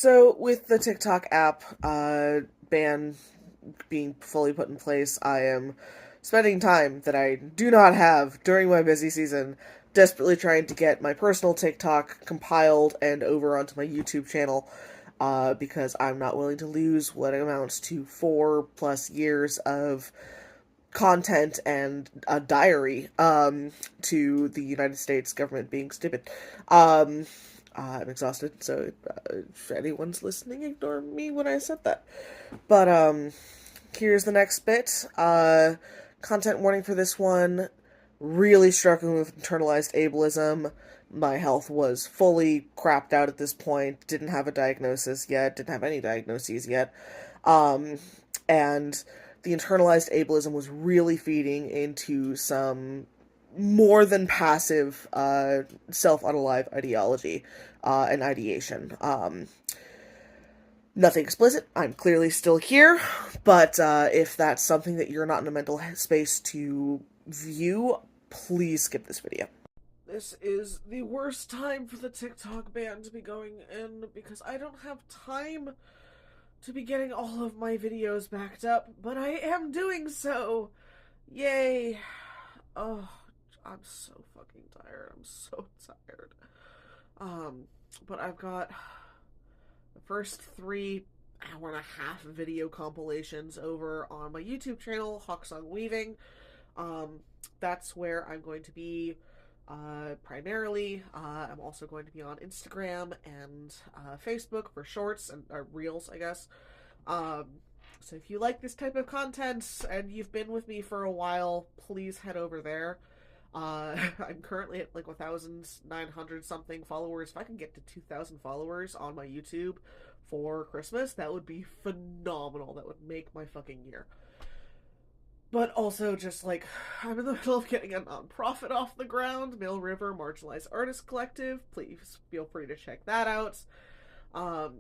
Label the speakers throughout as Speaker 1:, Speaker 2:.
Speaker 1: So, with the TikTok app ban being fully put in place, I am spending time that I do not have during my busy season desperately trying to get my personal TikTok compiled and over onto my YouTube channel because I'm not willing to lose what amounts to 4+ years of content and a diary to the United States government being stupid. I'm exhausted, so if anyone's listening, ignore me when I said that. But here's the next bit. Content warning for this one. Really struggling with internalized ableism. My health was fully crapped out at this point. Didn't have a diagnosis yet. Didn't have any diagnoses yet. And the internalized ableism was really feeding into some more than passive self-unalive ideology and ideation. Nothing explicit. I'm clearly still here, but if that's something that you're not in a mental space to view, please skip this video. This is the worst time for the TikTok ban to be going in because I don't have time to be getting all of my videos backed up, but I am doing so. Yay. Oh, I'm so fucking tired. I'm so tired. But I've got the first 3 hour-and-a-half video compilations over on my YouTube channel, Hawksong Weaving. That's where I'm going to be primarily. I'm also going to be on Instagram and Facebook for shorts and reels, I guess. So if you like this type of content and you've been with me for a while, please head over there. I'm currently at like 1,900 something followers. If I can get to 2,000 followers on my YouTube for Christmas, that would be phenomenal. That would make my fucking year. But also, just like, I'm in the middle of getting a nonprofit off the ground, Mill River Marginalized Artist Collective. Please feel free to check that out. All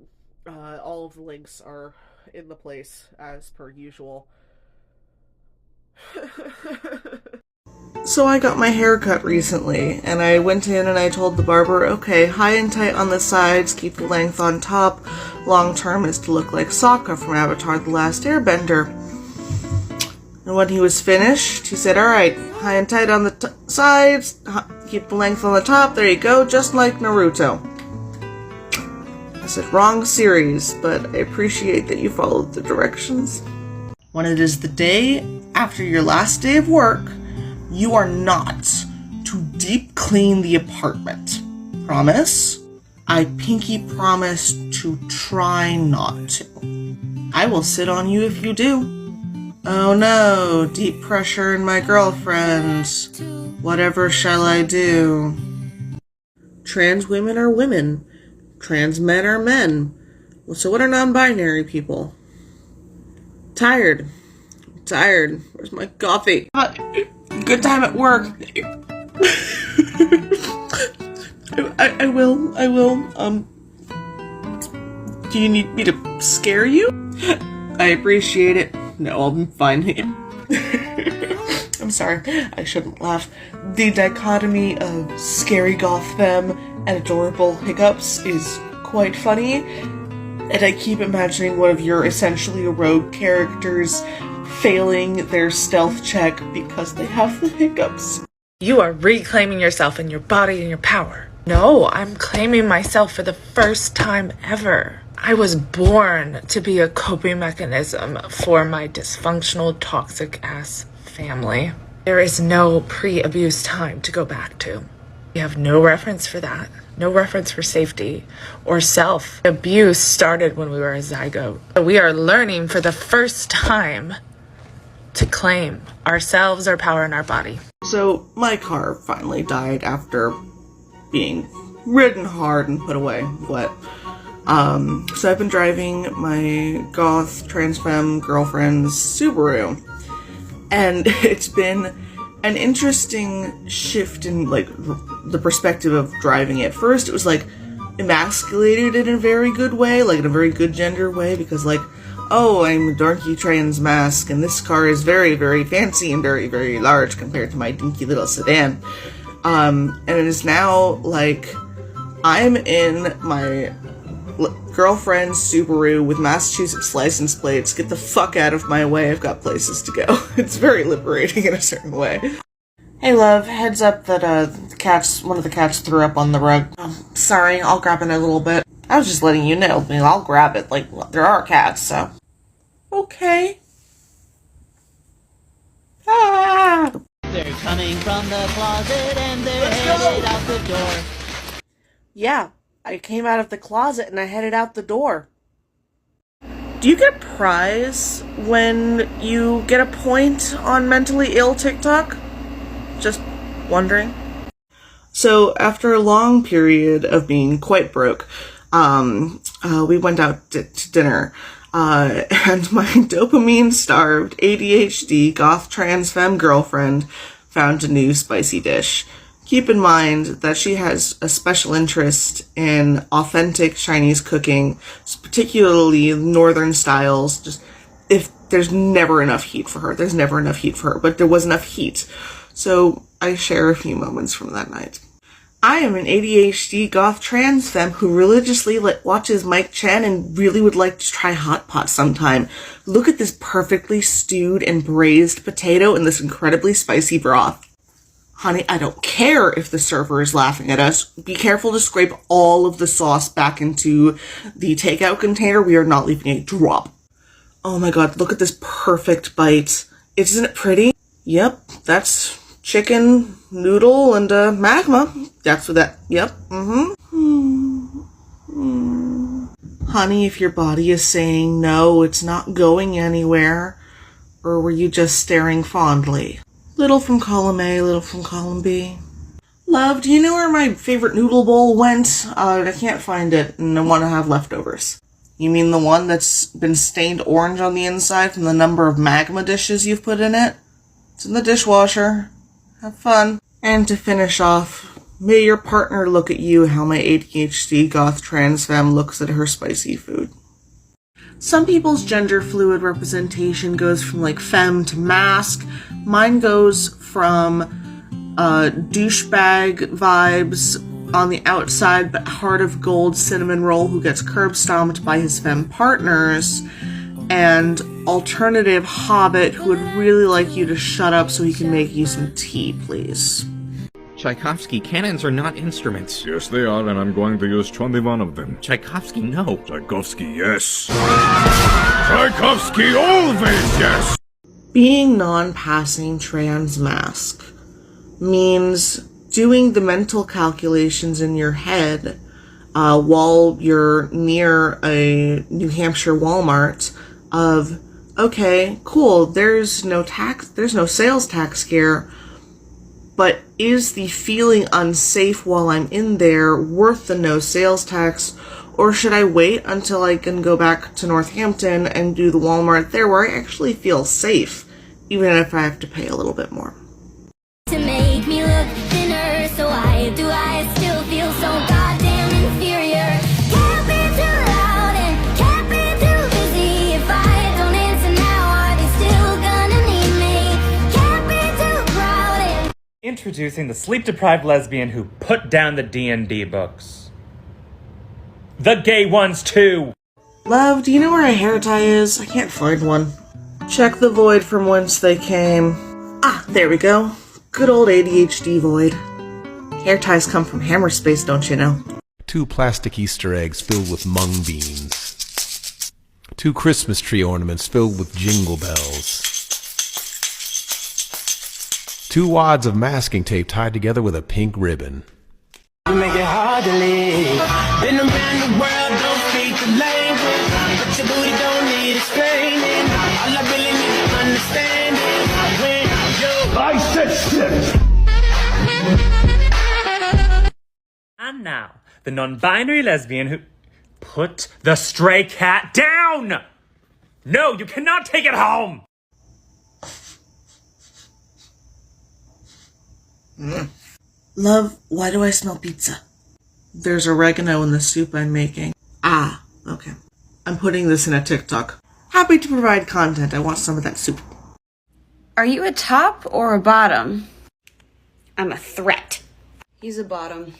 Speaker 1: of the links are in the place as per usual. So I got my hair cut recently, and I went in and I told the barber, okay, high and tight on the sides, keep the length on top. Long term is to look like Sokka from Avatar: The Last Airbender. And when he was finished, he said, alright, high and tight on the sides, keep the length on the top, there you go, just like Naruto. I said, wrong series, but I appreciate that you followed the directions. When it is the day after your last day of work, you are not to deep clean the apartment. Promise? I pinky promise to try not to. I will sit on you if you do. Oh no, deep pressure in my girlfriend. Whatever shall I do? Trans women are women. Trans men are men. Well, so what are non-binary people? Tired. Tired. Where's my coffee? Good time at work. I will. Do you need me to scare you? I appreciate it. No, I'm fine. I'm sorry, I shouldn't laugh. The dichotomy of scary goth femme and adorable hiccups is quite funny, and I keep imagining one of your essentially rogue characters failing their stealth check because they have the hiccups.
Speaker 2: You are reclaiming yourself and your body and your power. No, I'm claiming myself for the first time ever. I was born to be a coping mechanism for my dysfunctional, toxic-ass family. There is no pre-abuse time to go back to. We have no reference for that. No reference for safety or self. Abuse started when we were a zygote. We are learning for the first time to claim ourselves, our power, and our body.
Speaker 1: So my car finally died after being ridden hard and put away wet. So I've been driving my goth trans femme girlfriend's Subaru, and it's been an interesting shift in like the perspective of driving it. First, it was like emasculated in a very good way, like in a very good gender way, because like, oh, I'm a dorky trans mask, and this car is very, very fancy and very, very large compared to my dinky little sedan. And it is now like I'm in my Girlfriend Subaru with Massachusetts license plates, get the fuck out of my way, I've got places to go. It's very liberating in a certain way. Hey love, heads up that one of the cats threw up on the rug. Sorry, I'll grab it in a little bit. I was just letting you know, I mean, I'll grab it, like, there are cats, so. Okay. Ah!
Speaker 3: They're coming from the closet and they're headed out the door.
Speaker 1: Yeah, I came out of the closet and I headed out the door. Do you get a prize when you get a point on mentally ill TikTok? Just wondering. So after a long period of being quite broke, we went out to dinner, and my dopamine-starved, ADHD, goth trans femme girlfriend found a new spicy dish. Keep in mind that she has a special interest in authentic Chinese cooking, particularly northern styles. Just if there's never enough heat for her, but there was enough heat. So I share a few moments from that night. I am an ADHD goth trans femme who religiously watches Mike Chen and really would like to try hot pot sometime. Look at this perfectly stewed and braised potato in this incredibly spicy broth. Honey, I don't care if the server is laughing at us. Be careful to scrape all of the sauce back into the takeout container. We are not leaving a drop. Oh my god, look at this perfect bite. Isn't it pretty? Yep, that's chicken, noodle, and magma. That's what that, yep, Honey, if your body is saying no, it's not going anywhere. Or were you just staring fondly? Little from column A, little from column B. Love, do you know where my favorite noodle bowl went? I can't find it, and I want to have leftovers. You mean the one that's been stained orange on the inside from the number of magma dishes you've put in it? It's in the dishwasher. Have fun. And to finish off, may your partner look at you how my ADHD goth trans femme looks at her spicy food. Some people's gender fluid representation goes from like femme to mask. Mine goes from douchebag vibes on the outside but heart of gold cinnamon roll who gets curb stomped by his femme partners, and alternative hobbit who would really like you to shut up so he can make you some tea, please.
Speaker 4: Tchaikovsky, cannons are not instruments.
Speaker 5: Yes, they are, and I'm going to use 21 of them.
Speaker 4: Tchaikovsky, no.
Speaker 5: Tchaikovsky, yes. Tchaikovsky, always yes!
Speaker 1: Being non-passing trans mask means doing the mental calculations in your head while you're near a New Hampshire Walmart of, okay, cool, there's no sales tax here, but is the feeling unsafe while I'm in there worth the no sales tax, or should I wait until I can go back to Northampton and do the Walmart there where I actually feel safe, even if I have to pay a little bit more?
Speaker 6: To make me look thinner, so I still feel so goddamn inferior. Can't be too loud and can't be too busy. If I don't answer now, are they still gonna need me? Can't be too proud and
Speaker 7: Introducing the sleep-deprived lesbian who put down the D&D books. The gay ones, too!
Speaker 1: Love, do you know where a hair tie is? I can't find one. Check the void from whence they came. Ah, there we go. Good old ADHD void. Hair ties come from hammer space, don't you know?
Speaker 8: 2 plastic Easter eggs filled with mung beans. 2 Christmas tree ornaments filled with jingle bells. 2 wads of masking tape tied together with a pink ribbon.
Speaker 3: You make it hard to live. Been around the world, don't speak the language. But your booty don't need explaining. All I really need to understand is when I said shit.
Speaker 7: And now, the non-binary lesbian who... Put the stray cat down! No, you cannot take it home!
Speaker 1: Love, why do I smell pizza? There's oregano in the soup I'm making. Ah, okay. I'm putting this in a TikTok. Happy to provide content. I want some of that soup.
Speaker 9: Are you a top or a bottom?
Speaker 10: I'm a threat.
Speaker 9: He's a bottom.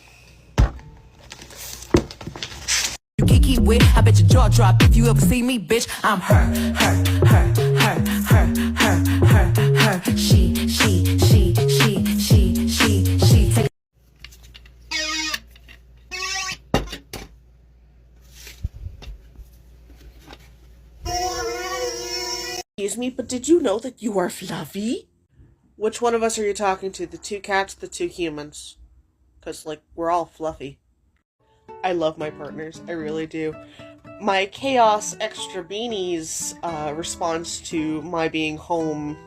Speaker 3: You compete with. I bet your jaw drop if you ever see me, bitch. I'm her. She. Take
Speaker 1: Excuse me, but did you know that you are fluffy? Which one of us are you talking to? The two cats, the two humans? Because, like, we're all fluffy. I love my partners. I really do. My Chaos Extra Beanies response to my being home,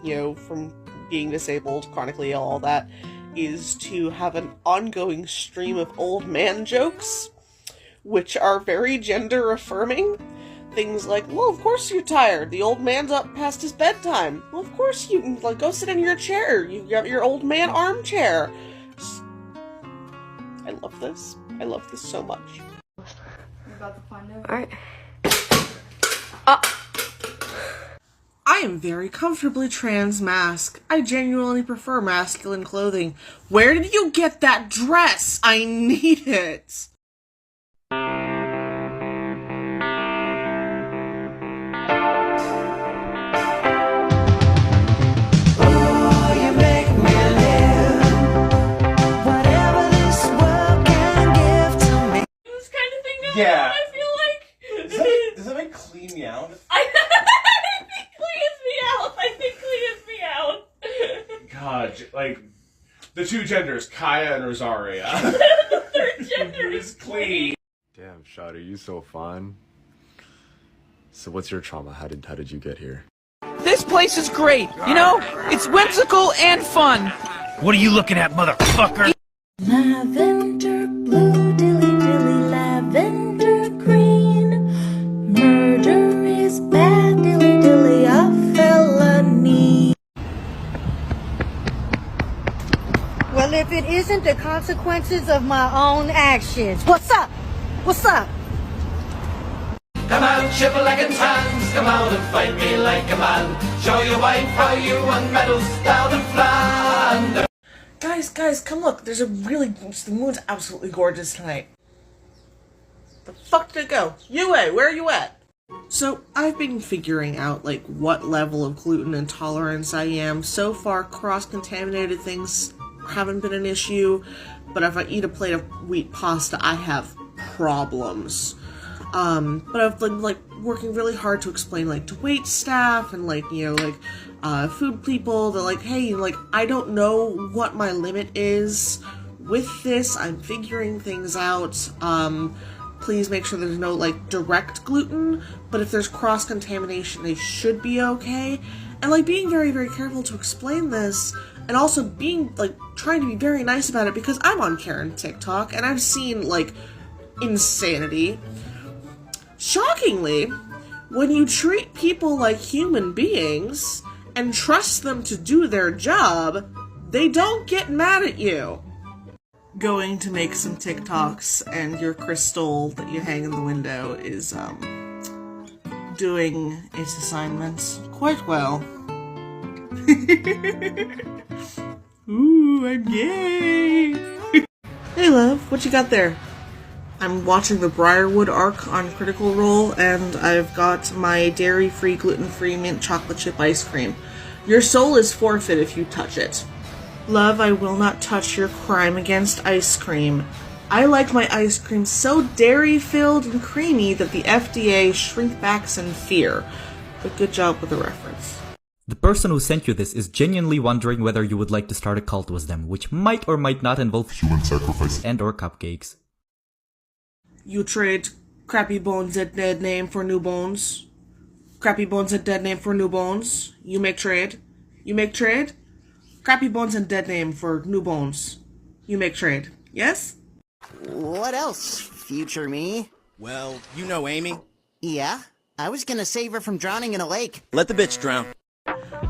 Speaker 1: from being disabled, chronically ill, all that, is to have an ongoing stream of old man jokes, which are very gender affirming. Things like, well, of course you're tired. The old man's up past his bedtime. Well, of course you can, go sit in your chair. You've got your old man armchair. I love this. I love this so much.
Speaker 9: Alright.
Speaker 1: I am very comfortably trans mask. I genuinely prefer masculine clothing. Where did you get that dress? I need it.
Speaker 10: Yeah. I feel like... Does that make clean me out?
Speaker 2: I think cleans me out.
Speaker 10: God, like, the two genders, Kaya and Rosaria.
Speaker 2: The third gender is clean.
Speaker 11: Damn, Shawty, you so fun. So what's your trauma? How did you get here?
Speaker 3: This place is great. You know, it's whimsical and fun.
Speaker 7: What are you looking at, motherfucker?
Speaker 6: Lavender blue, dilly dilly, lavender green. Murder is bad, dilly dilly, a felony.
Speaker 12: Well, if it isn't the consequences of my own actions. What's up? What's up?
Speaker 3: Come out, ship-a-legging hands, come out and fight me like a man. Show your wife how you won medals down in Flanders.
Speaker 1: Guys, come look. There's the moon's absolutely gorgeous tonight. The fuck did it go? Yue, where are you at? So, I've been figuring out, what level of gluten intolerance I am. So far, cross-contaminated things haven't been an issue, but if I eat a plate of wheat pasta, I have problems. But I've been, working really hard to explain, to wait staff and, food people that, hey, I don't know what my limit is with this. I'm figuring things out. Please make sure there's no, direct gluten, but if there's cross-contamination, they should be okay. And, being very, very careful to explain this, and also being, trying to be very nice about it, because I'm on Karen TikTok, and I've seen, insanity. Shockingly, when you treat people like human beings and trust them to do their job, they don't get mad at you. Going to make some TikToks and your crystal that you hang in the window is, doing its assignments quite well. Ooh, I'm gay! Hey love, what you got there? I'm watching the Briarwood arc on Critical Role, and I've got my dairy-free, gluten-free mint chocolate chip ice cream. Your soul is forfeit if you touch it. Love, I will not touch your crime against ice cream. I like my ice cream so dairy-filled and creamy that the FDA shrinkbacks in fear. But good job with the reference.
Speaker 13: The person who sent you this is genuinely wondering whether you would like to start a cult with them, which might or might not involve human sacrifice and or cupcakes.
Speaker 1: You trade Crappy Bones' dead name for new bones. Crappy Bones' dead name for new bones. You make trade. You make trade. Crappy Bones and dead name for new bones. You make trade. Yes?
Speaker 14: What else, future me?
Speaker 15: Well, you know Amy.
Speaker 14: Yeah? I was gonna save her from drowning in a lake.
Speaker 15: Let the bitch drown.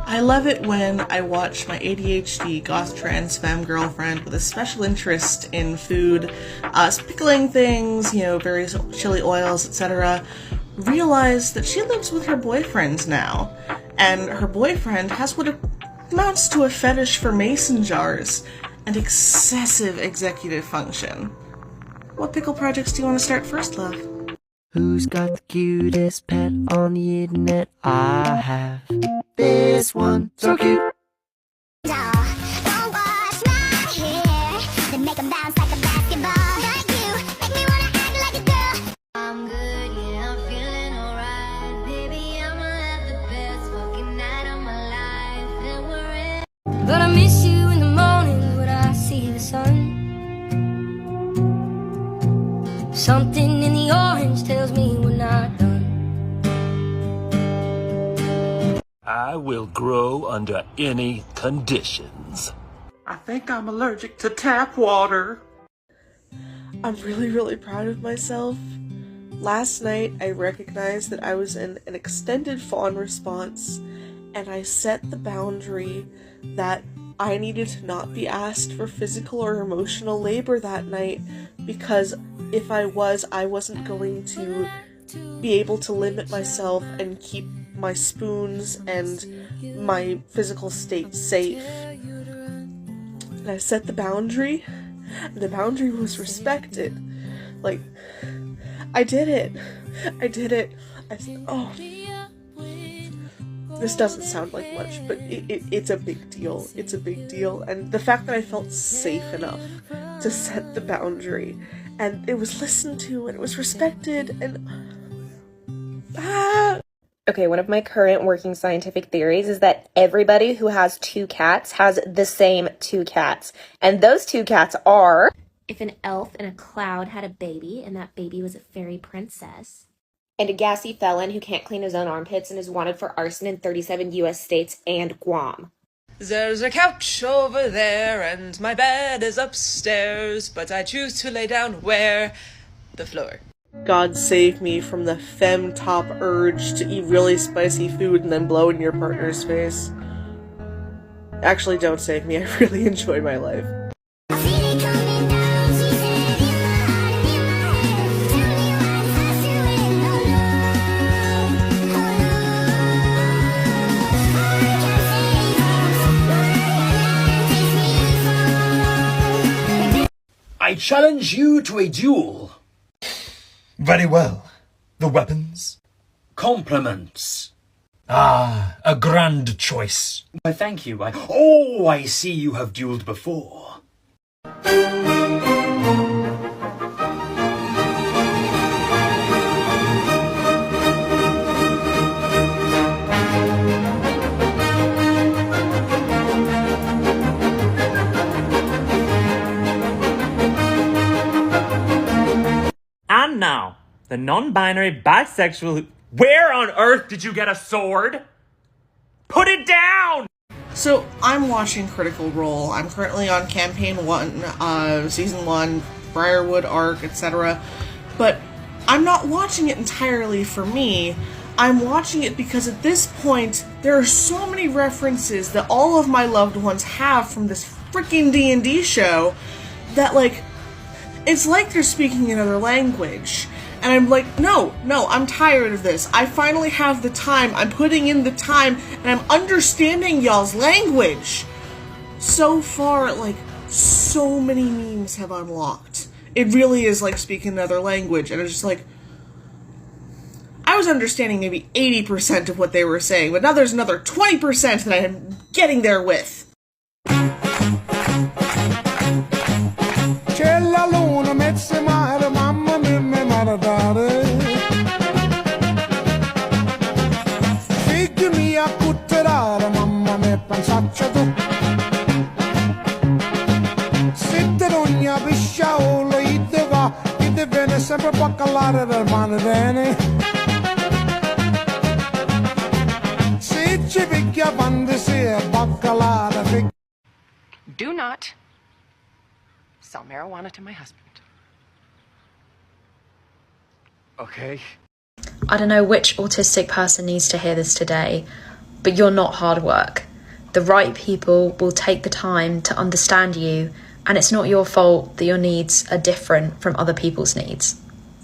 Speaker 1: I love it when I watch my ADHD goth trans femme girlfriend with a special interest in food, pickling things, various chili oils, etc., realize that she lives with her boyfriend now, and her boyfriend has what amounts to a fetish for mason jars and excessive executive function. What pickle projects do you want to start first, love?
Speaker 3: Who's got the cutest pet on the internet? I have this one, so cute.
Speaker 6: Don't wash my hair, then make 'em bounce like a basketball. Like you, make me wanna act like a girl. I'm good, yeah, I'm feeling alright. Baby, I'ma have the best fucking night of my life. And we're in. But I miss you in the morning when I see the sun. Something in the orange tells me we're not done.
Speaker 16: I will grow under any conditions.
Speaker 1: I think I'm allergic to tap water. I'm really proud of myself. Last night, I recognized that I was in an extended fawn response, and I set the boundary that I needed to not be asked for physical or emotional labor that night, because if I wasn't going to be able to limit myself and keep my spoons and my physical state safe. And I set the boundary, and the boundary was respected. Like, I did it. Oh, this doesn't sound like much, but it's a big deal. It's a big deal. And the fact that I felt safe enough to set the boundary, and it was listened to, and it was respected, and
Speaker 17: Okay, one of my current working scientific theories is that everybody who has 2 cats has the same 2 cats. And those 2 cats are...
Speaker 18: If an elf in a cloud had a baby and that baby was a fairy princess.
Speaker 17: And a gassy felon who can't clean his own armpits and is wanted for arson in 37 US states and Guam.
Speaker 2: There's a couch over there and my bed is upstairs, but I choose to lay down where? The floor.
Speaker 1: God save me from the femtop urge to eat really spicy food and then blow in your partner's face. Actually, don't save me. I really enjoy my life.
Speaker 15: I challenge you to a duel.
Speaker 19: Very well. The weapons?
Speaker 15: Compliments.
Speaker 19: Ah, a grand choice.
Speaker 15: Why, thank you. I see you have dueled before.
Speaker 7: And now, the non-binary bisexual. Where on earth did you get a sword? Put it down!
Speaker 1: So, I'm watching Critical Role. I'm currently on Campaign 1, Season 1, Briarwood arc, etc. But I'm not watching it entirely for me. I'm watching it because at this point, there are so many references that all of my loved ones have from this freaking D&D show that, like, it's like they're speaking another language. And I'm like, no, I'm tired of this. I finally have the time. I'm putting in the time, and I'm understanding y'all's language. So far, like, so many memes have unlocked. It really is like speaking another language, and it's just like, I was understanding maybe 80% of what they were saying, but now there's another 20% that I'm getting there with.
Speaker 20: Do not sell marijuana to my husband.
Speaker 11: Okay.
Speaker 21: I don't know which autistic person needs to hear this today, but you're not hard work. The right people will take the time to understand you, and it's not your fault that your needs are different from other people's needs.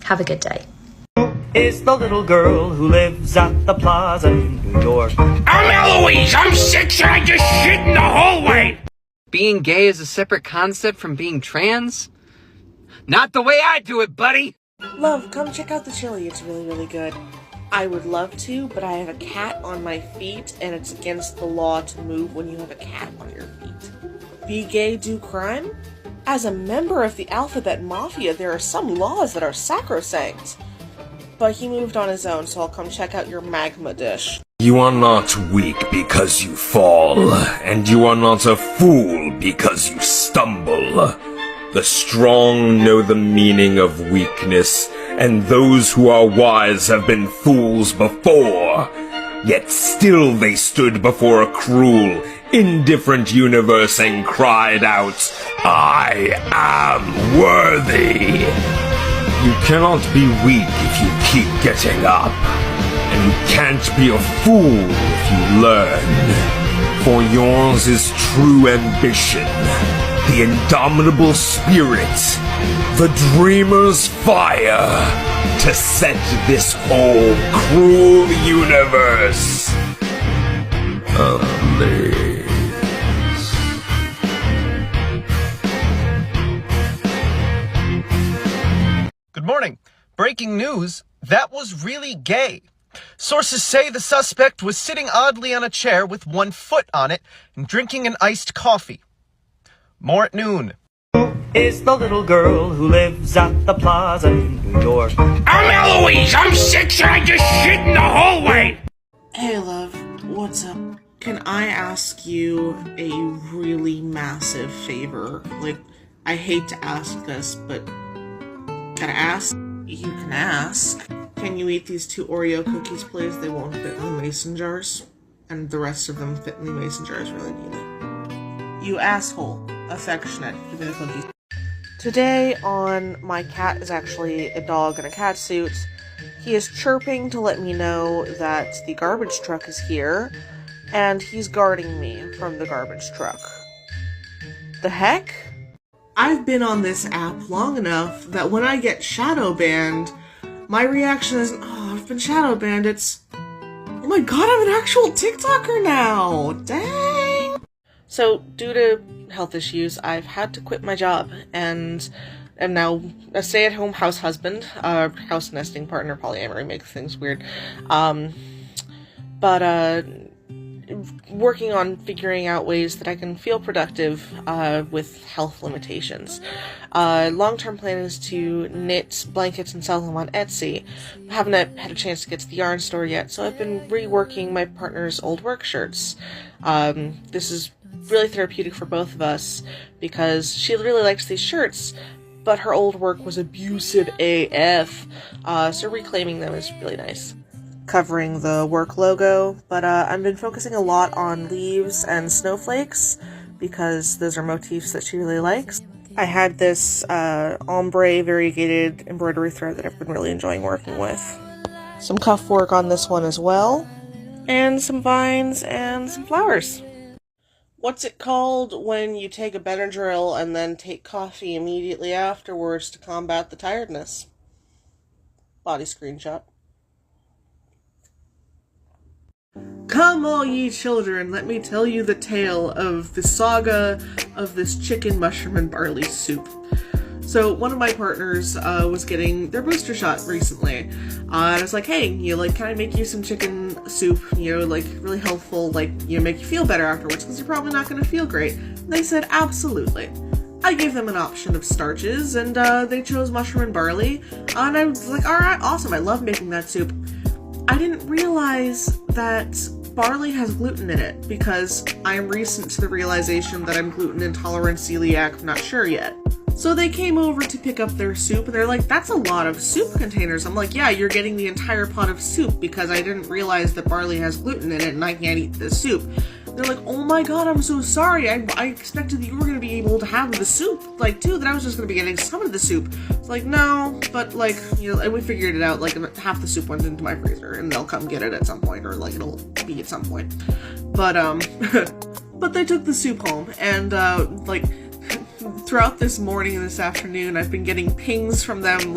Speaker 21: Have a good day.
Speaker 7: Is the little girl who lives at the plaza in New York.
Speaker 3: I'm Eloise! I'm 6 and I just shit in the hallway!
Speaker 22: Being gay is a separate concept from being trans? Not the way I do it, buddy!
Speaker 1: Love, come check out the chili. It's really, really good. I would love to, but I have a cat on my feet, and it's against the law to move when you have a cat on your feet. Be gay, do crime? As a member of the Alphabet Mafia, there are some laws that are sacrosanct. But he moved on his own, so I'll come check out your magma dish.
Speaker 16: You are not weak because you fall, and you are not a fool because you stumble. The strong know the meaning of weakness, and those who are wise have been fools before. Yet still they stood before a cruel, indifferent universe and cried out, I am worthy. You cannot be weak if you keep getting up, and you can't be a fool if you learn. For yours is true ambition, the indomitable spirit, the dreamer's fire, to set this whole cruel universe ablaze.
Speaker 4: Good morning. Breaking news, that was really gay. Sources say the suspect was sitting oddly on a chair with one foot on it and drinking an iced coffee. More at noon.
Speaker 3: Is the little girl who lives at the plaza in New York?
Speaker 22: I'm Eloise! I'm 6 and I just shit in the hallway!
Speaker 1: Hey love, what's up? Can I ask you a really massive favor? Like, I hate to ask this, but gotta ask. You can ask. Can you eat these 2 Oreo cookies, please? They won't fit in the mason jars. And the rest of them fit in the mason jars really neatly. You asshole. Affectionate. Give me the cookies. Today on My Cat is actually a dog in a cat suit. He is chirping to let me know that the garbage truck is here, and he's guarding me from the garbage truck. The heck? I've been on this app long enough that when I get shadow banned, my reaction isn't, oh, I've been shadow banned, it's, oh my god, I'm an actual TikToker now! Dang! So, due to health issues, I've had to quit my job, and am now a stay-at-home house husband, house nesting partner. Polyamory makes things weird. Working on figuring out ways that I can feel productive with health limitations. Long-term plan is to knit blankets and sell them on Etsy. I haven't had a chance to get to the yarn store yet, so I've been reworking my partner's old work shirts. This is really therapeutic for both of us because she really likes these shirts, but her old work was abusive AF, so reclaiming them is really nice. Covering the work logo, but I've been focusing a lot on leaves and snowflakes because those are motifs that she really likes. I had this ombre variegated embroidery thread that I've been really enjoying working with. Some cuff work on this one as well, and some vines and some flowers. What's it called when you take a Benadryl and then take coffee immediately afterwards to combat the tiredness? Body screenshot. Come all ye children, let me tell you the tale of the saga of this chicken, mushroom, and barley soup. So one of my partners was getting their booster shot recently, and I was like, hey, can I make you some chicken soup, really healthful, make you feel better afterwards, because you're probably not going to feel great. And they said, absolutely. I gave them an option of starches, and they chose mushroom and barley, and I was like, alright, awesome, I love making that soup. I didn't realize that barley has gluten in it, because I'm recent to the realization that I'm gluten intolerant, celiac, I'm not sure yet. So they came over to pick up their soup, and they're like, that's a lot of soup containers. I'm like, yeah, you're getting the entire pot of soup, because I didn't realize that barley has gluten in it, and I can't eat this soup. They're like, oh my god, I'm so sorry, I expected that you were going to be able to have the soup, too, that I was just going to be getting some of the soup. It's like, no, but, and we figured it out, half the soup went into my freezer, and they'll come get it at some point, or, it'll be at some point. But, but they took the soup home, and, throughout this morning and this afternoon, I've been getting pings from them,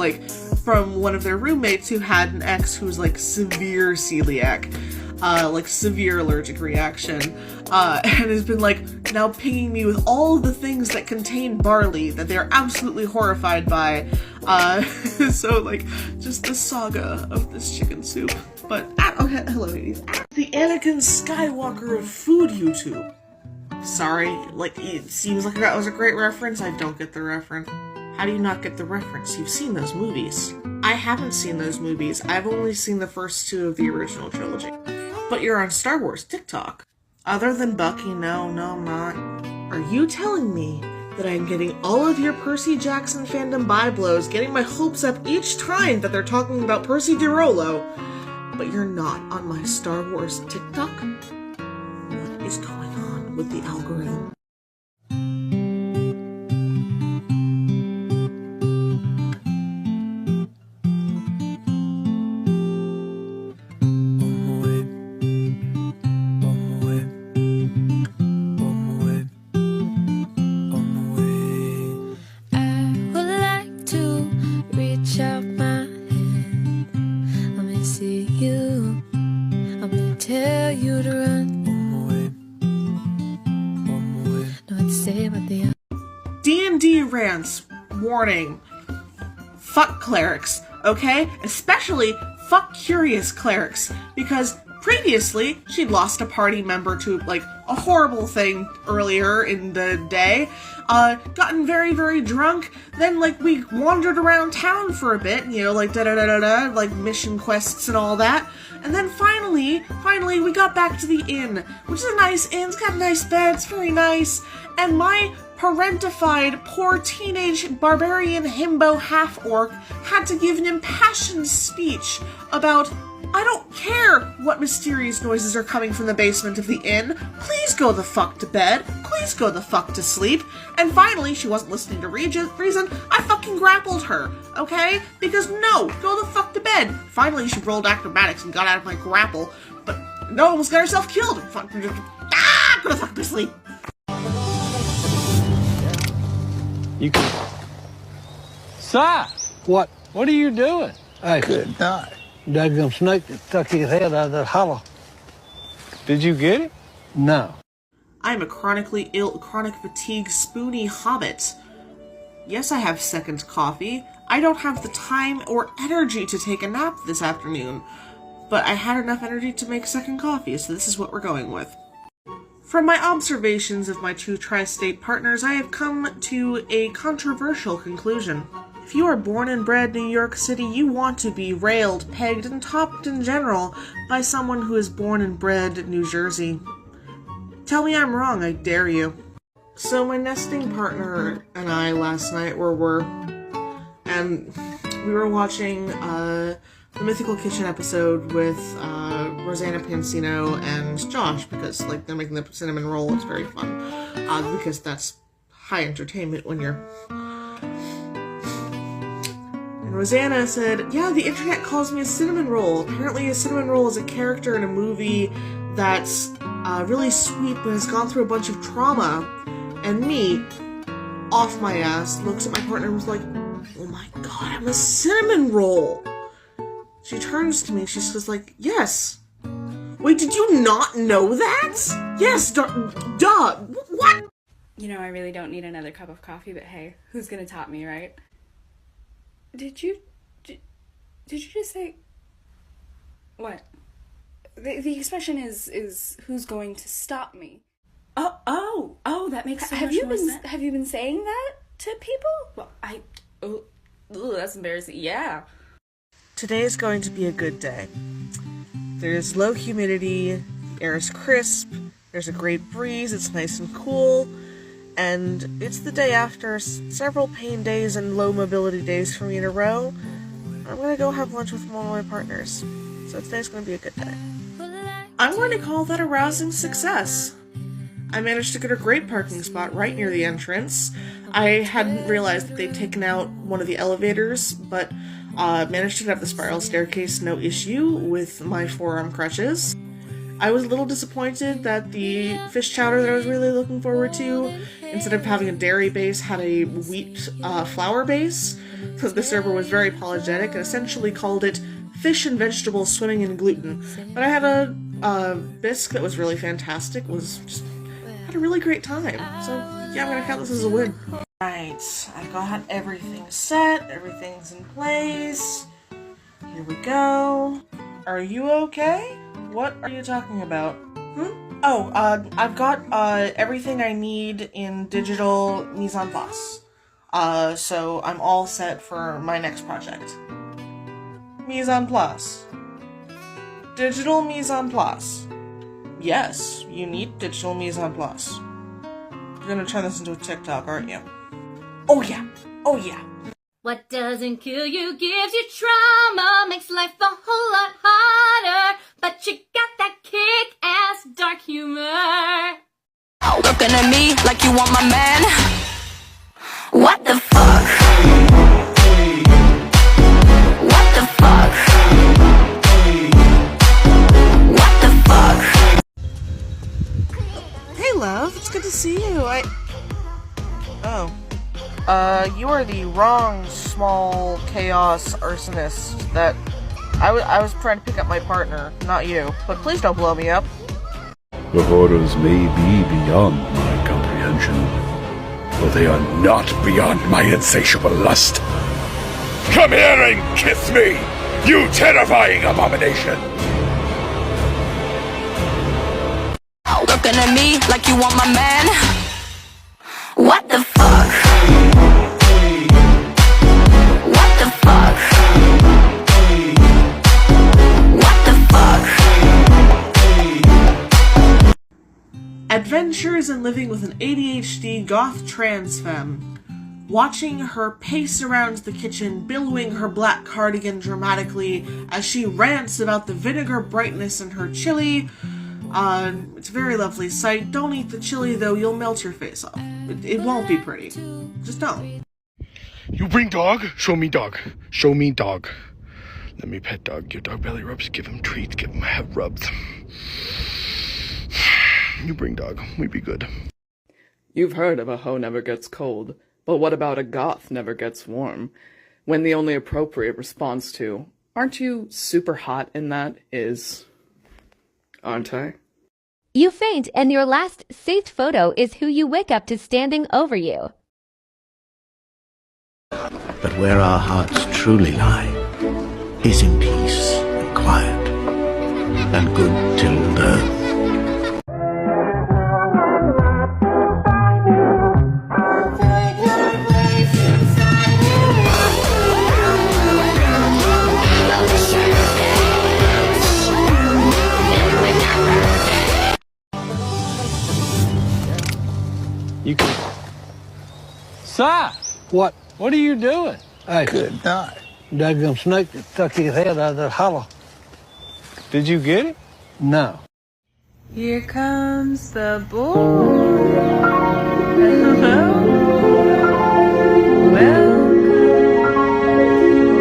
Speaker 1: from one of their roommates who had an ex who's, severe celiac. like severe allergic reaction, and has been like now pinging me with all of the things that contain barley that they're absolutely horrified by. So like just the saga of this chicken soup. But okay, hello ladies. The Anakin Skywalker of food YouTube. Sorry, like it seems like that was a great reference. I don't get the reference. How do you not get the reference? You've seen those movies. I haven't seen those movies. I've only seen the first 2 of the original trilogy. But you're on Star Wars TikTok. Other than Bucky, no, I'm not. Are you telling me that I'm getting all of your Percy Jackson fandom byblows, getting my hopes up each time that they're talking about Percy DeRollo, but you're not on my Star Wars TikTok? What is going on with the algorithm? D&D rants, warning, fuck clerics, okay? Especially fuck curious clerics, because previously she'd lost a party member to like a horrible thing earlier in the day, gotten very, very drunk, then like we wandered around town for a bit, you know, like da-da-da-da-da, like mission quests and all that, and then finally we got back to the inn, which is a nice inn, it's got a nice bed, it's very nice, and my parentified, poor teenage barbarian himbo half-orc had to give an impassioned speech about, I don't care what mysterious noises are coming from the basement of the inn, please go the fuck to bed, please go the fuck to sleep, and finally, she wasn't listening to reason, I fucking grappled her, okay? Because no, go the fuck to bed. Finally, she rolled acrobatics and got out of my grapple, but no, almost got herself killed. Go the fuck to sleep.
Speaker 5: You can... Sir! What? What are you doing? I could not. Daggum snake that stuck his head out of that hollow. Did you get it? No.
Speaker 1: I'm a chronically ill, chronic fatigue, spoony hobbit. Yes, I have second coffee. I don't have the time or energy to take a nap this afternoon, but I had enough energy to make second coffee, so this is what we're going with. From my observations of my 2 tri-state partners, I have come to a controversial conclusion. If you are born and bred New York City, you want to be railed, pegged, and topped in general by someone who is born and bred New Jersey. Tell me I'm wrong, I dare you. So my nesting partner and I last night were and we were watching the Mythical Kitchen episode with Rosanna Pansino and Josh, because like they're making the cinnamon roll. It's very fun, because that's high entertainment when you're... And Rosanna said, yeah, the internet calls me a cinnamon roll. Apparently a cinnamon roll is a character in a movie that's really sweet but has gone through a bunch of trauma. And me, off my ass, looks at my partner and was like, oh my god, I'm a cinnamon roll. She turns to me, she says like, yes. Wait, did you not know that? Yes, duh, what?
Speaker 8: You know, I really don't need another cup of coffee, but hey, who's gonna top me, right? Did you just say... What? The expression is who's going to stop me? Oh, that makes so much more sense. Have you been saying that to people? Well, that's embarrassing. Yeah.
Speaker 1: Today is going to be a good day. There's low humidity, the air is crisp, there's a great breeze, it's nice and cool, and it's the day after several pain days and low mobility days for me in a row. I'm gonna go have lunch with one of my partners. So today's gonna be a good day. I'm going to call that a rousing success. I managed to get a great parking spot right near the entrance. I hadn't realized that they'd taken out one of the elevators, but managed to get up the spiral staircase no issue with my forearm crutches. I was a little disappointed that the fish chowder that I was really looking forward to, instead of having a dairy base, had a wheat flour base, because the server was very apologetic and essentially called it fish and vegetables swimming in gluten. But I had a bisque that was really fantastic. Had a really great time. So yeah, I'm gonna count this as a win. Alright, I've got everything set. Everything's in place. Here we go. Are you okay? What are you talking about? Oh, I've got everything I need in digital mise en place. So I'm all set for my next project. Mise en place. Digital mise en place. Yes, you need digital mise en place. You're gonna turn this into a TikTok, aren't you? Oh yeah. Oh yeah.
Speaker 6: What doesn't kill you gives you trauma, makes life a whole lot harder. But you got that kick-ass dark humor. Looking at me like you want my man. What the fuck? What the fuck? What the fuck?
Speaker 1: Hey love, it's good to see you. Oh. You are the wrong small chaos arsonist that I was trying to pick up my partner, not you. But please don't blow me up.
Speaker 9: The horrors may be beyond my comprehension, but they are not beyond my insatiable lust. Come here and kiss me, you terrifying abomination!
Speaker 6: Looking at me like you want my man. What the fuck? What the fuck? What the fuck?
Speaker 1: Adventures in living with an ADHD goth trans femme. Watching her pace around the kitchen, billowing her black cardigan dramatically as she rants about the vinegar brightness in her chili. It's a very lovely sight. Don't eat the chili though, you'll melt your face off. It won't be pretty. Just don't.
Speaker 9: You bring dog? Show me dog. Show me dog. Let me pet dog. Give dog belly rubs. Give him treats. Give him head rubs. You bring dog. We be good.
Speaker 10: You've heard of a hoe never gets cold, but what about a goth never gets warm? When the only appropriate response to, aren't you super hot in that is, aren't I?
Speaker 23: You faint, and your last saved photo is who you wake up to standing over you.
Speaker 24: But where our hearts truly lie is in peace and quiet and good Tilda.
Speaker 5: You can... Sir! What? What are you doing? Hey. Good night. Daggum snake that stuck his head out of that hollow. Did you get it? No.
Speaker 2: Here comes the boy. Hello. Welcome,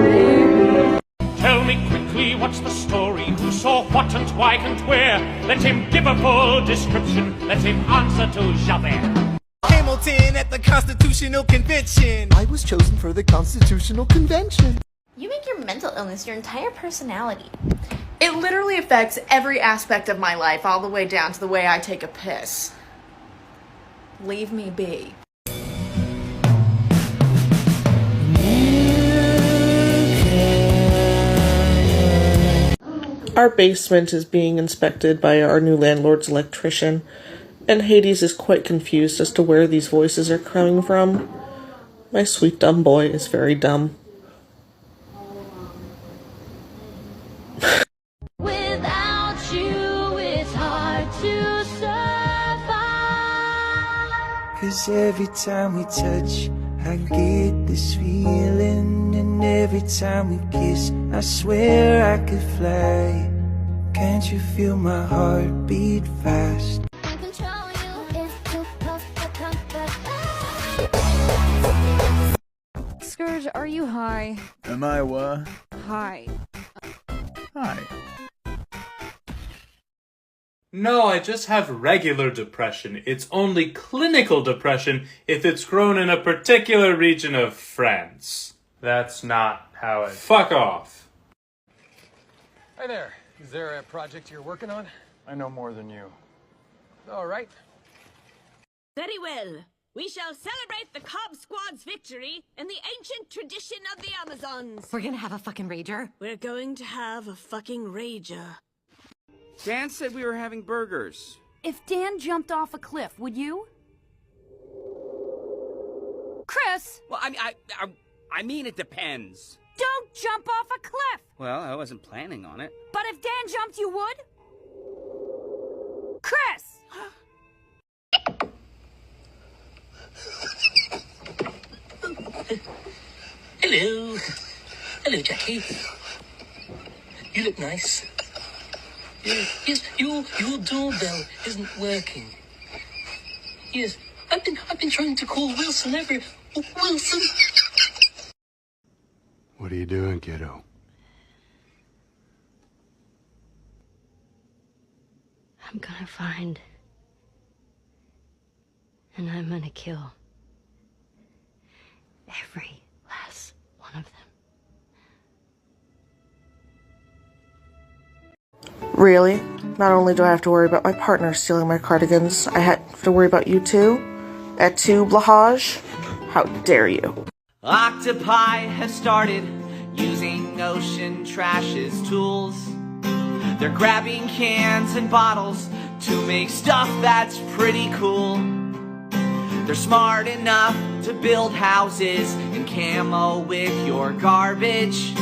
Speaker 2: baby.
Speaker 22: Tell me quickly what's the story, who saw what and why and where. Let him give a full description, let him answer to Javert.
Speaker 25: Hamilton at the Constitutional Convention.
Speaker 4: I was chosen for the Constitutional Convention.
Speaker 8: You make your mental illness your entire personality. It literally affects every aspect of my life, all the way down to the way I take a piss. Leave me be.
Speaker 1: Our basement is being inspected by our new landlord's electrician, and Hades is quite confused as to where these voices are coming from. My sweet dumb boy is very dumb.
Speaker 6: Without you, it's hard to survive.
Speaker 3: 'Cause every time we touch, I get this feeling. And every time we kiss, I swear I could fly. Can't you feel my heart beat fast?
Speaker 26: Scourge, are you high?
Speaker 27: Am I what?
Speaker 26: High.
Speaker 27: Hi.
Speaker 7: No, I just have regular depression. It's only clinical depression if it's grown in a particular region of France. That's not how it... Fuck off.
Speaker 5: Hi there. Is there a project you're working on? I know more than you. All right.
Speaker 12: Very well. We shall celebrate the Cobb Squad's victory in the ancient tradition of the Amazons.
Speaker 20: We're gonna have a fucking rager?
Speaker 12: We're going to have a fucking rager.
Speaker 13: Dan said we were having burgers.
Speaker 26: If Dan jumped off a cliff, would you? Chris!
Speaker 13: Well, I mean, it depends.
Speaker 26: Don't jump off a cliff!
Speaker 13: Well, I wasn't planning on it.
Speaker 26: But if Dan jumped, you would? Chris!
Speaker 14: Hello. Hello, Jackie. You look nice. Yes, your doorbell isn't working. Yes, I've been trying to call Wilson everywhere. Wilson!
Speaker 9: What are you doing, kiddo?
Speaker 23: I'm gonna find. And I'm gonna kill. Every last one of them.
Speaker 1: Really? Not only do I have to worry about my partner stealing my cardigans, I have to worry about you too? Et tu, Blahage? How dare you?
Speaker 15: Octopi have started using ocean trash as tools. They're grabbing cans and bottles to make stuff that's pretty cool. They're smart enough to build houses and camo with your garbage.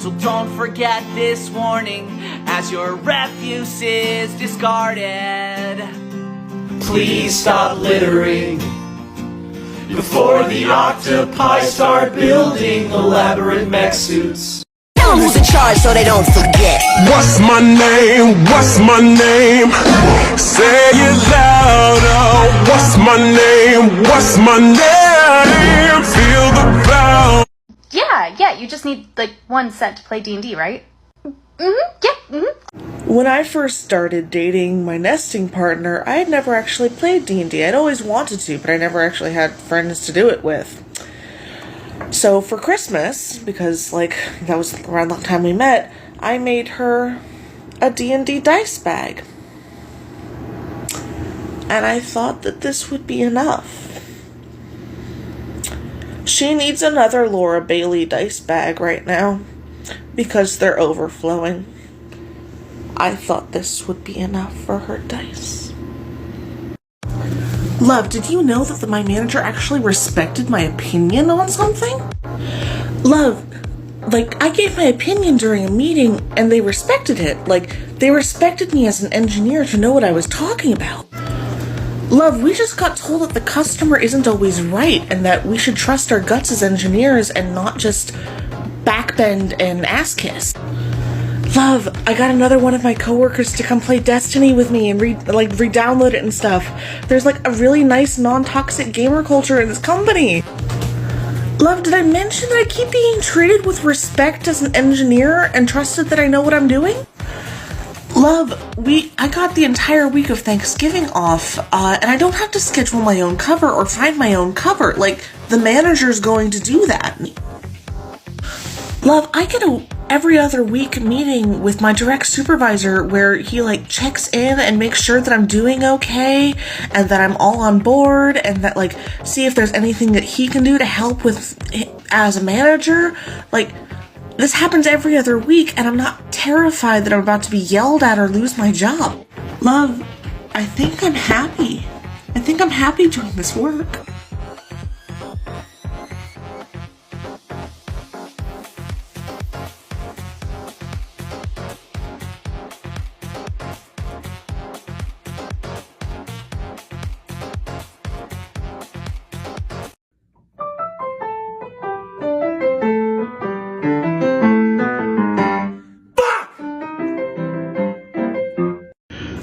Speaker 15: So don't forget this warning as your refuse is discarded. Please stop littering before the octopi start building elaborate mech suits.
Speaker 17: Tell them who's in charge so they don't forget.
Speaker 3: What's my name? What's my name? Say it louder. What's my name? What's my name? Feel the bell.
Speaker 21: Yeah, you just need, like, one set to play D&D, right?
Speaker 1: When I first started dating my nesting partner, I had never actually played D&D. I'd always wanted to, but I never actually had friends to do it with. So for Christmas, because, like, that was around the time we met, I made her a D&D dice bag. And I thought that this would be enough. She needs another Laura Bailey dice bag right now, because they're overflowing. I thought this would be enough for her dice. Love, did you know that my manager actually respected my opinion on something? Love, like, I gave my opinion during a meeting and they respected it. Like, they respected me as an engineer to know what I was talking about. Love, we just got told that the customer isn't always right and that we should trust our guts as engineers and not just backbend and ass kiss. Love, I got another one of my coworkers to come play Destiny with me and re-download it and stuff. There's like a really nice non-toxic gamer culture in this company. Love, did I mention that I keep being treated with respect as an engineer and trusted that I know what I'm doing? Love, I got the entire week of Thanksgiving off, and I don't have to schedule my own cover or find my own cover. Like, the manager's going to do that. Love, I get a every other week meeting with my direct supervisor where he, like, checks in and makes sure that I'm doing okay and that I'm all on board and that, like, see if there's anything that he can do to help with as a manager. Like, this happens every other week and I'm not terrified that I'm about to be yelled at or lose my job. Love, I think I'm happy. I think I'm happy doing this work.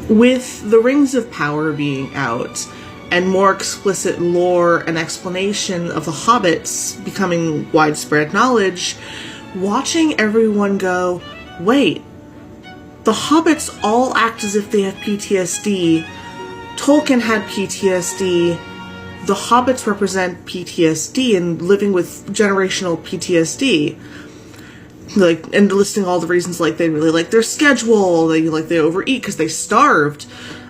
Speaker 1: With the Rings of Power being out, and more explicit lore and explanation of the hobbits becoming widespread knowledge, watching everyone go, wait, the hobbits all act as if they have PTSD, Tolkien had PTSD, the hobbits represent PTSD and living with generational PTSD. like, and listing all the reasons, like, they really like their schedule, they overeat because they starved,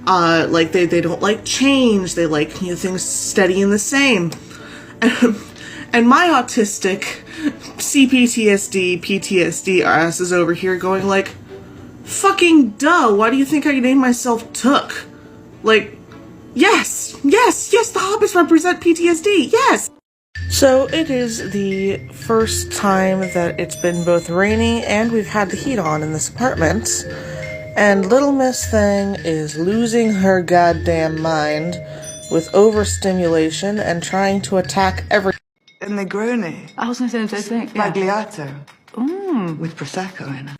Speaker 1: like, they don't like change, they like, things steady and the same. And my autistic PTSD ass is over here going like, fucking duh, why do you think I named myself Took? Like, yes, the hobbits represent PTSD, yes! So it is the first time that it's been both rainy and we've had the heat on in this apartment, and little Miss Thing is losing her goddamn mind with overstimulation and trying to attack every—
Speaker 2: And Negroni. I was going to say the same thing. Spagliato. With Prosecco in it.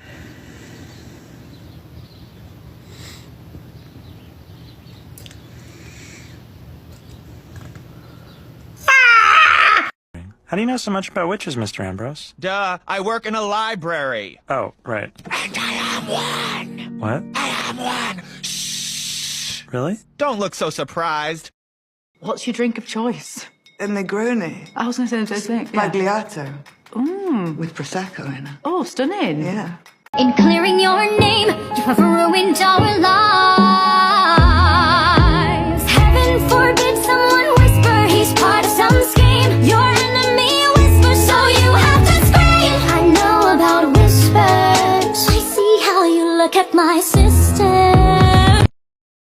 Speaker 10: How do you know so much about witches, Mr. Ambrose?
Speaker 25: Duh, I work in a library.
Speaker 10: Oh, right.
Speaker 25: And I am one.
Speaker 10: What?
Speaker 25: I am one. Shh.
Speaker 10: Really?
Speaker 25: Don't look so surprised.
Speaker 2: What's your drink of choice? A Negroni. I was going to say the same thing. Spagliato. With Prosecco in it. Oh, stunning. Yeah.
Speaker 6: In clearing your name, you have ruined our lives. Heaven forbid someone whisper he's part of some scheme. Your enemy whispers, so you have to scream. I know about whispers. I see how you look at my sister.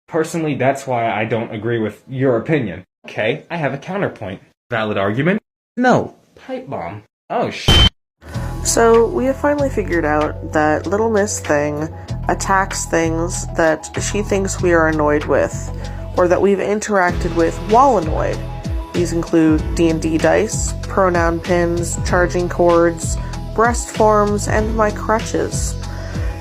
Speaker 7: Personally, that's why I don't agree with your opinion. Okay, I have a counterpoint. Valid argument? No. Pipe bomb. Oh,
Speaker 1: So we have finally figured out that little Miss Thing attacks things that she thinks we are annoyed with, or that we've interacted with while annoyed. These include D&D dice, pronoun pins, charging cords, breast forms, and my crutches.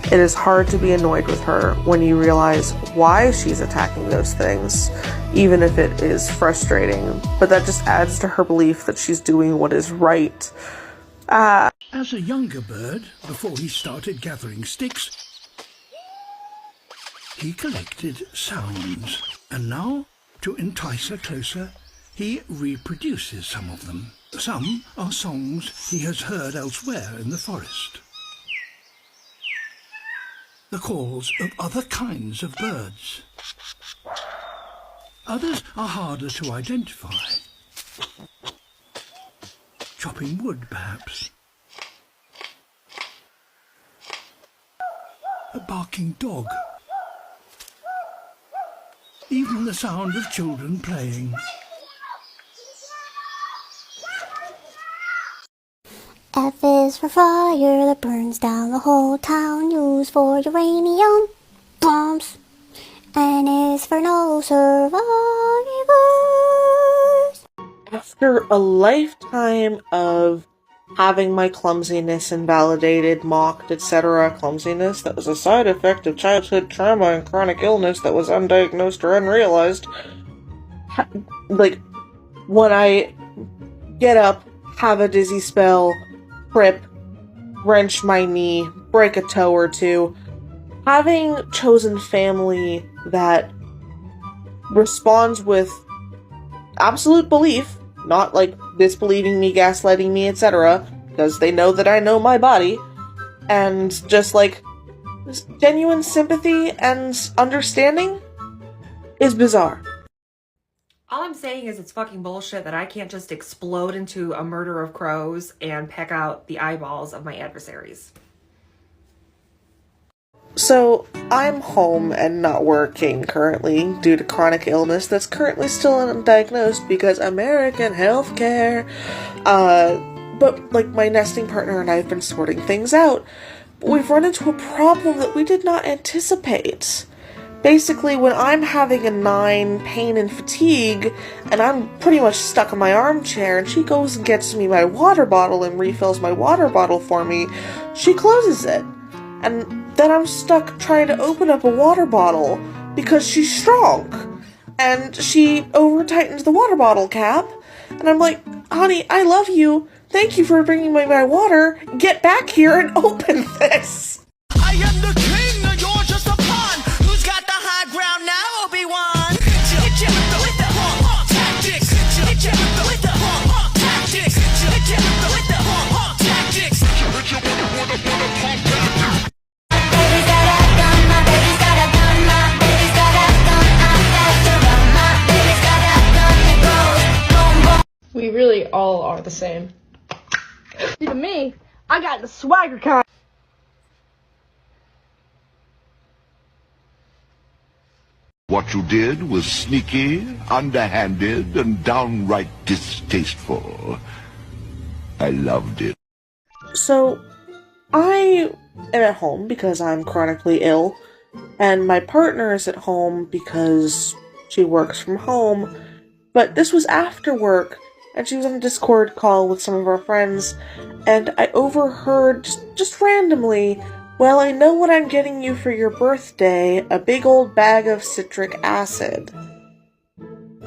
Speaker 1: It is hard to be annoyed with her when you realize why she's attacking those things, even if it is frustrating, but that just adds to her belief that she's doing what is right.
Speaker 11: As a younger bird, before he started gathering sticks, he collected sounds, and now, to entice her closer, he reproduces some of them. Some are songs he has heard elsewhere in the forest. The calls of other kinds of birds. Others are harder to identify. Chopping wood, perhaps. A barking dog. Even the sound of children playing.
Speaker 6: F is for fire that burns down the whole town, used for uranium bombs. N is for no survivors.
Speaker 1: After a lifetime of having my clumsiness invalidated, mocked, etc., clumsiness that was a side effect of childhood trauma and chronic illness that was undiagnosed or unrealized, like, when I get up, have a dizzy spell, trip, wrench my knee, break a toe or two, having chosen family that responds with absolute belief, not like disbelieving me, gaslighting me, etc., because they know that I know my body, and just like genuine sympathy and understanding is bizarre.
Speaker 16: All I'm saying is it's fucking bullshit that I can't just explode into a murder of crows and peck out the eyeballs of my adversaries.
Speaker 1: So, I'm home and not working currently due to chronic illness that's currently still undiagnosed because American healthcare. But, like, my nesting partner and I have been sorting things out. But we've run into a problem that we did not anticipate. Basically, when I'm having a 9, pain and fatigue, and I'm pretty much stuck in my armchair, and she goes and gets me my water bottle and refills my water bottle for me, she closes it. And then I'm stuck trying to open up a water bottle because she's strong. And she over-tightens the water bottle cap, and I'm like, honey, I love you. Thank you for bringing me my water. Get back here and open this.
Speaker 25: I am the king, you're just a pawn. Who's got the high ground now, Obi-Wan? Hit ya with the tactics. Hit ya with the tactics. Hit ya with the tactics.
Speaker 4: really all are the same. See, to me, I got the swagger kind.
Speaker 8: What you did was sneaky, underhanded, and downright distasteful. I loved it.
Speaker 1: So, I am at home because I'm chronically ill, and my partner is at home because she works from home, but this was after work, and she was on a Discord call with some of our friends, and I overheard, just randomly, "Well, I know what I'm getting you for your birthday, a big old bag of citric acid."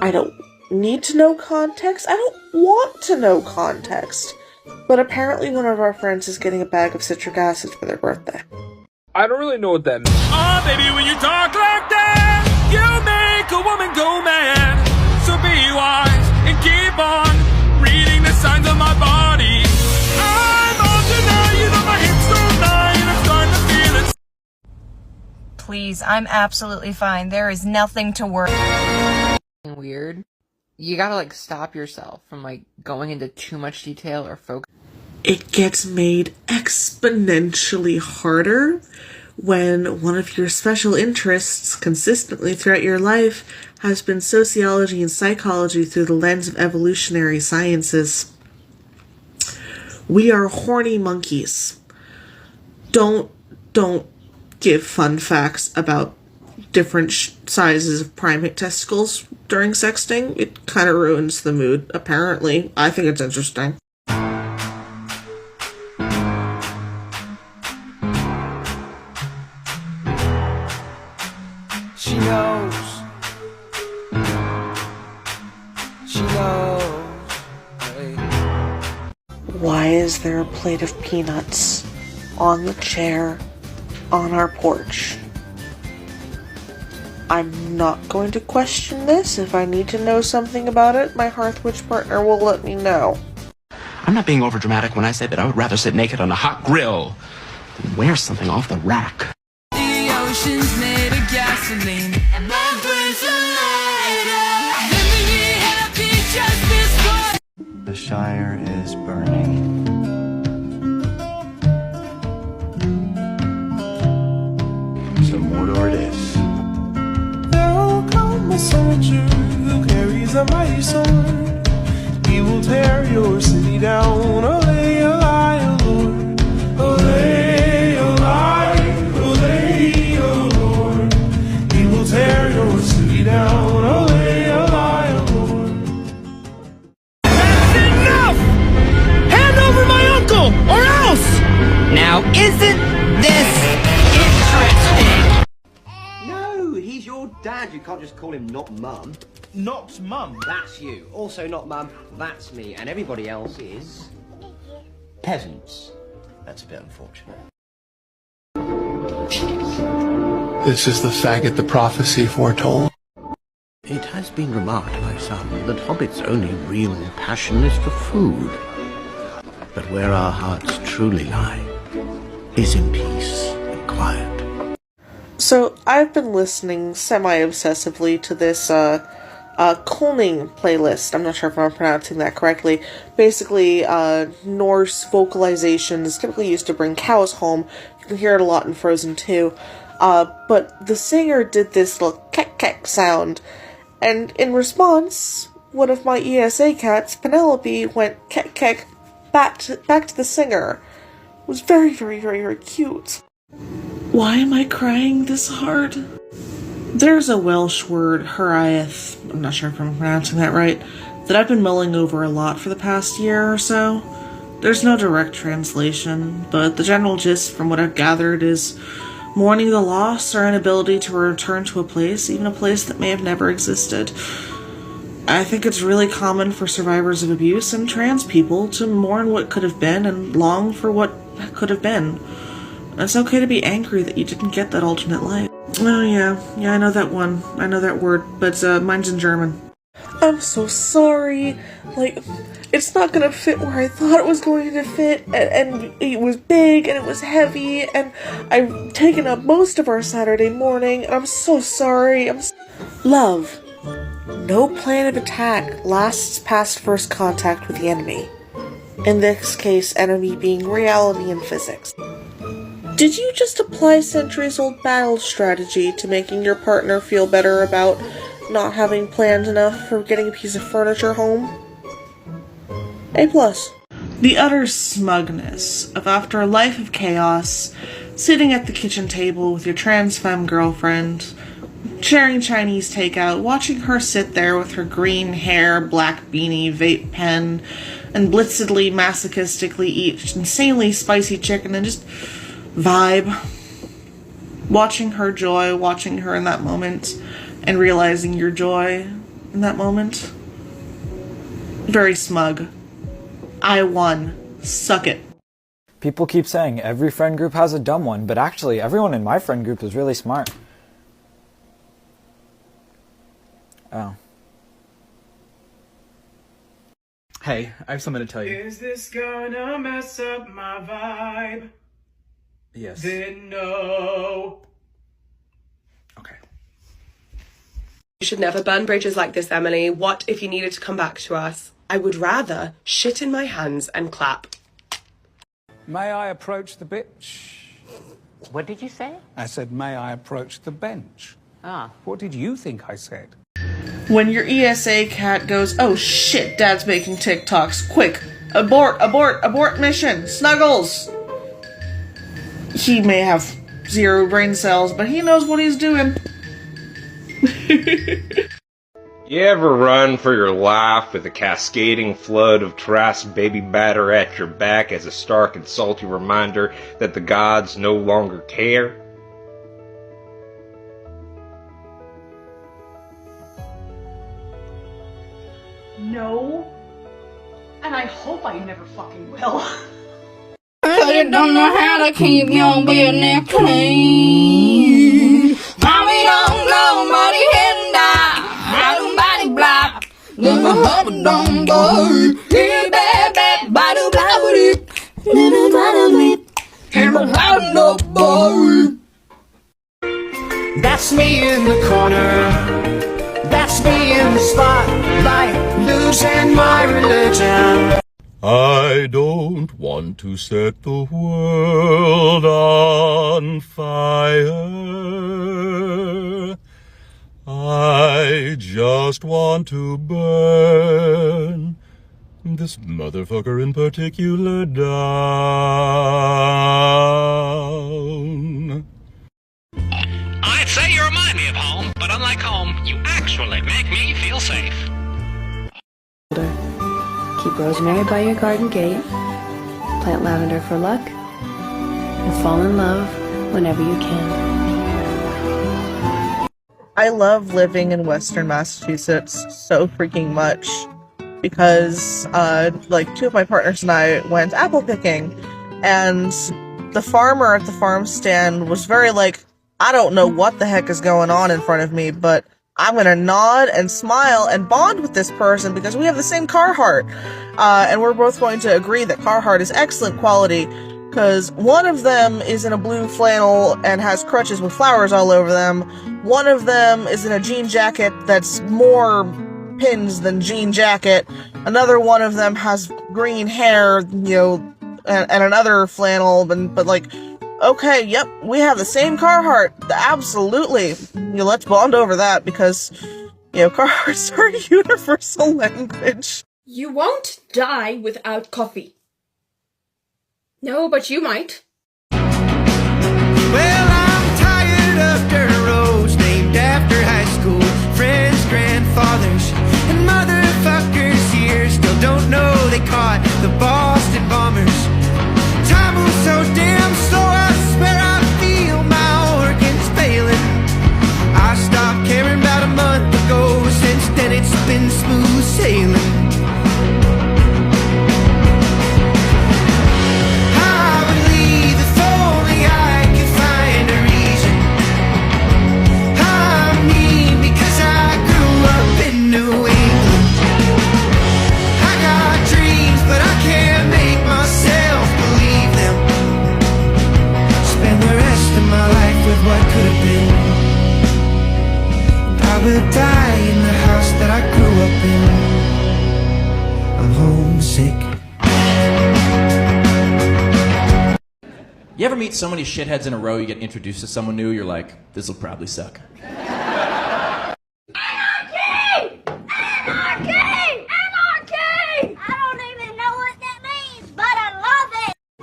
Speaker 1: I don't need to know context, I don't want to know context, but apparently one of our friends is getting a bag of citric acid for their birthday.
Speaker 18: I don't really know what that means.
Speaker 3: Oh, baby, when you talk like that, you make a woman go mad. So be wise and keep on reading the signs of my body. I'm on tonight, you know my hips don't lie, and I'm starting to feel it.
Speaker 19: Please, I'm absolutely fine. There is nothing to worry.
Speaker 22: Weird. You gotta like stop yourself from like going into too much detail or focus.
Speaker 1: It gets made exponentially harder when one of your special interests consistently throughout your life has been sociology and psychology through the lens of evolutionary sciences. We are horny monkeys. Don't give fun facts about different sizes of primate testicles during sexting. It kind of ruins the mood, apparently. I think it's interesting.
Speaker 3: She knows. She knows. Hey.
Speaker 1: Why is there a plate of peanuts on the chair on our porch? I'm not going to question this. If I need to know something about it, my Hearthwitch partner will let me know.
Speaker 24: I'm not being overdramatic when I say that I would rather sit naked on a hot grill than wear something off the rack.
Speaker 3: The ocean's made of gasoline, and my brain's a lighter. Let me be happy just this once.
Speaker 27: The Shire is burning. So Mordor it is.
Speaker 3: There come a soldier who carries a mighty sword. He will tear your city down. Olay, olay, Lord. Olay, olay, olay, Lord. He will tear your city down. Olay, olay, Lord. That's enough! Hand over my uncle, or else!
Speaker 15: Now, isn't this interesting?
Speaker 28: No, he's your dad. You can't just call him not mum.
Speaker 18: Not mum.
Speaker 28: That's you. Also not mum. That's me. And everybody else is peasants. That's a bit unfortunate.
Speaker 29: This is the faggot the prophecy foretold.
Speaker 28: It has been remarked by some that Hobbit's only real passion is for food. But where our hearts truly lie is in peace and quiet.
Speaker 1: So, I've been listening semi-obsessively to this, Koning playlist. I'm not sure if I'm pronouncing that correctly. Basically, Norse vocalizations typically used to bring cows home. You can hear it a lot in Frozen 2. But the singer did this little kek-kek sound, and in response, one of my ESA cats, Penelope, went kek-kek back to the singer. It was very, very, very, very cute. Why am I crying this hard? There's a Welsh word, Huraeth, I'm not sure if I'm pronouncing that right, that I've been mulling over a lot for the past year or so. There's no direct translation, but the general gist from what I've gathered is mourning the loss or inability to return to a place, even a place that may have never existed. I think it's really common for survivors of abuse and trans people to mourn what could have been and long for what could have been. It's okay to be angry that you didn't get that alternate life. Oh yeah, I know that one. I know that word, but mine's in German. I'm so sorry. Like, it's not gonna fit where I thought it was going to fit, and it was big, and it was heavy, and I've taken up most of our Saturday morning, and I'm so sorry. Love. No plan of attack lasts past first contact with the enemy. In this case, enemy being reality and physics. Did you just apply centuries-old battle strategy to making your partner feel better about not having planned enough for getting a piece of furniture home? A+. The utter smugness of, after a life of chaos, sitting at the kitchen table with your trans femme girlfriend, sharing Chinese takeout, watching her sit there with her green hair, black beanie, vape pen, and blitzedly, masochistically eat insanely spicy chicken and just vibe. Watching her joy, watching her in that moment, and realizing your joy in that moment. Very smug. I won. Suck it.
Speaker 5: People keep saying every friend group has a dumb one, but actually everyone in my friend group is really smart. Oh.
Speaker 9: Hey, I have something to tell you.
Speaker 12: Is this gonna mess up my vibe?
Speaker 9: Yes.
Speaker 12: Then no.
Speaker 9: Okay.
Speaker 13: You should never burn bridges like this, Emily. What if you needed to come back to us? I would rather shit in my hands and clap.
Speaker 11: May I approach the bitch?
Speaker 22: What did you say?
Speaker 11: I said, may I approach the bench?
Speaker 22: Ah.
Speaker 11: What did you think I said?
Speaker 1: When your ESA cat goes, oh shit, Dad's making TikToks, quick, abort, abort, abort mission, Snuggles! He may have 0 brain cells, but he knows what he's doing.
Speaker 14: You ever run for your life with a cascading flood of trash baby batter at your back as a stark and salty reminder that the gods no longer care?
Speaker 4: No. And I hope I never fucking will.
Speaker 25: You don't know how to keep your business clean. Mommy don't know money and I don't body block. Then my heart don't go. Hey, baby, body block. Little body, hey, my heart no boy.
Speaker 3: That's me in the corner. That's me in the spotlight, losing my religion.
Speaker 17: I don't want to set the world on fire. I just want to burn this motherfucker in particular down.
Speaker 20: I'd say you remind me of home, but unlike home, you actually make me feel safe.
Speaker 23: Keep rosemary by your garden gate, plant lavender for luck, and fall in love whenever you can.
Speaker 1: I love living in Western Massachusetts so freaking much because, like, 2 of my partners and I went apple picking, and the farmer at the farm stand was very like, I don't know what the heck is going on in front of me, but I'm gonna nod and smile and bond with this person because we have the same Carhartt. And we're both going to agree that Carhartt is excellent quality because one of them is in a blue flannel and has crutches with flowers all over them. One of them is in a jean jacket that's more pins than jean jacket. Another one of them has green hair, you know, and another flannel, but like, okay, yep, we have the same Carhartt. Absolutely. You know, let's bond over that because, you know, Carhartts are a universal language.
Speaker 4: You won't die without coffee. No, but you might.
Speaker 25: Well, I'm tired of dirt roads named after high school friends, grandfathers, and motherfuckers here still don't know they caught the Boston bombers. Time moves so damn slow, I swear I feel my organs failing. I stopped caring about a month ago, since then it's been smooth sailing. What could have been. I will die in the house open. I'm homesick.
Speaker 2: You ever meet so many shitheads in a row, you get introduced to someone new, you're like, this'll probably suck.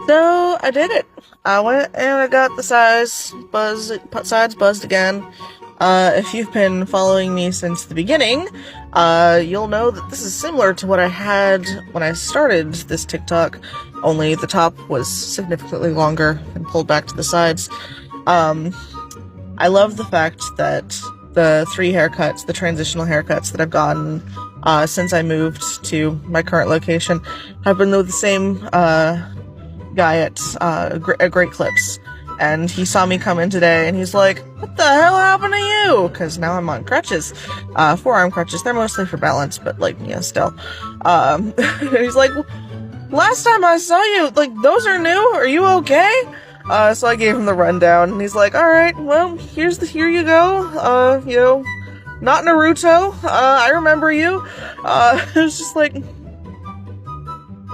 Speaker 1: So I did it. I went and I got the sides buzzed again. If you've been following me since the beginning, you'll know that this is similar to what I had when I started this TikTok, only the top was significantly longer and pulled back to the sides. I love the fact that the 3 haircuts, the transitional haircuts that I've gotten since I moved to my current location, have been with the same guy at Great Clips. And he saw me come in today, and he's like, "What the hell happened to you?" Because now I'm on crutches, forearm crutches. They're mostly for balance, but like, yeah, still. And he's like, "Last time I saw you, like, those are new. Are you okay?" So I gave him the rundown, and he's like, "All right, well, here you go. You know, not Naruto. I remember you." It's just like,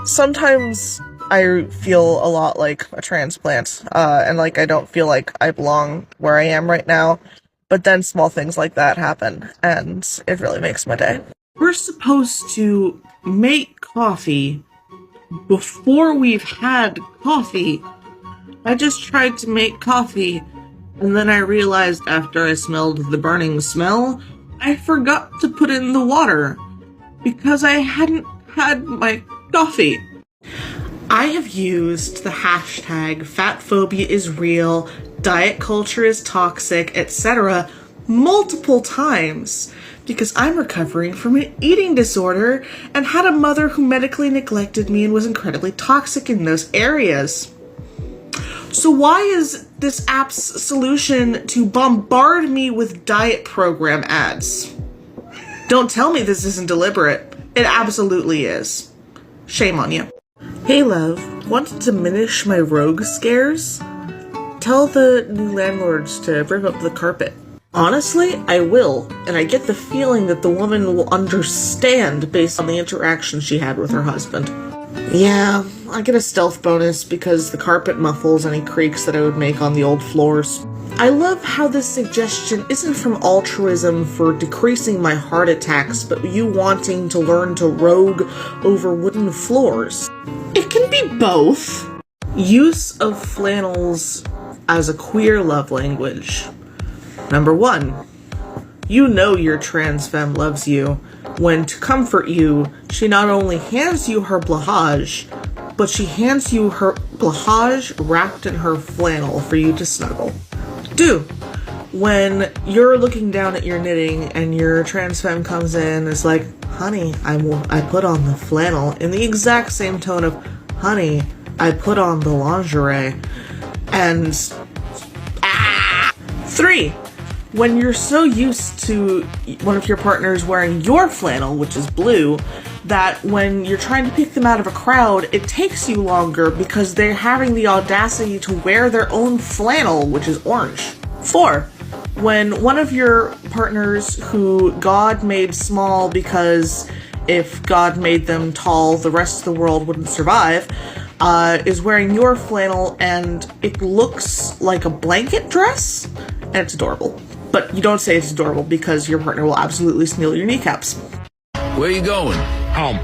Speaker 1: sometimes I feel a lot like a transplant, and like I don't feel like I belong where I am right now, but then small things like that happen, and it really makes my day. We're supposed to make coffee before we've had coffee. I just tried to make coffee, and then I realized after I smelled the burning smell, I forgot to put in the water, because I hadn't had my coffee. I have used the hashtag fatphobia is real, diet culture is toxic, etc. multiple times because I'm recovering from an eating disorder and had a mother who medically neglected me and was incredibly toxic in those areas. So why is this app's solution to bombard me with diet program ads? Don't tell me this isn't deliberate. It absolutely is. Shame on you. Hey love, want to diminish my rogue scares? Tell the new landlords to rip up the carpet. Honestly, I will, and I get the feeling that the woman will understand based on the interaction she had with her husband. Yeah, I get a stealth bonus because the carpet muffles any creaks that I would make on the old floors. I love how this suggestion isn't from altruism for decreasing my heart attacks, but you wanting to learn to rogue over wooden floors. It can be both. Use of flannels as a queer love language. Number 1. You know your trans femme loves you when, to comfort you, she not only hands you her blahage, but she hands you her blahage wrapped in her flannel for you to snuggle. 2. When you're looking down at your knitting and your trans femme comes in and is like, "Honey, I put on the flannel," in the exact same tone of, "Honey, I put on the lingerie." And 3. When you're so used to one of your partners wearing your flannel, which is blue, that when you're trying to pick them out of a crowd, it takes you longer because they're having the audacity to wear their own flannel, which is orange. 4. When one of your partners who God made small because if God made them tall, the rest of the world wouldn't survive, is wearing your flannel and it looks like a blanket dress, and it's adorable. But you don't say it's adorable because your partner will absolutely steal your kneecaps.
Speaker 6: Where you going? Home.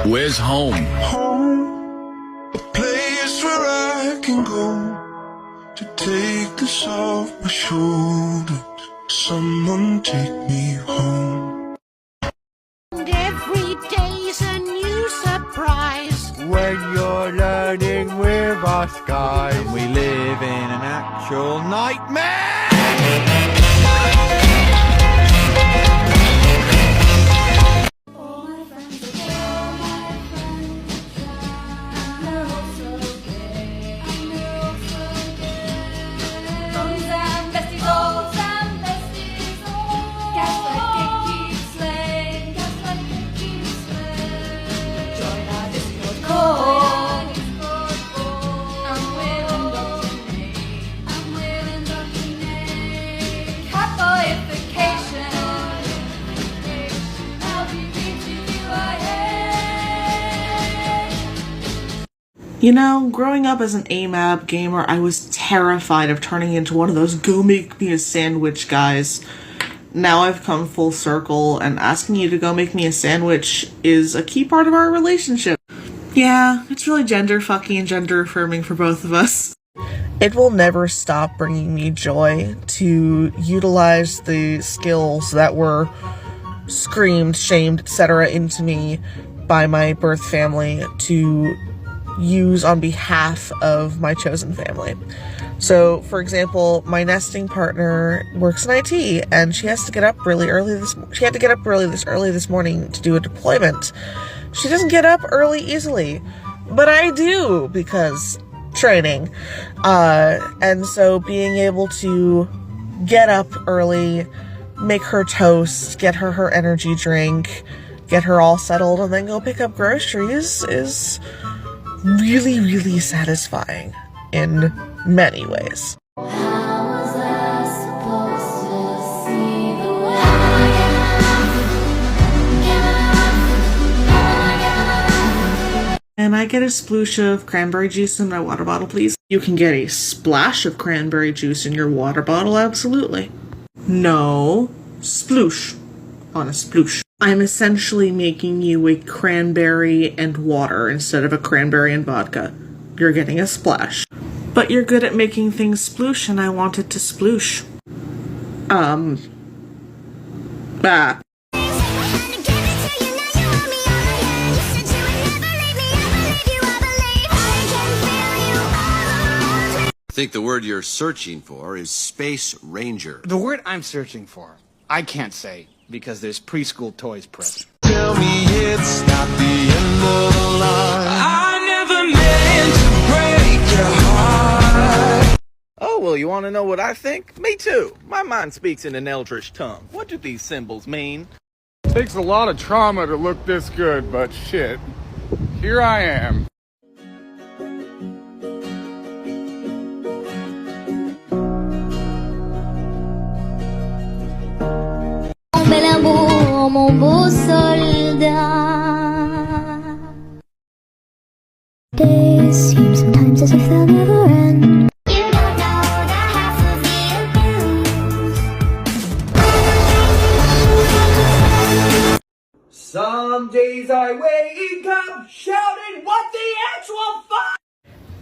Speaker 6: Where's home?
Speaker 25: Home, a place where I can go to take this off my shoulders. Someone take me home.
Speaker 3: And every day's a new surprise
Speaker 7: when you're learning with us guys. We live in an actual nightmare.
Speaker 1: You know, growing up as an AMAB gamer, I was terrified of turning into one of those go make me a sandwich guys. Now I've come full circle, and asking you to go make me a sandwich is a key part of our relationship. Yeah, it's really gender fucking and gender affirming for both of us. It will never stop bringing me joy to utilize the skills that were screamed, shamed, etc. into me by my birth family to use on behalf of my chosen family. So, for example, my nesting partner works in IT, and she has to get up really early this morning to do a deployment. She doesn't get up early easily, but I do because training. And so being able to get up early, make her toast, get her energy drink, get her all settled, and then go pick up groceries is really, really satisfying in many ways. Can I get a sploosh of cranberry juice in my water bottle, please? You can get a splash of cranberry juice in your water bottle, absolutely. No, sploosh on a sploosh. I'm essentially making you a cranberry and water instead of a cranberry and vodka. You're getting a splash. But you're good at making things sploosh, and I want it to sploosh.
Speaker 8: I think the word you're searching for is Space Ranger.
Speaker 9: The word I'm searching for, I can't say because there's preschool toys present.
Speaker 3: Tell me it's not the end of the line. I never meant to break your heart.
Speaker 10: Oh, well, you want to know what I think? Me too. My mind speaks in an eldritch tongue. What do these symbols mean?
Speaker 7: Takes a lot of trauma to look this good, but shit. Here I am.
Speaker 15: Mon beau soldat. Days seem sometimes as if they'll never end. You don't know the half of the abuse.
Speaker 12: Some days I wake up shouting, what the actual fuck?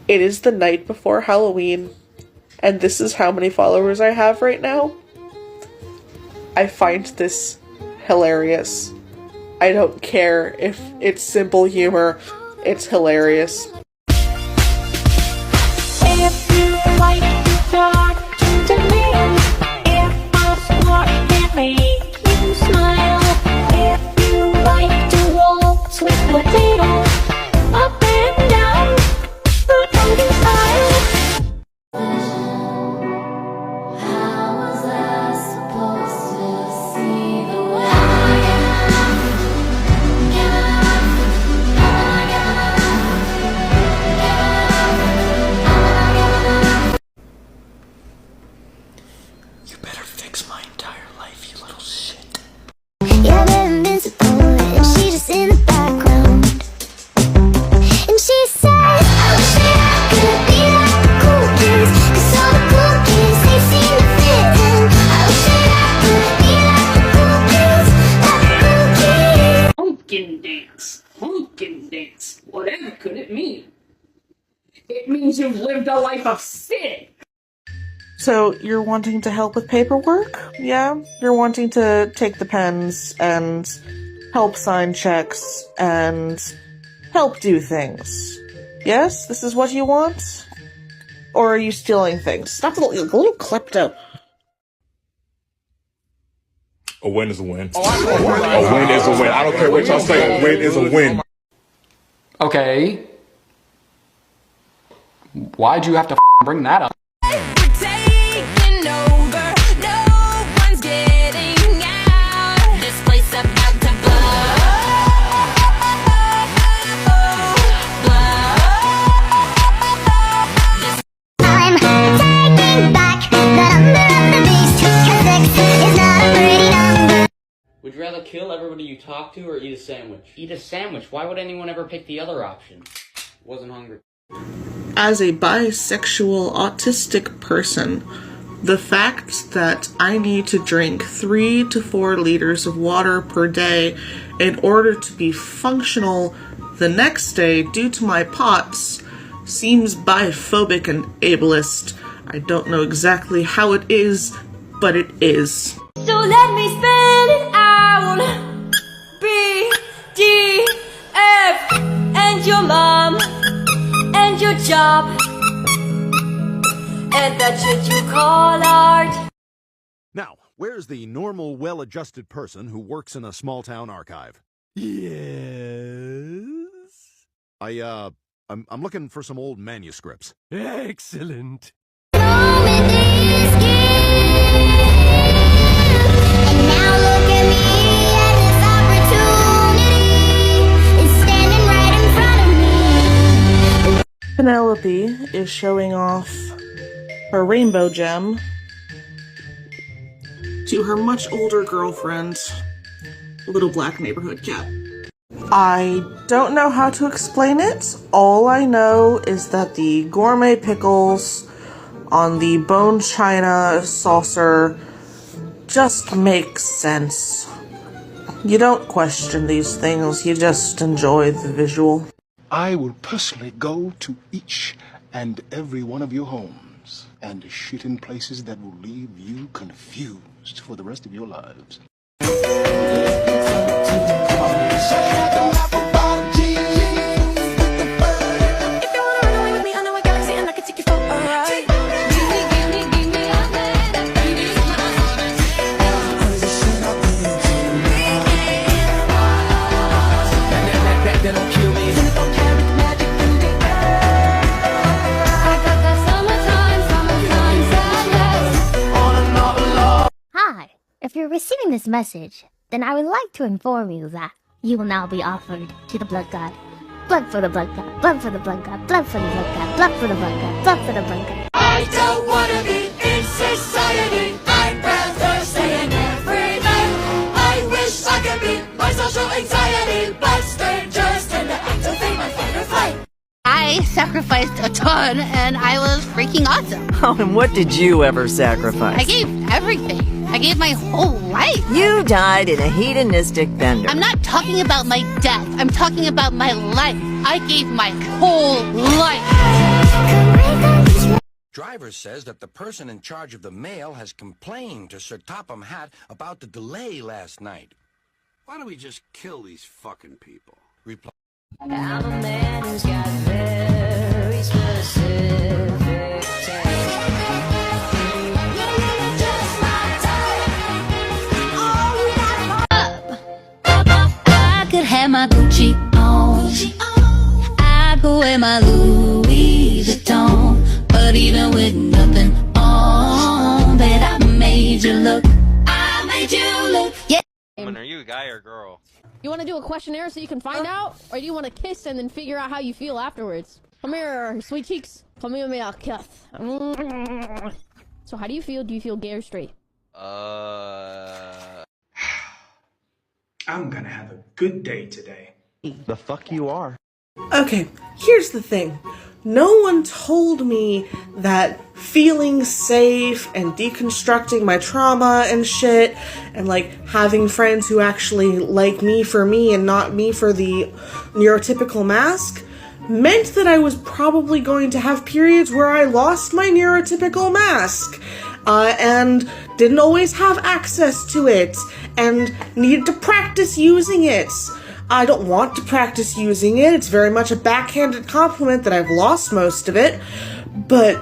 Speaker 1: It is the night before Halloween, and this is how many followers I have right now. I find this hilarious. I don't care if it's simple humor, it's hilarious.
Speaker 3: If you like to talk to me, if I smart can make you smile, if you like to waltz with potatoes up and down the golden style.
Speaker 15: Yeah, they're invincible, and she's just in the background. And she says, I wish that I could be like the cool kids, 'cause all the cool kids, they seem to fit in. I wish that I could be like the cool kids, like the cool kids.
Speaker 4: Pumpkin dance. Whatever could it mean? It means you've lived a life of sin.
Speaker 1: So, you're wanting to help with paperwork? Yeah? You're wanting to take the pens and help sign checks and help do things. Yes? This is what you want? Or are you stealing things? Stop a little klepto.
Speaker 17: A win is a win. A win is a win. I don't care what y'all say. A win is a win.
Speaker 16: Okay. Why'd you have to bring that up?
Speaker 19: Would you rather kill everybody you talk to or eat a sandwich? Eat a sandwich. Why would anyone ever pick the other option? Wasn't hungry.
Speaker 1: As a bisexual autistic person, the fact that I need to drink 3 to 4 liters of water per day in order to be functional the next day due to my POTS seems biphobic and ableist. I don't know exactly how it is, but it is.
Speaker 15: So let me spell it out. B, D, F, and your mom, and your job, and that shit you call art.
Speaker 5: Now, where's the normal, well-adjusted person who works in a small-town archive?
Speaker 11: Yes.
Speaker 5: I'm looking for some old manuscripts.
Speaker 11: Excellent.
Speaker 1: Penelope is showing off her rainbow gem to her much older girlfriend, Little Black Neighborhood Cat. I don't know how to explain it. All I know is that the gourmet pickles on the bone china saucer just make sense. You don't question these things, you just enjoy the visual.
Speaker 13: I will personally go to each and every one of your homes and shit in places that will leave you confused for the rest of your lives.
Speaker 15: Hi, if you're receiving this message, then I would like to inform you that you will now be offered to the blood god. Blood for the blood god, blood for the blood god, blood for the blood god, blood for the blood god, blood for the blood god.
Speaker 3: I don't wanna be in society. I'd rather stay in every day. I wish I could be my social anxiety, but strangers tend to activate my fight or flight.
Speaker 18: I sacrificed a ton and I was freaking awesome.
Speaker 21: Oh, and what did you ever sacrifice?
Speaker 18: I gave everything. I gave my whole life.
Speaker 21: You died in a hedonistic bender.
Speaker 18: I'm not talking about my death. I'm talking about my life. I gave my whole life.
Speaker 24: Driver says that the person in charge of the mail has complained to Sir Topham Hatt about the delay last night.
Speaker 26: Why don't we just kill these fucking people?
Speaker 24: Reply.
Speaker 15: I'm a man who's got very specific taste.
Speaker 18: I could have my Gucci on. I could wear my Louis Vuitton. But even with nothing on, bet I made you look. I made you look. Yeah.
Speaker 27: Are you a guy or a girl?
Speaker 28: You want to do a questionnaire so you can find out? Or do you want to kiss and then figure out how you feel afterwards? Come here, sweet cheeks. Come here, me, I'll kiss. So how do you feel? Do you feel gay or straight?
Speaker 29: I'm gonna have a good day today.
Speaker 30: The fuck you are.
Speaker 1: Okay, here's the thing. No one told me that feeling safe and deconstructing my trauma and shit, and like having friends who actually like me for me and not me for the neurotypical mask, meant that I was probably going to have periods where I lost my neurotypical mask, and didn't always have access to it, and needed to practice using it. I don't want to practice using it. It's very much a backhanded compliment that I've lost most of it. But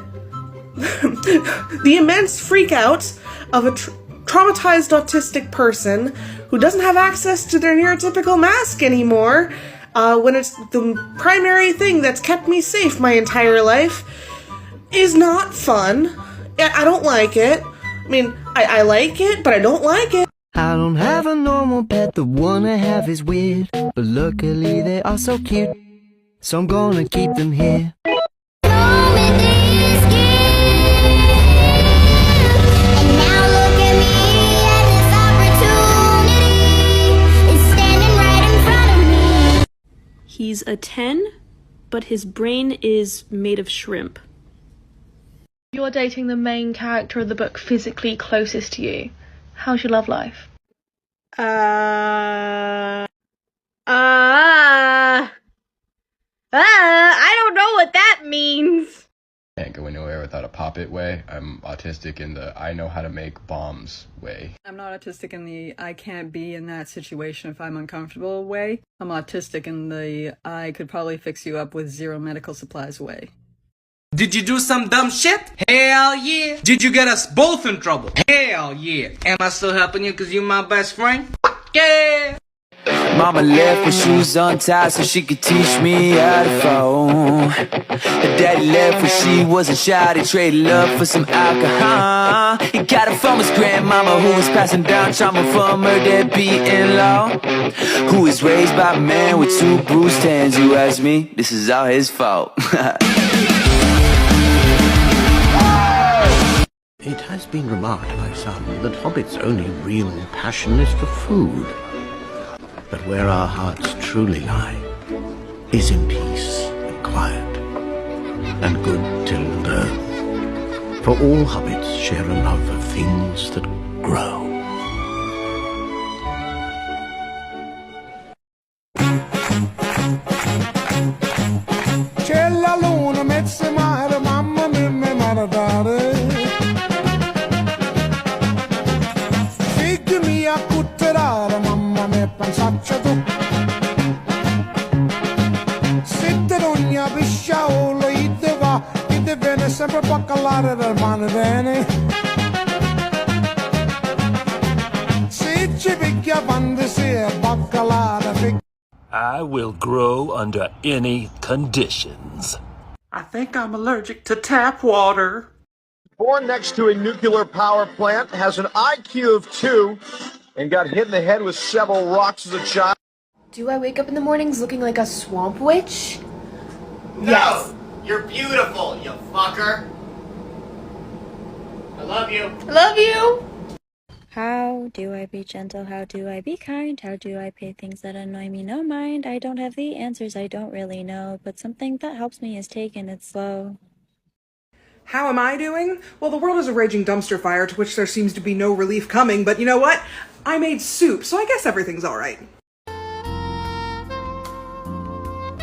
Speaker 1: the immense freak out of a traumatized autistic person who doesn't have access to their neurotypical mask anymore, when it's the primary thing that's kept me safe my entire life, is not fun. I don't like it. I mean, I like it, but I don't like it.
Speaker 3: I don't have a normal pet, the one I have is weird, but luckily they are so cute, so I'm gonna keep them here.
Speaker 31: He's a 10,
Speaker 2: but his brain is made of shrimp.
Speaker 6: You're dating the main character of the book physically closest to you. How's your love life?
Speaker 8: I don't know what that means.
Speaker 9: Can't go anywhere without a pop-it way. I'm autistic in the I know how to make bombs way.
Speaker 14: I'm not autistic in the I can't be in that situation if I'm uncomfortable way. I'm autistic in the I could probably fix you up with zero medical supplies way.
Speaker 12: Did you do some dumb shit? Hell yeah. Did you get us both in trouble? Hell yeah. Am I still helping you because you're my best friend? Yeah.
Speaker 3: Mama left with shoes untied so she could teach me how to phone. Her daddy left when she wasn't shy to trade love for some alcohol. He got it from his grandmama who was passing down trauma from her deadbeat in-law, who was raised by a man with 2 bruised hands. You ask me, this is all his fault.
Speaker 20: It has been remarked by some that Hobbit's only real passion is for food. But where our hearts truly lie is in peace and quiet and good tilled earth. For all hobbits share a love of things that grow.
Speaker 7: C'è la luna, mezza mare, mamma mia, mi maradare. Figli mi accutterare, mamma mia, pensaccia tu. Se te non pisciaolo, ite va, ite viene sempre a calare del mare bene. Se ci picchia fantasia, baccalata, figli.
Speaker 22: I will grow under any conditions.
Speaker 12: I think I'm allergic to tap water.
Speaker 23: Born next to a nuclear power plant, has an IQ of 2, and got hit in the head with several rocks as a child.
Speaker 25: Do I wake up in the mornings looking like a swamp witch?
Speaker 30: No!
Speaker 25: Yes.
Speaker 30: You're beautiful, you fucker! I love you.
Speaker 25: I love you!
Speaker 31: How do I be gentle? How do I be kind? How do I pay things that annoy me no mind? I don't have the answers, I don't really know, but something that helps me is taking it slow.
Speaker 1: How am I doing? Well, the world is a raging dumpster fire to which there seems to be no relief coming, but you know what? I made soup, so I guess everything's alright.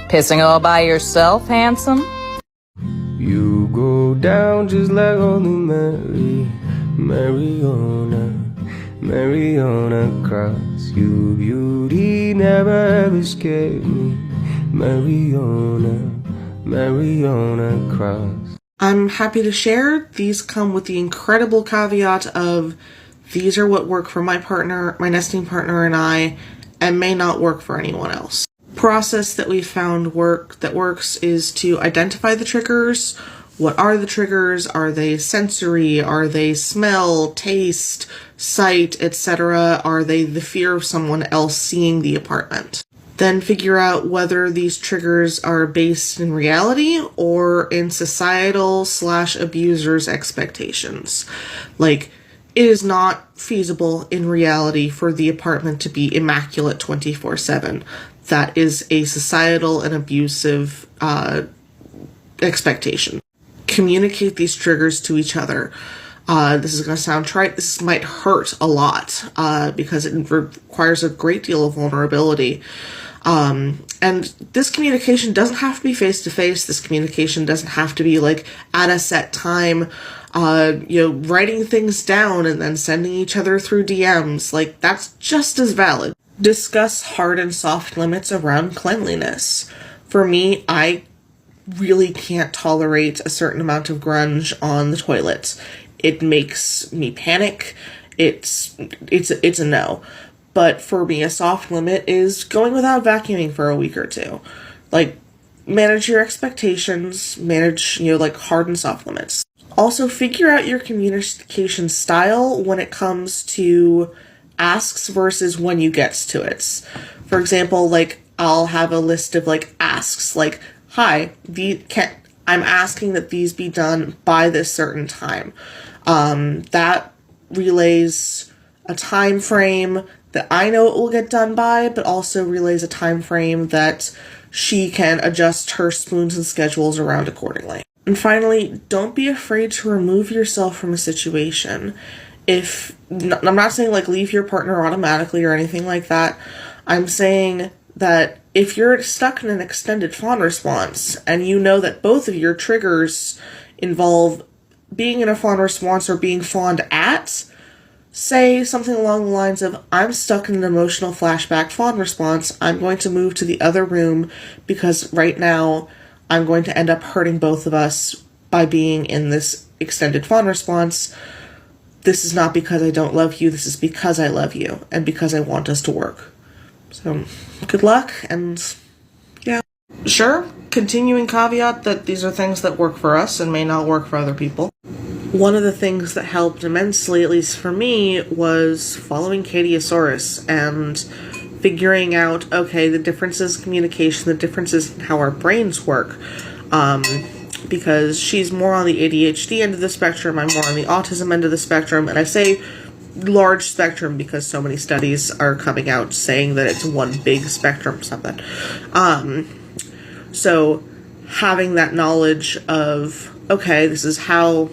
Speaker 32: Pissing all by yourself, handsome?
Speaker 33: You go down just like Holy Mary, Mariana Cross. You beauty never ever scared me, Mariana Cross.
Speaker 1: I'm happy to share these come with the incredible caveat of these are what work for my partner, my nesting partner, and I, and may not work for anyone else. Process that we found works is to identify the triggers. What are the triggers? Are they sensory? Are they smell, taste, sight, etc.? Are they the fear of someone else seeing the apartment? Then figure out whether these triggers are based in reality or in societal/abusers' expectations. Like, it is not feasible in reality for the apartment to be immaculate 24/7. That is a societal and abusive expectation. Communicate these triggers to each other. This is going to sound trite. This might hurt a lot because it requires a great deal of vulnerability. And this communication doesn't have to be face-to-face. This communication doesn't have to be like at a set time, writing things down and then sending each other through DMs. Like, that's just as valid. Discuss hard and soft limits around cleanliness. For me, I really can't tolerate a certain amount of grunge on the toilet. It makes me panic. It's a no. But for me, a soft limit is going without vacuuming for a week or two. Like, manage your expectations, manage, hard and soft limits. Also, figure out your communication style when it comes to asks versus when you get to it. For example, I'll have a list of, asks, hi, I'm asking that these be done by this certain time. That relays a time frame that I know it will get done by, but also relays a time frame that she can adjust her spoons and schedules around accordingly. And finally, don't be afraid to remove yourself from a situation. I'm not saying like leave your partner automatically or anything like that. I'm saying that if you're stuck in an extended fawn response and you know that both of your triggers involve being in a fawn response or being fawned at, say something along the lines of, I'm stuck in an emotional flashback fawn response. I'm going to move to the other room because right now I'm going to end up hurting both of us by being in this extended fawn response. This is not because I don't love you. This is because I love you and because I want us to work. So good luck, and yeah. Sure, continuing caveat that these are things that work for us and may not work for other people. One of the things that helped immensely, at least for me, was following Katieosaurus and figuring out, okay, the differences in communication, the differences in how our brains work. Because she's more on the ADHD end of the spectrum, I'm more on the autism end of the spectrum, and I say large spectrum because so many studies are coming out saying that it's one big spectrum or something. So having that knowledge of, okay, this is how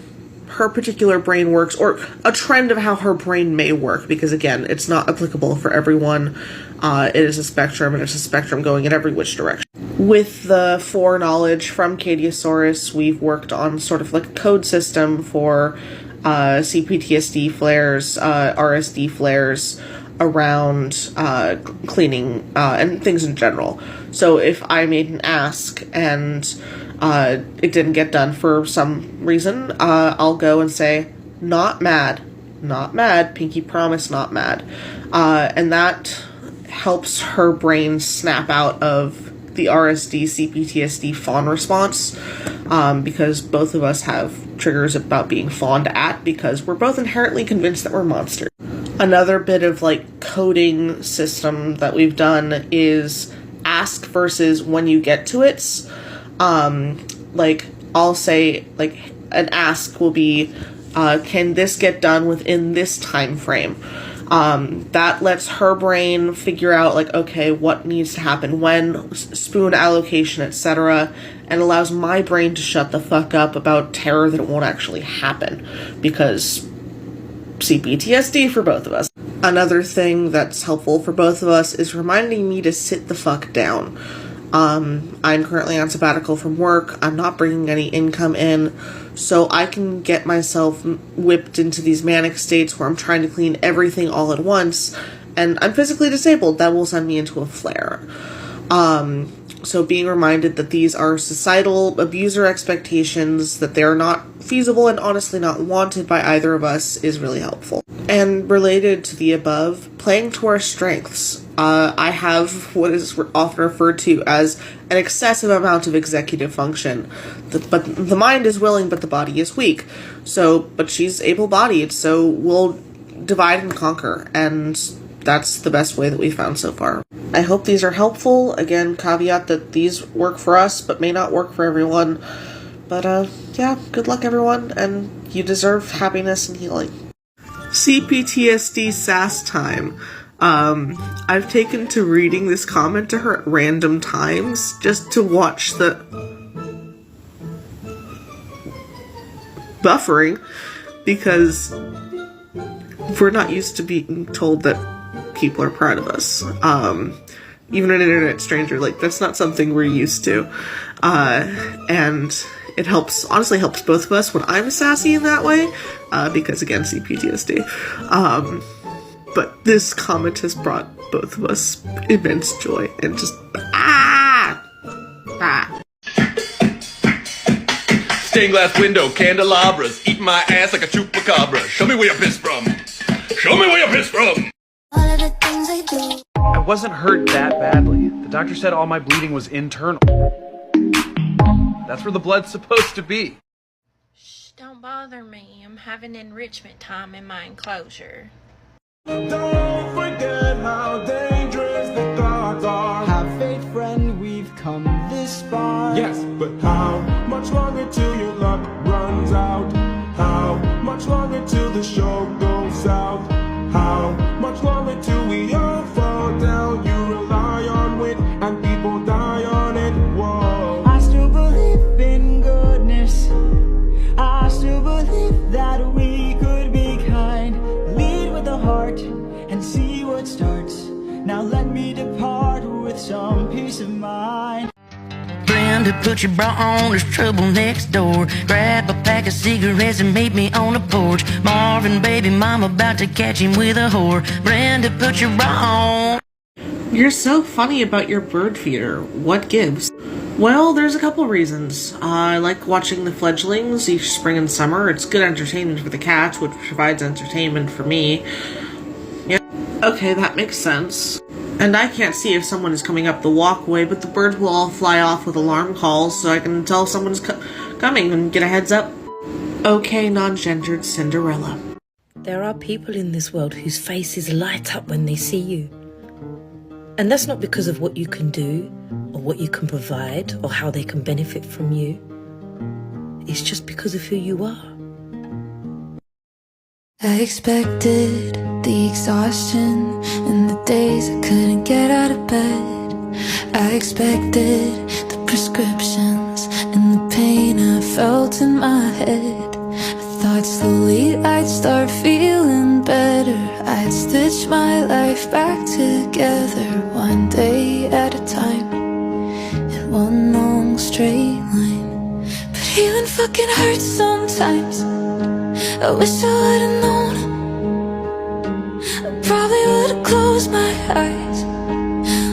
Speaker 1: her particular brain works, or a trend of how her brain may work, because again, it's not applicable for everyone. It is a spectrum, and it's a spectrum going in every which direction. With the foreknowledge from Katieosaurus, we've worked on sort of like a code system for CPTSD flares, RSD flares, around cleaning and things in general. So if I made an ask and it didn't get done for some reason, I'll go and say, not mad, pinky promise, not mad. And that helps her brain snap out of the RSD CPTSD fawn response, because both of us have triggers about being fawned at because we're both inherently convinced that we're monsters. Another bit of like coding system that we've done is ask versus when you get to it. Like I'll say like an ask will be, can this get done within this time frame? That lets her brain figure out like, okay, what needs to happen when, spoon allocation, etc., and allows my brain to shut the fuck up about terror that it won't actually happen, because CPTSD for both of us. Another thing that's helpful for both of us is reminding me to sit the fuck down. I'm currently on sabbatical from work. I'm not bringing any income in, so I can get myself whipped into these manic states where I'm trying to clean everything all at once, and I'm physically disabled. That will send me into a flare. So being reminded that these are societal abuser expectations, that they're not feasible and honestly not wanted by either of us, is really helpful. And related to the above, playing to our strengths. I have what is often referred to as an excessive amount of executive function. But the mind is willing, but the body is weak. But she's able-bodied, so we'll divide and conquer, and that's the best way that we've found so far. I hope these are helpful. Again, caveat that these work for us, but may not work for everyone. But, yeah, good luck, everyone, and you deserve happiness and healing. CPTSD sass time. I've taken to reading this comment to her at random times, just to watch the buffering, because we're not used to being told that people are proud of us. Even an internet stranger, like, that's not something we're used to. And it honestly helps both of us when I'm sassy in that way, because again, CPTSD. But this comment has brought both of us immense joy, and just,
Speaker 4: Stained glass window, candelabras, eating my ass like a chupacabra. Show me where you pissed from. Show me where you pissed from.
Speaker 5: I wasn't hurt that badly. The doctor said all my bleeding was internal. That's where the blood's supposed to be.
Speaker 10: Shh, don't bother me. I'm having enrichment time in my enclosure.
Speaker 3: Don't forget how dangerous the gods are. Have faith, friend, we've come this far. Yes, but how much longer till your luck runs out? How much longer till the show goes south? How much longer till we all fall down? You rely on wit and people die on it. see what starts. Now let me depart with some peace of mind.
Speaker 11: Brenda, put your bra on, there's trouble next door. Grab a pack of cigarettes and meet me on the porch. Marvin, baby, mom about to catch him with a whore. Brenda, put your bra on.
Speaker 1: You're so funny about your bird feeder. What gives? Well, there's a couple reasons. I like watching the fledglings each spring and summer. It's good entertainment for the cats, which provides entertainment for me. Yeah, okay, that makes sense. And I can't see if someone is coming up the walkway, but the birds will all fly off with alarm calls, so I can tell someone's coming and get a heads up. Okay, non-gendered Cinderella.
Speaker 13: There are people in this world whose faces light up when they see you. And that's not because of what you can do, or what you can provide, or how they can benefit from you. It's just because of who you are.
Speaker 15: I expected the exhaustion and the days I couldn't get out of bed. I expected the prescriptions and the pain I felt in my head. I thought slowly I'd start feeling better. I'd stitch my life back together, one day at a time, in one long straight line. But healing fucking hurts sometimes. I wish I would've known. I probably would've closed my eyes,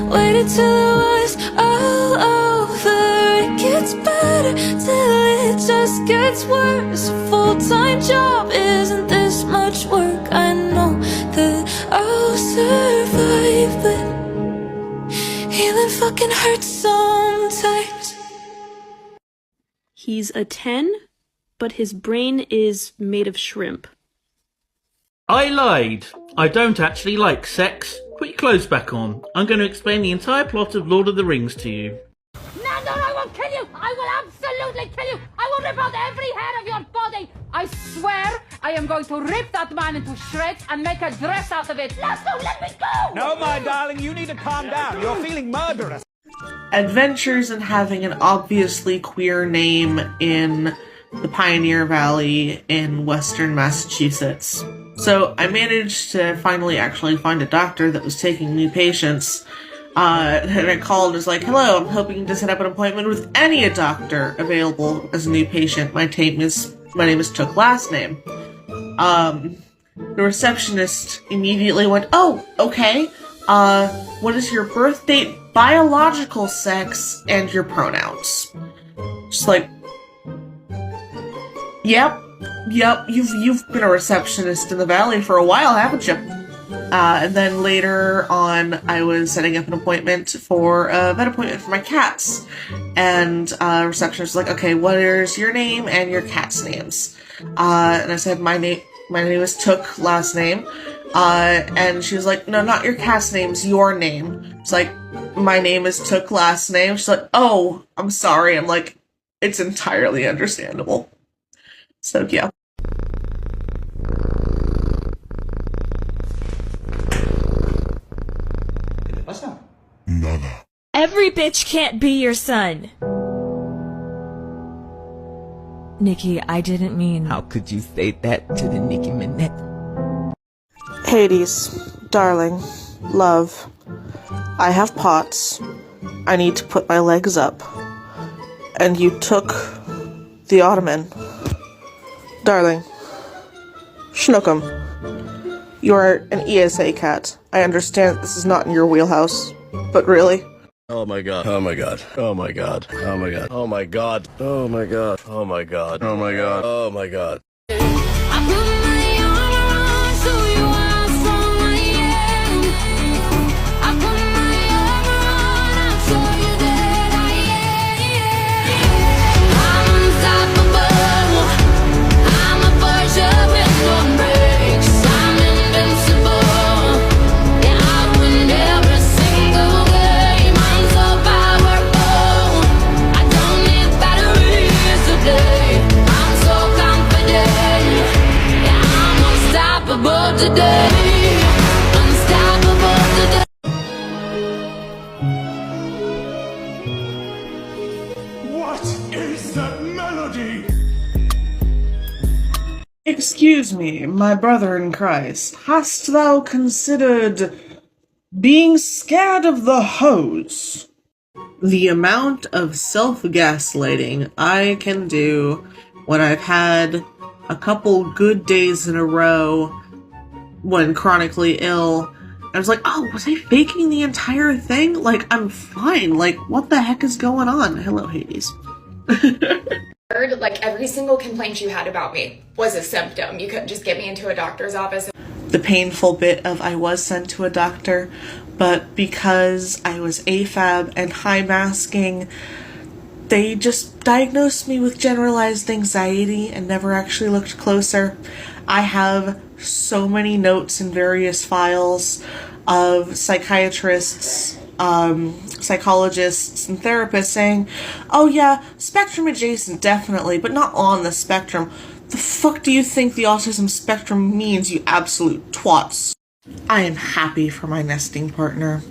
Speaker 15: waited till it was all over. It gets better till it just gets worse. A full-time job isn't this much work. I know that I'll survive, but healing fucking hurts sometimes.
Speaker 2: He's a 10, but his brain is made of shrimp.
Speaker 16: I lied. I don't actually like sex. Put your clothes back on. I'm going to explain the entire plot of Lord of the Rings to you.
Speaker 17: No, I won't kill you! I will absolutely kill you! I will rip out every hair of your body! I swear I am going to rip that man into shreds and make a dress out of it! Lasso, let me go!
Speaker 3: No, my darling, you need to calm down. You're feeling murderous.
Speaker 1: Adventures in having an obviously queer name in the Pioneer Valley in western Massachusetts. So I managed to finally actually find a doctor that was taking new patients. And I called and was like, hello, I'm hoping to set up an appointment with any doctor available as a new patient. My name is Took last name. The receptionist immediately went, oh, okay. What is your birth date, biological sex, and your pronouns? Just like, Yep, you've been a receptionist in the valley for a while, haven't you? And then later on, I was setting up an appointment for a vet appointment for my cats. And receptionist was like, okay, what is your name and your cat's names? And I said, my name is Took, last name. And she was like, no, not your cat's name's your name. It's like, my name is Took, last name. She's like, oh, I'm sorry. I'm like, it's entirely understandable. So, yeah.
Speaker 18: Nada.
Speaker 19: Every bitch can't be your son. Nikki, I didn't mean...
Speaker 21: How could you say that to the Nicki Minette?
Speaker 1: Hades, darling, love, I have POTS. I need to put my legs up. And you took the ottoman. Darling, Schnookum, you are an ESA cat. I understand that this is not in your wheelhouse, but really?
Speaker 24: Oh my god. Oh my god. Oh my god. Oh my god. Oh my god. Oh my god. Oh my god. Oh my god. Oh my god.
Speaker 17: I'm so confident. Yeah.
Speaker 1: Excuse me, my brother in Christ, hast thou considered being scared of the hose? The amount of self-gaslighting I can do when I've had a couple good days in a row when chronically ill, I was like, oh, was I faking the entire thing? Like, I'm fine. Like, what the heck is going on? Hello, Hades.
Speaker 25: Like, every single complaint you had about me was a symptom. You couldn't just get me into a doctor's office.
Speaker 1: The painful bit of I was sent to a doctor, but because I was AFAB and high masking, they just diagnosed me with generalized anxiety and never actually looked closer. I have so many notes in various files of psychiatrists, psychologists, and therapists saying, oh yeah, spectrum adjacent definitely, but not on the spectrum. The fuck do you think the autism spectrum means, you absolute twats? I am happy for my nesting partner.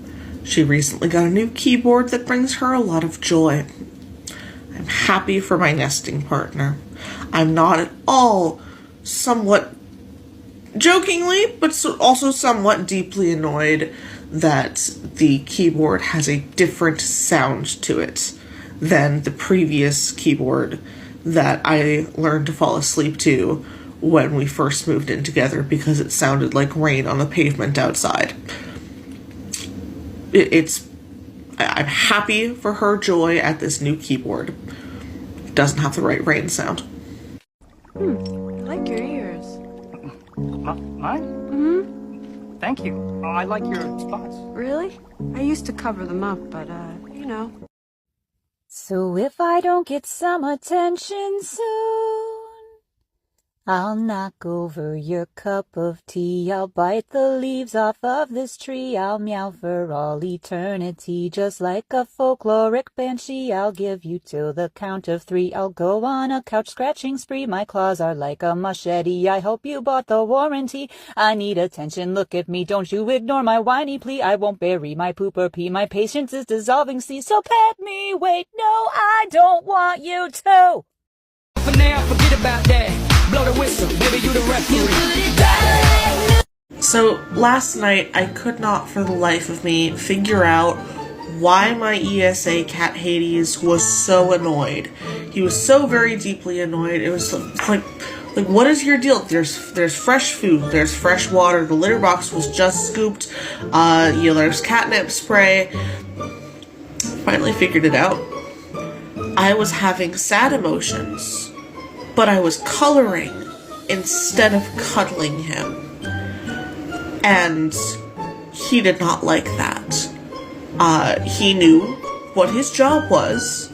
Speaker 1: She recently got a new keyboard that brings her a lot of joy. I'm happy for my nesting partner. I'm not at all, somewhat jokingly, but also somewhat deeply annoyed that the keyboard has a different sound to it than the previous keyboard that I learned to fall asleep to when we first moved in together because it sounded like rain on the pavement outside. I'm happy for her joy at this new keyboard. It doesn't have the right rain sound.
Speaker 6: I like your ears.
Speaker 7: Mine?
Speaker 6: Mm-hmm.
Speaker 7: Thank you. I like your spots.
Speaker 6: Really? I used to cover them up, but, you know.
Speaker 31: So if I don't get some attention soon, I'll knock over your cup of tea. I'll bite the leaves off of this tree. I'll meow for all eternity, just like a folkloric banshee. I'll give you till the count of 3. I'll go on a couch scratching spree. My claws are like a machete. I hope you bought the warranty. I need attention, look at me. Don't you ignore my whiny plea. I won't bury my poop or pee. My patience is dissolving sea. So pet me, wait, no, I don't want you to.
Speaker 7: For now, forget about that. Blow the whistle, baby, you the referee.
Speaker 1: So last night I could not for the life of me figure out why my ESA cat Hades was so annoyed. He was so very deeply annoyed. It was like what is your deal? There's fresh food, there's fresh water, the litter box was just scooped, there's catnip spray. Finally figured it out. I was having sad emotions, but I was coloring instead of cuddling him. And he did not like that. He knew what his job was,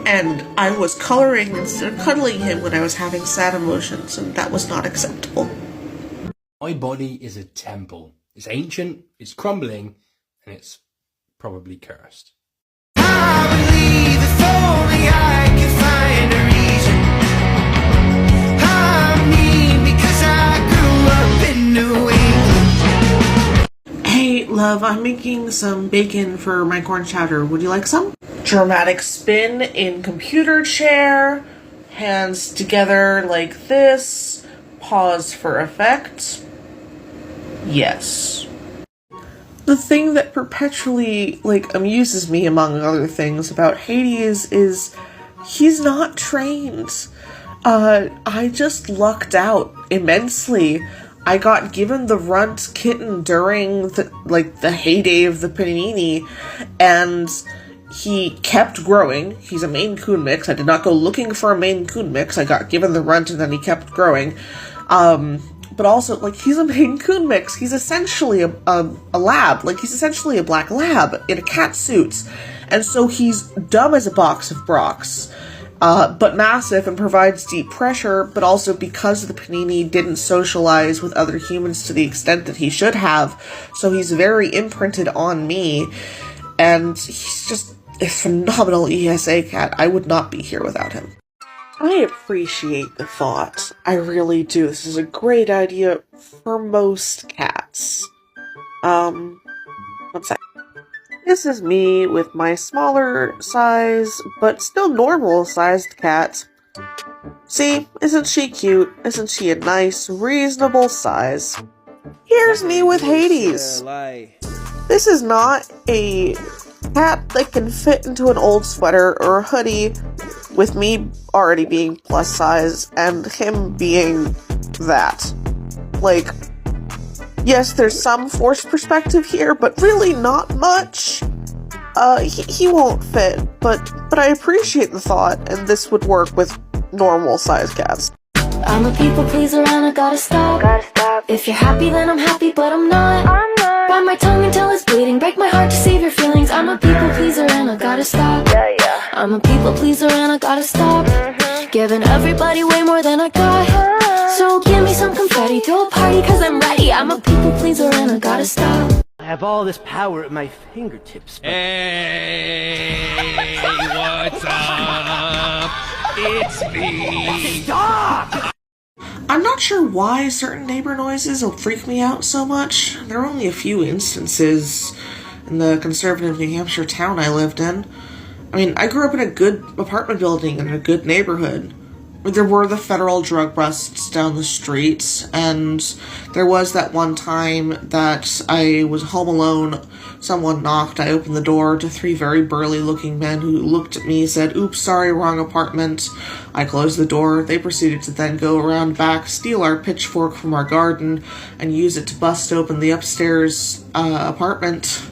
Speaker 1: and I was coloring instead of cuddling him when I was having sad emotions, and that was not acceptable.
Speaker 8: My body is a temple. It's ancient, it's crumbling, and it's probably cursed.
Speaker 1: Hey, love, I'm making some bacon for my corn chowder. Would you like some? Dramatic spin in computer chair, hands together like this, pause for effect. Yes. The thing that perpetually, amuses me, among other things, about Hades is he's not trained. I just lucked out immensely. I got given the runt kitten during the heyday of the panini, and he kept growing. He's a Maine Coon mix. I did not go looking for a Maine Coon mix. I got given the runt and then he kept growing. But also, he's a Maine Coon mix. He's essentially a lab. He's essentially a black lab in a cat suit. And so he's dumb as a box of Brox. But massive and provides deep pressure, but also because the panini didn't socialize with other humans to the extent that he should have, so he's very imprinted on me, and he's just a phenomenal ESA cat. I would not be here without him. I appreciate the thought. I really do. This is a great idea for most cats. One sec. This is me with my smaller size, but still normal sized cat. See, isn't she cute? Isn't she a nice, reasonable size? Here's me with Hades. This is not a cat that can fit into an old sweater or a hoodie, with me already being plus size and him being that. Like, yes, there's some forced perspective here, but really not much. He won't fit, but I appreciate the thought, and this would work with normal size cats.
Speaker 15: I'm a people pleaser and I gotta stop. If you're happy, then I'm happy, but I'm not. Bite my tongue until it's bleeding, break my heart to save your feelings. I'm a people pleaser and I gotta stop. I'm a people pleaser and I gotta stop. Giving everybody way more than I got. So give me some confetti, throw a party cause I'm ready. I'm a people pleaser and I gotta stop.
Speaker 9: I have all this power at my fingertips.
Speaker 4: Hey, what's up? It's me.
Speaker 9: Stop!
Speaker 1: I'm not sure why certain neighbor noises will freak me out so much. There are only a few instances in the conservative New Hampshire town I lived in. I mean, I grew up in a good apartment building in a good neighborhood. There were the federal drug busts down the street, and there was that one time that I was home alone. Someone knocked, I opened the door to 3 very burly-looking men who looked at me, said, "Oops, sorry, wrong apartment." I closed the door. They proceeded to then go around back, steal our pitchfork from our garden, and use it to bust open the upstairs apartment.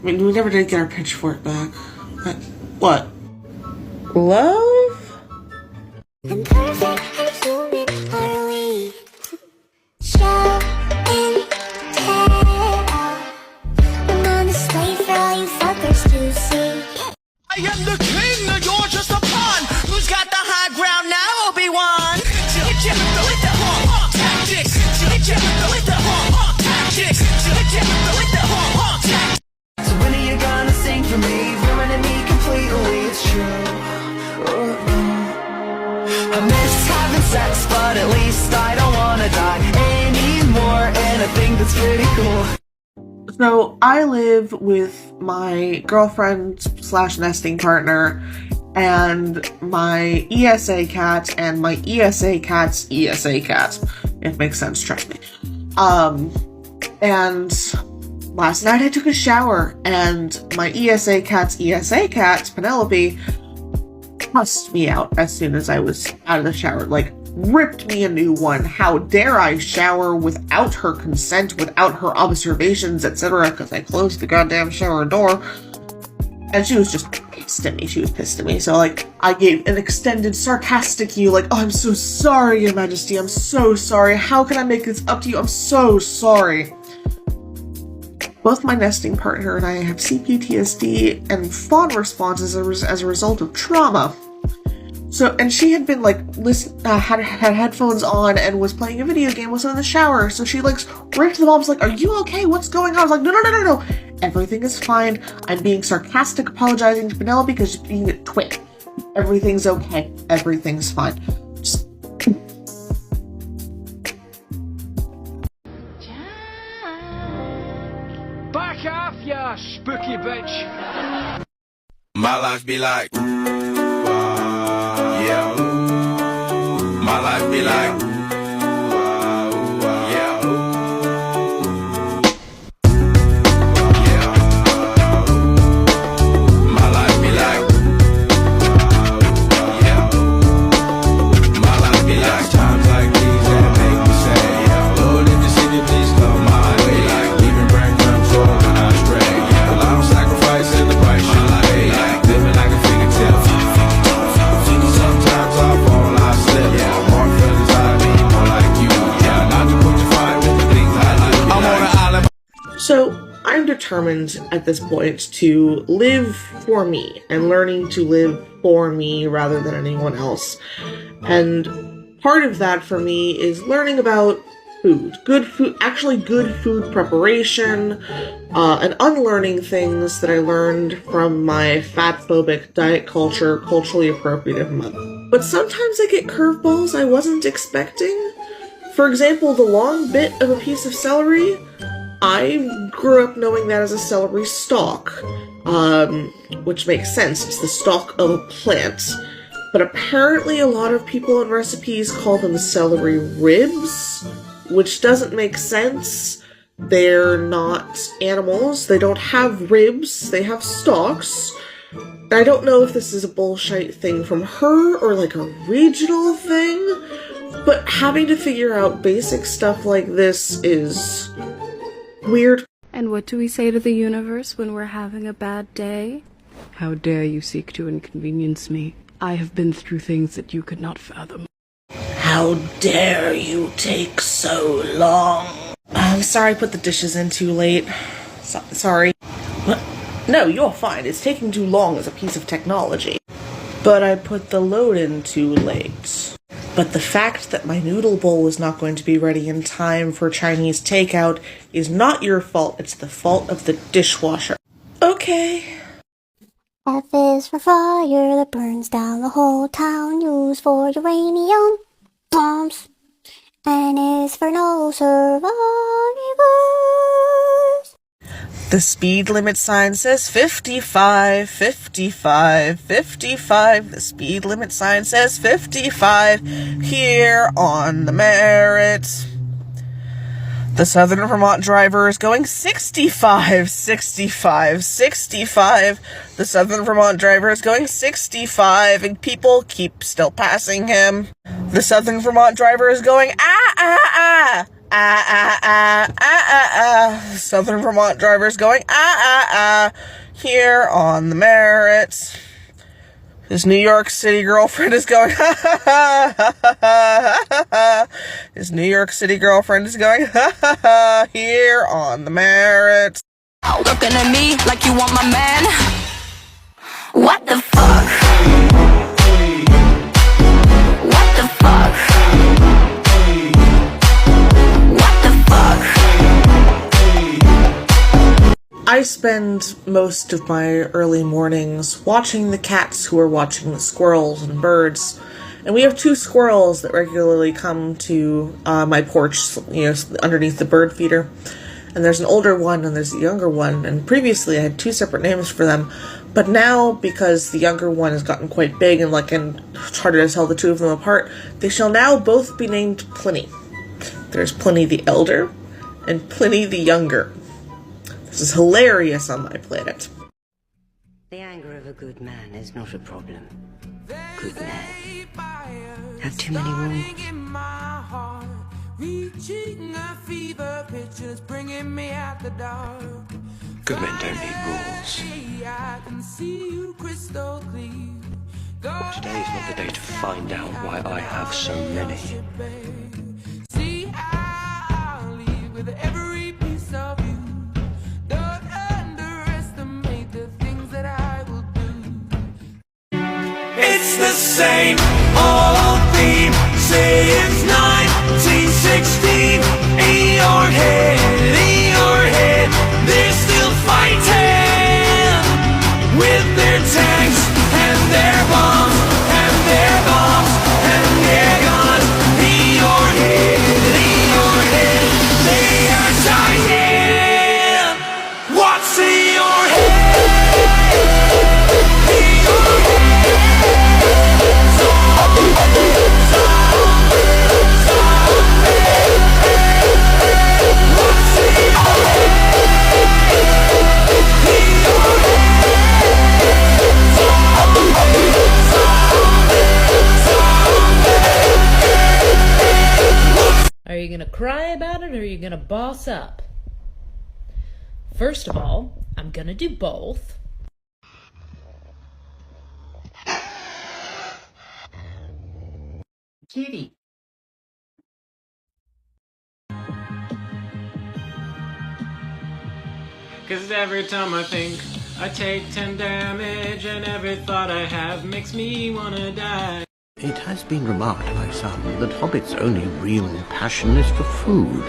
Speaker 1: I mean, we never did get our pitchfork back. What? Love?
Speaker 15: And perfect, human are we. Show and tell. I'm on display for all you fuckers to see.
Speaker 3: I am the king, you're just a pawn. Who's got the high ground now, Obi-Wan? Hit ya with the honk tactics. Hit ya with the honk tactics. Hit ya with the honk tactics. So when are you gonna sing for me? Ruining me completely, it's true. I miss having sex, but at least I don't wanna die anymore. And I think that's pretty cool.
Speaker 1: So, I live with my girlfriend / nesting partner and my ESA cat and my ESA cat's ESA cat. It makes sense, trust me. And last night I took a shower and my ESA cat's ESA cat, Penelope, cussed me out as soon as I was out of the shower. Like, ripped me a new one. How dare I shower without her consent, without her observations, etc., because I closed the goddamn shower door. And she was just pissed at me. She was pissed at me. So, like, I gave an extended sarcastic you, like, "Oh, I'm so sorry, Your Majesty. I'm so sorry. How can I make this up to you? I'm so sorry." Both my nesting partner and I have CPTSD and fawn responses as a result of trauma. So, and she had been like, had headphones on and was playing a video game, was in the shower. So she like ran to the mom's like, "Are you okay? What's going on?" I was like, no. Everything is fine. I'm being sarcastic, apologizing to Penelope because she's being a twit. Everything's okay. Everything's fine. Just...
Speaker 7: Back off, ya spooky bitch.
Speaker 3: My life be like, yeah. My life be like, yeah. My life be like, yeah. My life be like times like these that make me say, yeah. Lord, if you see me, please come my way. Like leaving brain control when I stray. Yeah. I don't sacrifice in the price. My life be like living like a fingertip. Sometimes I fall, I slip. Yeah, more feelings I mean, more like you. Yeah, not to put you fight with the things I like. I'm on an island.
Speaker 1: So, I'm determined at this point to live for me and learning to live for me rather than anyone else. And part of that for me is learning about food. Good food preparation, and unlearning things that I learned from my fat-phobic diet culture, culturally appropriative mother. But sometimes I get curveballs I wasn't expecting. For example, the long bit of a piece of celery, I grew up knowing that as a celery stalk, which makes sense. It's the stalk of a plant. but apparently a lot of people in recipes call them celery ribs, which doesn't make sense. They're not animals. They don't have ribs. They have stalks. I don't know if this is a bullshit thing from her or like a regional thing, but having to figure out basic stuff like this is weird.
Speaker 6: And what do we say to the universe when we're having a bad day? How dare you seek to inconvenience me? I have been through things that you could not fathom.
Speaker 1: How dare you take so long? I'm sorry I put the dishes in too late. Sorry. What? No, you're fine. It's taking too long as a piece of technology. But I put the load in too late. But the fact that my noodle bowl is not going to be ready in time for Chinese takeout is not your fault. It's the fault of the dishwasher. Okay.
Speaker 12: F is for fire that burns down the whole town, used for uranium bombs. N is for no survivors.
Speaker 1: The speed limit sign says 55, 55, 55. The speed limit sign says 55 here on the Merritt. The Southern Vermont driver is going 65, 65, 65. The Southern Vermont driver is going 65, and people keep still passing him. The Southern Vermont driver is going The Southern Vermont driver is going here on the Merritt. His New York City girlfriend is going His New York City girlfriend is going here on the Merritt.
Speaker 11: Looking at me like you want my man. What the fuck? What the fuck? What the fuck?
Speaker 1: I spend most of my early mornings watching the cats who are watching the squirrels and birds. And we have 2 squirrels that regularly come to my porch, underneath the bird feeder. And there's an older one and there's a younger one. And previously I had 2 separate names for them. But now, because the younger one has gotten quite big and it's harder to tell the 2 of them apart, they shall now both be named Pliny. There's Pliny the Elder and Pliny the Younger. This is hilarious on my planet.
Speaker 14: The anger of a good man is not a problem. Good men have too many wounds.
Speaker 18: Good men don't need rules. Today is not the day to find out why I have so many.
Speaker 3: It's the same old theme since 1916. In your head, they're still fighting with their tanks and their bombs and their bombs and their guns. In your head, they are dying. What's in your head? In your head.
Speaker 20: Are you gonna cry about it or are you gonna boss up? First of all, I'm gonna do both. Kitty.
Speaker 22: Cause every time I think I take 10 damage, and every thought I have makes me wanna die.
Speaker 23: It has been remarked by some that Hobbit's only real passion is for food.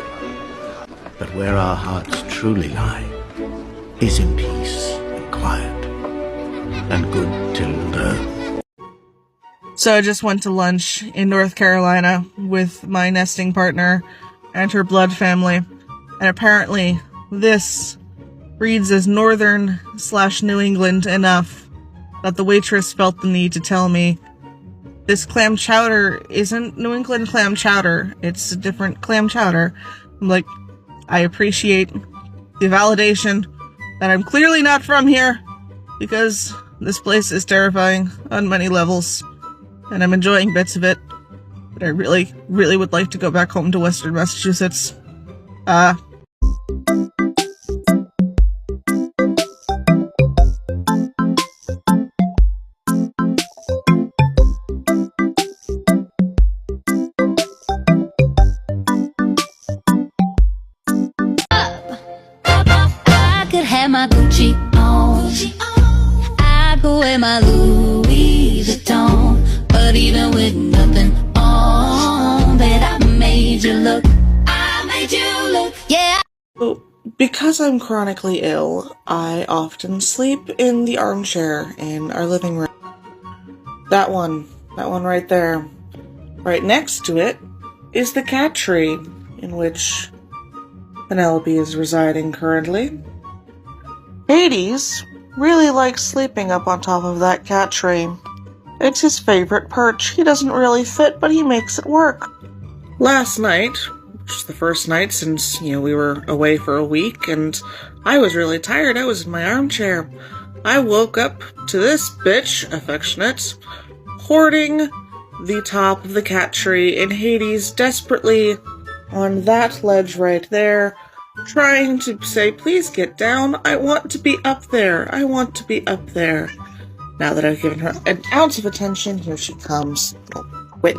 Speaker 23: But where our hearts truly lie is in peace and quiet and good Tilda.
Speaker 1: So I just went to lunch in North Carolina with my nesting partner and her blood family, and apparently this reads as Northern/New England enough that the waitress felt the need to tell me this clam chowder isn't New England clam chowder. It's a different clam chowder. I'm like, I appreciate the validation that I'm clearly not from here, because this place is terrifying on many levels, and I'm enjoying bits of it, but I really, really would like to go back home to Western Massachusetts.
Speaker 11: I could have my Gucci on. I could wear my Louis Vuitton. But even with nothing on, bet I made you look. I made you look, yeah.
Speaker 1: Well, because I'm chronically ill, I often sleep in the armchair in our living room. That one right there. Right next to it is the cat tree, in which Penelope is residing currently. Hades really likes sleeping up on top of that cat tree. It's his favorite perch. He doesn't really fit, but he makes it work. Last night, which is the first night since, we were away for a week, and I was really tired. I was in my armchair. I woke up to this bitch, affectionate, hoarding the top of the cat tree, and Hades desperately on that ledge right there, trying to say, please get down, I want to be up there, I want to be up there. Now that I've given her an ounce of attention, here she comes. Wait.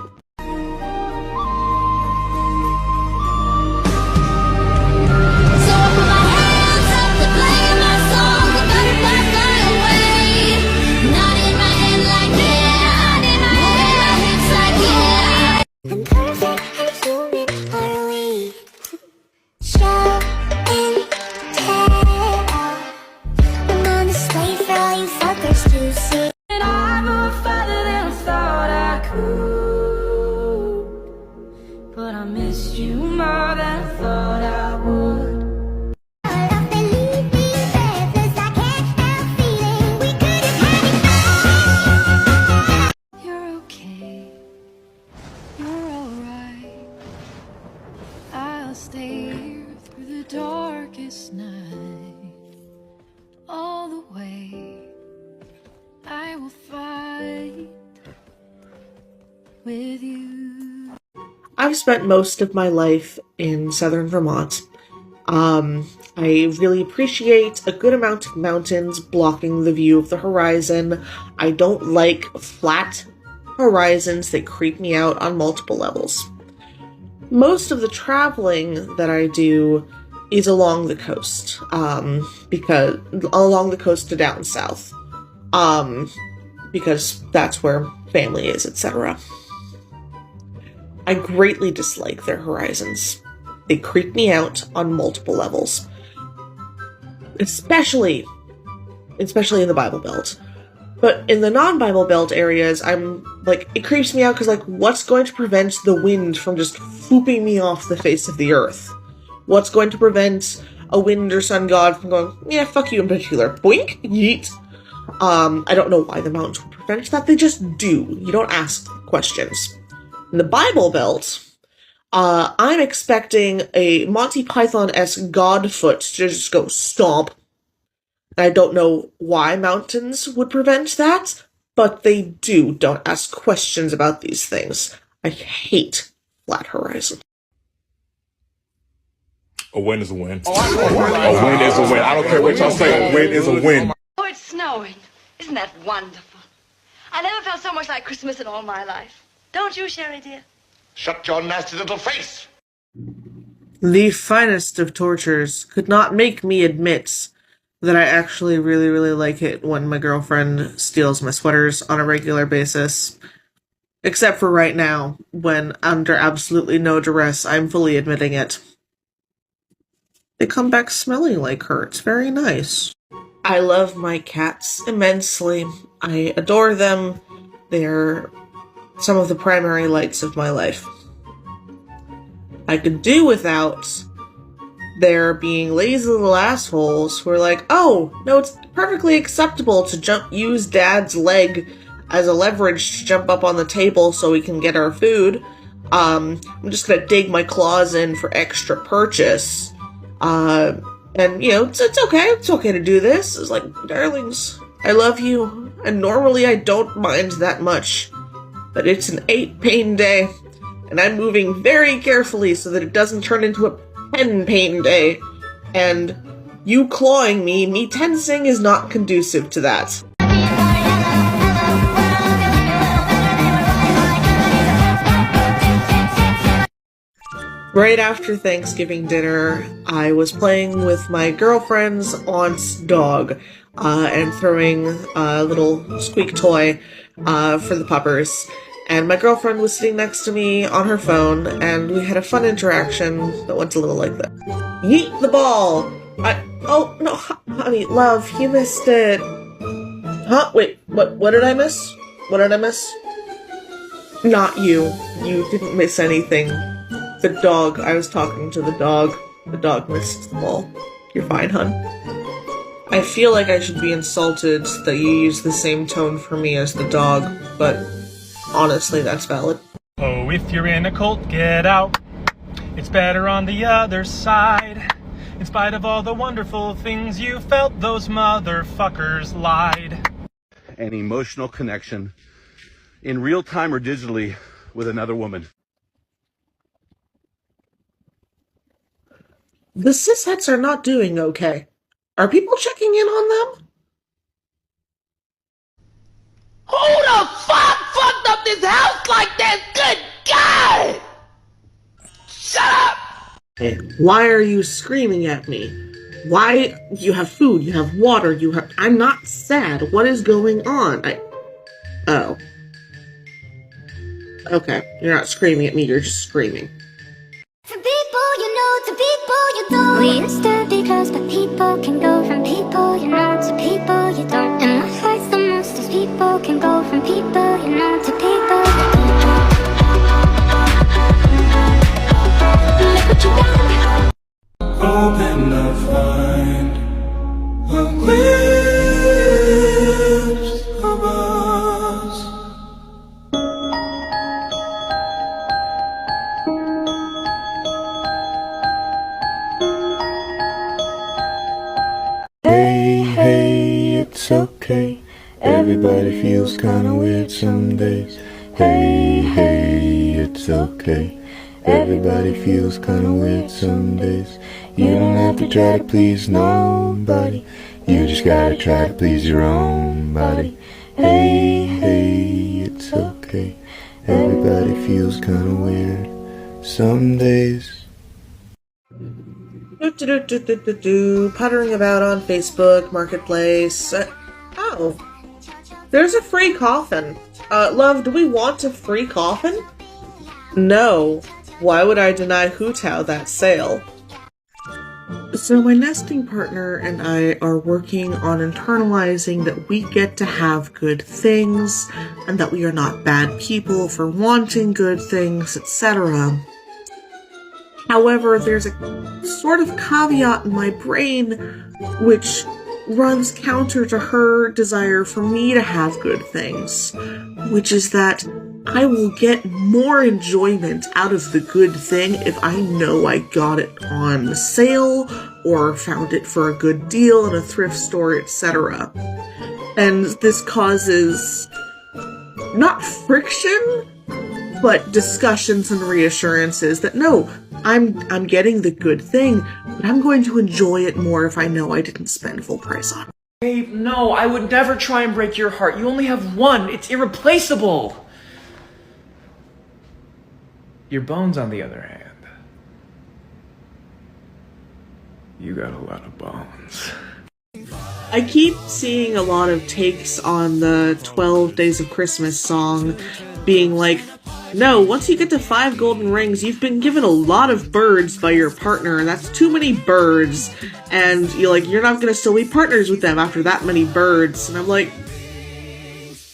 Speaker 15: Stay here through the darkest night. All the way I will fight with you.
Speaker 1: I've spent most of my life in southern Vermont. I really appreciate a good amount of mountains blocking the view of the horizon. I don't like flat horizons that creep me out on multiple levels. Most of the traveling that I do is along the coast, because along the coast to down south, because that's where family is, etc. I greatly dislike their horizons. They creep me out on multiple levels, especially in the Bible Belt. But in the non-Bible Belt areas, I'm like, it creeps me out because, like, what's going to prevent the wind from just swooping me off the face of the earth? What's going to prevent a wind or sun god from going, yeah, fuck you in particular, boink, yeet? I don't know why the mountains would prevent that, they just do. You don't ask questions. In the Bible Belt, I'm expecting a Monty Python-esque Godfoot to just go stomp. I don't know why mountains would prevent that, but they do. Don't ask questions about these things. I hate flat horizon.
Speaker 2: A win is a win. A win is a win. I don't care what y'all say. A win is a win.
Speaker 5: Oh, it's snowing. Isn't that wonderful? I never felt so much like Christmas in all my life. Don't you, Sherry, dear?
Speaker 10: Shut your nasty little face!
Speaker 1: The finest of tortures could not make me admit that I actually really, really like it when my girlfriend steals my sweaters on a regular basis. Except for right now, when under absolutely no duress, I'm fully admitting it. They come back smelling like her. It's very nice. I love my cats immensely. I adore them. They're some of the primary lights of my life. I could do without there being lazy little assholes who are like, oh, no, it's perfectly acceptable to use dad's leg as a leverage to jump up on the table so we can get our food. I'm just gonna dig my claws in for extra purchase. And, you know, it's okay. It's okay to do this. It's like, darlings, I love you. And normally I don't mind that much. But it's an 8-pain day. And I'm moving very carefully so that it doesn't turn into a 10-pain day. And you clawing me tensing is not conducive to that. Right after Thanksgiving dinner, I was playing with my girlfriend's aunt's dog, and throwing a little squeak toy, for the puppers. And my girlfriend was sitting next to me on her phone, and we had a fun interaction that went a little like this. Yeet the ball! Oh, no, honey, love, you missed it. Huh? Wait, what did I miss? What did I miss? Not you. You didn't miss anything. The dog. I was talking to the dog. The dog missed the ball. You're fine, hun. I feel like I should be insulted that you use the same tone for me as the dog, but honestly, that's valid.
Speaker 13: Oh, if you're in a cult, get out. It's better on the other side. In spite of all the wonderful things you felt, those motherfuckers lied.
Speaker 16: An emotional connection, in real time or digitally, with another woman.
Speaker 1: The cisheads are not doing okay. Are people checking in on them?
Speaker 3: Who the fuck fucked up this house like that? Good God! Shut up!
Speaker 1: Hey, why are you screaming at me? Why? You have food, you have water, you have... I'm not sad. What is going on? Oh. Okay, you're not screaming at me, you're just screaming.
Speaker 12: To people you know, to people you don't. We used to be close, but people can go from people you know to people you don't. And what hurts the most is people can go from people you know to people you don't. Look what you done.
Speaker 3: Hoping to find a glimpse of us.
Speaker 15: Hey, it's okay. Everybody feels kinda weird some days. Hey, it's okay. Everybody feels kinda weird some days. You don't have to try to please nobody. You just gotta try to please your own body. Hey, it's okay. Everybody feels kinda weird some days.
Speaker 1: Puttering about on Facebook Marketplace. Oh, there's a free coffin. Love, do we want a free coffin? No. Why would I deny Hootao that sale? So my nesting partner and I are working on internalizing that we get to have good things, and that we are not bad people for wanting good things, etc. However, there's a sort of caveat in my brain which runs counter to her desire for me to have good things, which is that I will get more enjoyment out of the good thing if I know I got it on sale or found it for a good deal in a thrift store, etc. And this causes not friction, but discussions and reassurances that no, I'm getting the good thing, but I'm going to enjoy it more if I know I didn't spend full price on it.
Speaker 17: Babe, no, I would never try and break your heart. You only have one. It's irreplaceable. Your bones, on the other hand. You got a lot of bones.
Speaker 1: I keep seeing a lot of takes on the 12 Days of Christmas song being like, no, once you get to 5 golden rings, you've been given a lot of birds by your partner, and that's too many birds, and you're not gonna still be partners with them after that many birds. And I'm like,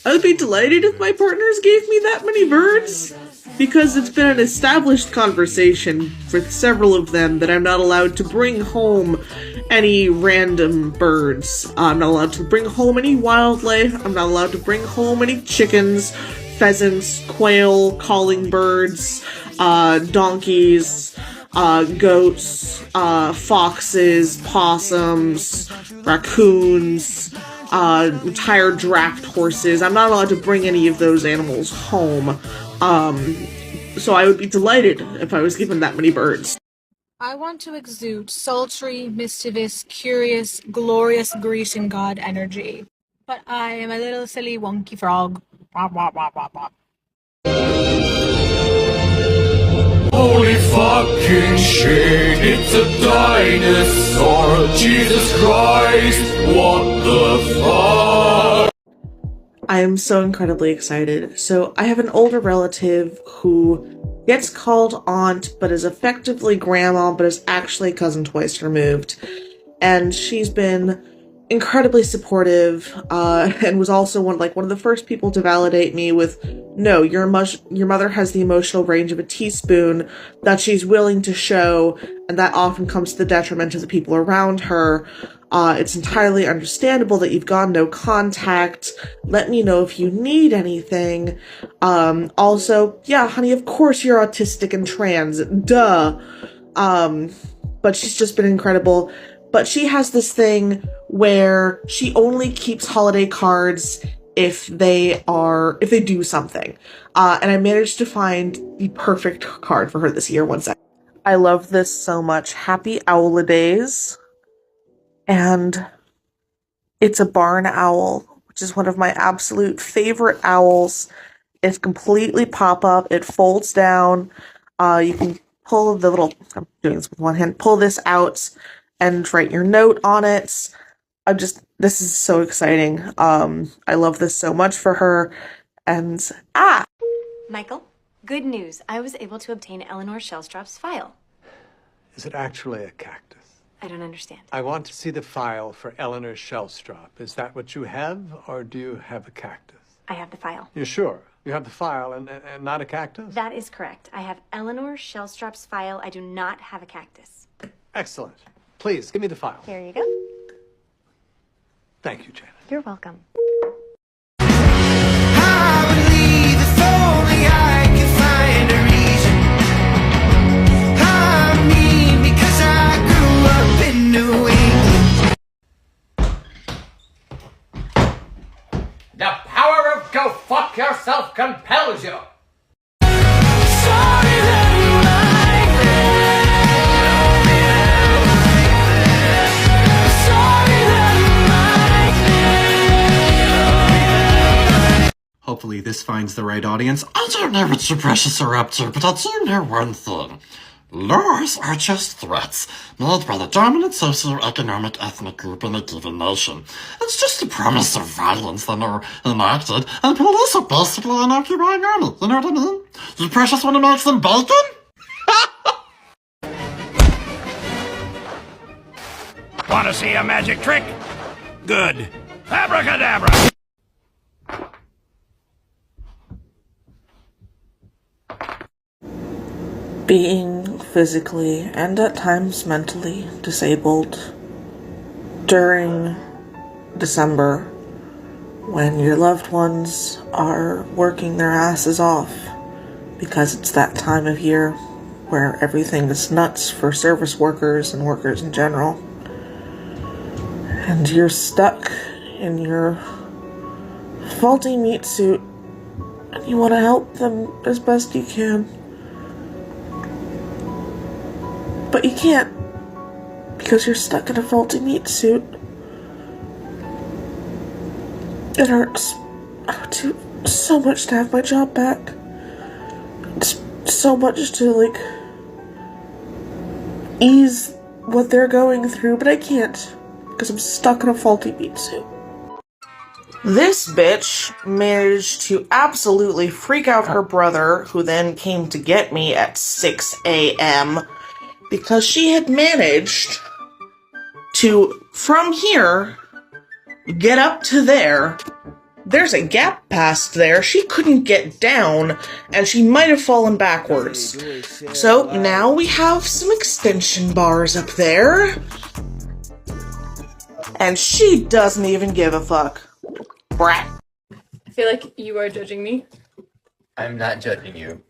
Speaker 1: I would be delighted if my partners gave me that many birds, because it's been an established conversation with several of them that I'm not allowed to bring home any random birds. I'm not allowed to bring home any wildlife. I'm not allowed to bring home any chickens, pheasants, quail, calling birds, donkeys, goats, foxes, possums, raccoons, retired draft horses. I'm not allowed to bring any of those animals home. So I would be delighted if I was given that many birds.
Speaker 8: I want to exude sultry, mischievous, curious, glorious Grecian god energy. But I am a little silly wonky frog. Wop, wop, wop, wop, wop.
Speaker 2: Holy fucking shit, it's a dinosaur! Jesus Christ, what the fuck?
Speaker 1: I am so incredibly excited. So I have an older relative who gets called aunt, but is effectively grandma, but is actually cousin twice removed. And she's been incredibly supportive, and was also one of the first people to validate me with, no, your mother has the emotional range of a teaspoon that she's willing to show, and that often comes to the detriment of the people around her. It's entirely understandable that you've gone no contact. Let me know if you need anything. Also, yeah, honey, of course you're autistic and trans. Duh. But she's just been incredible. But she has this thing where she only keeps holiday cards if they do something. And I managed to find the perfect card for her this year. One sec. I love this so much. Happy Owlidays. And it's a barn owl, which is one of my absolute favorite owls. It's completely pop-up. It folds down. You can pull the little, I'm doing this with one hand, pull this out and write your note on it. This is so exciting. I love this so much for her. And,
Speaker 19: Michael, good news. I was able to obtain Eleanor Shellstrop's file.
Speaker 21: Is it actually a cactus?
Speaker 19: I don't understand.
Speaker 21: I want to see the file for Eleanor Shellstrop. Is that what you have, or do you have a cactus?
Speaker 19: I have the file.
Speaker 21: You're sure? You have the file and not a cactus?
Speaker 19: That is correct. I have Eleanor Shellstrop's file. I do not have a cactus.
Speaker 21: Excellent. Please, give me the file.
Speaker 19: Here you go.
Speaker 21: Thank you, Janet.
Speaker 19: You're welcome.
Speaker 24: The power of go fuck yourself compels you.
Speaker 25: Hopefully this finds the right audience. I don't know what you're precious are up to, but I do know one thing. Laws are just threats made by the dominant socioeconomic ethnic group in a given nation. It's just a promise of violence that are enacted, and police are basically an occupying army. You know what I mean? You precious want to make some bacon?
Speaker 26: Want to see a magic trick? Good. Abracadabra!
Speaker 1: Being physically and at times mentally disabled during December, when your loved ones are working their asses off because it's that time of year where everything is nuts for service workers and workers in general, and you're stuck in your faulty meat suit and you want to help them as best you can. But you can't, because you're stuck in a faulty meat suit. It hurts. I would do so much to have my job back. It's so much to, ease what they're going through, but I can't, because I'm stuck in a faulty meat suit. This bitch managed to absolutely freak out her brother, who then came to get me at 6 a.m., because she had managed to, from here, get up to there. There's a gap past there. She couldn't get down, and she might have fallen backwards. So now we have some extension bars up there. And she doesn't even give a fuck. Brat.
Speaker 4: I feel like you are judging me.
Speaker 6: I'm not judging you.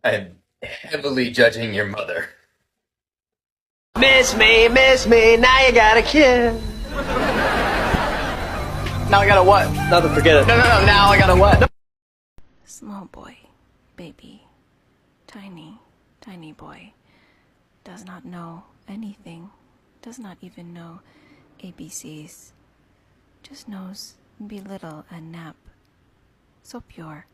Speaker 6: I'm heavily judging your mother.
Speaker 3: Miss me, now you got a kid. Now I got a what? Nothing, forget it. No, now I got a what?
Speaker 7: Small boy, baby, tiny, tiny boy, does not know anything, does not even know ABCs, just knows belittle and nap, so pure.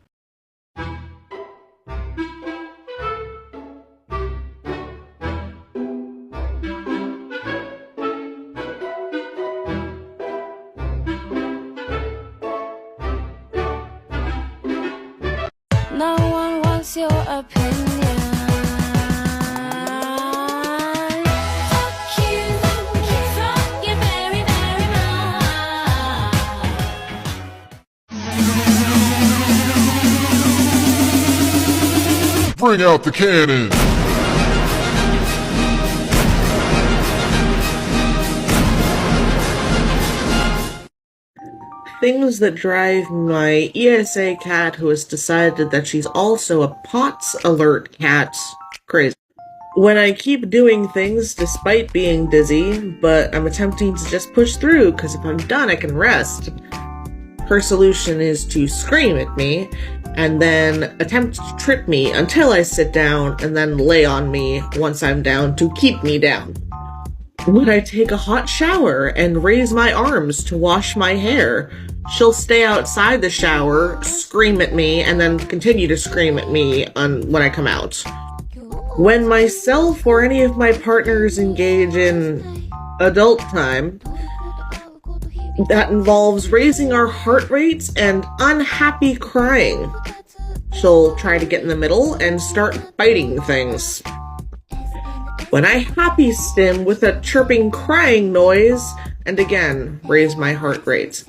Speaker 7: No one wants your opinion. Fuck you from your very, very mouth.
Speaker 2: Bring out the cannon.
Speaker 1: Things that drive my ESA cat, who has decided that she's also a POTS alert cat, crazy. When I keep doing things despite being dizzy, but I'm attempting to just push through, because if I'm done I can rest, her solution is to scream at me, and then attempt to trip me until I sit down, and then lay on me once I'm down to keep me down. When I take a hot shower and raise my arms to wash my hair, she'll stay outside the shower, scream at me, and then continue to scream at me when I come out. When myself or any of my partners engage in adult time, that involves raising our heart rates and unhappy crying, she'll try to get in the middle and start biting things. When I happy stim with a chirping crying noise, and again, raise my heart rate.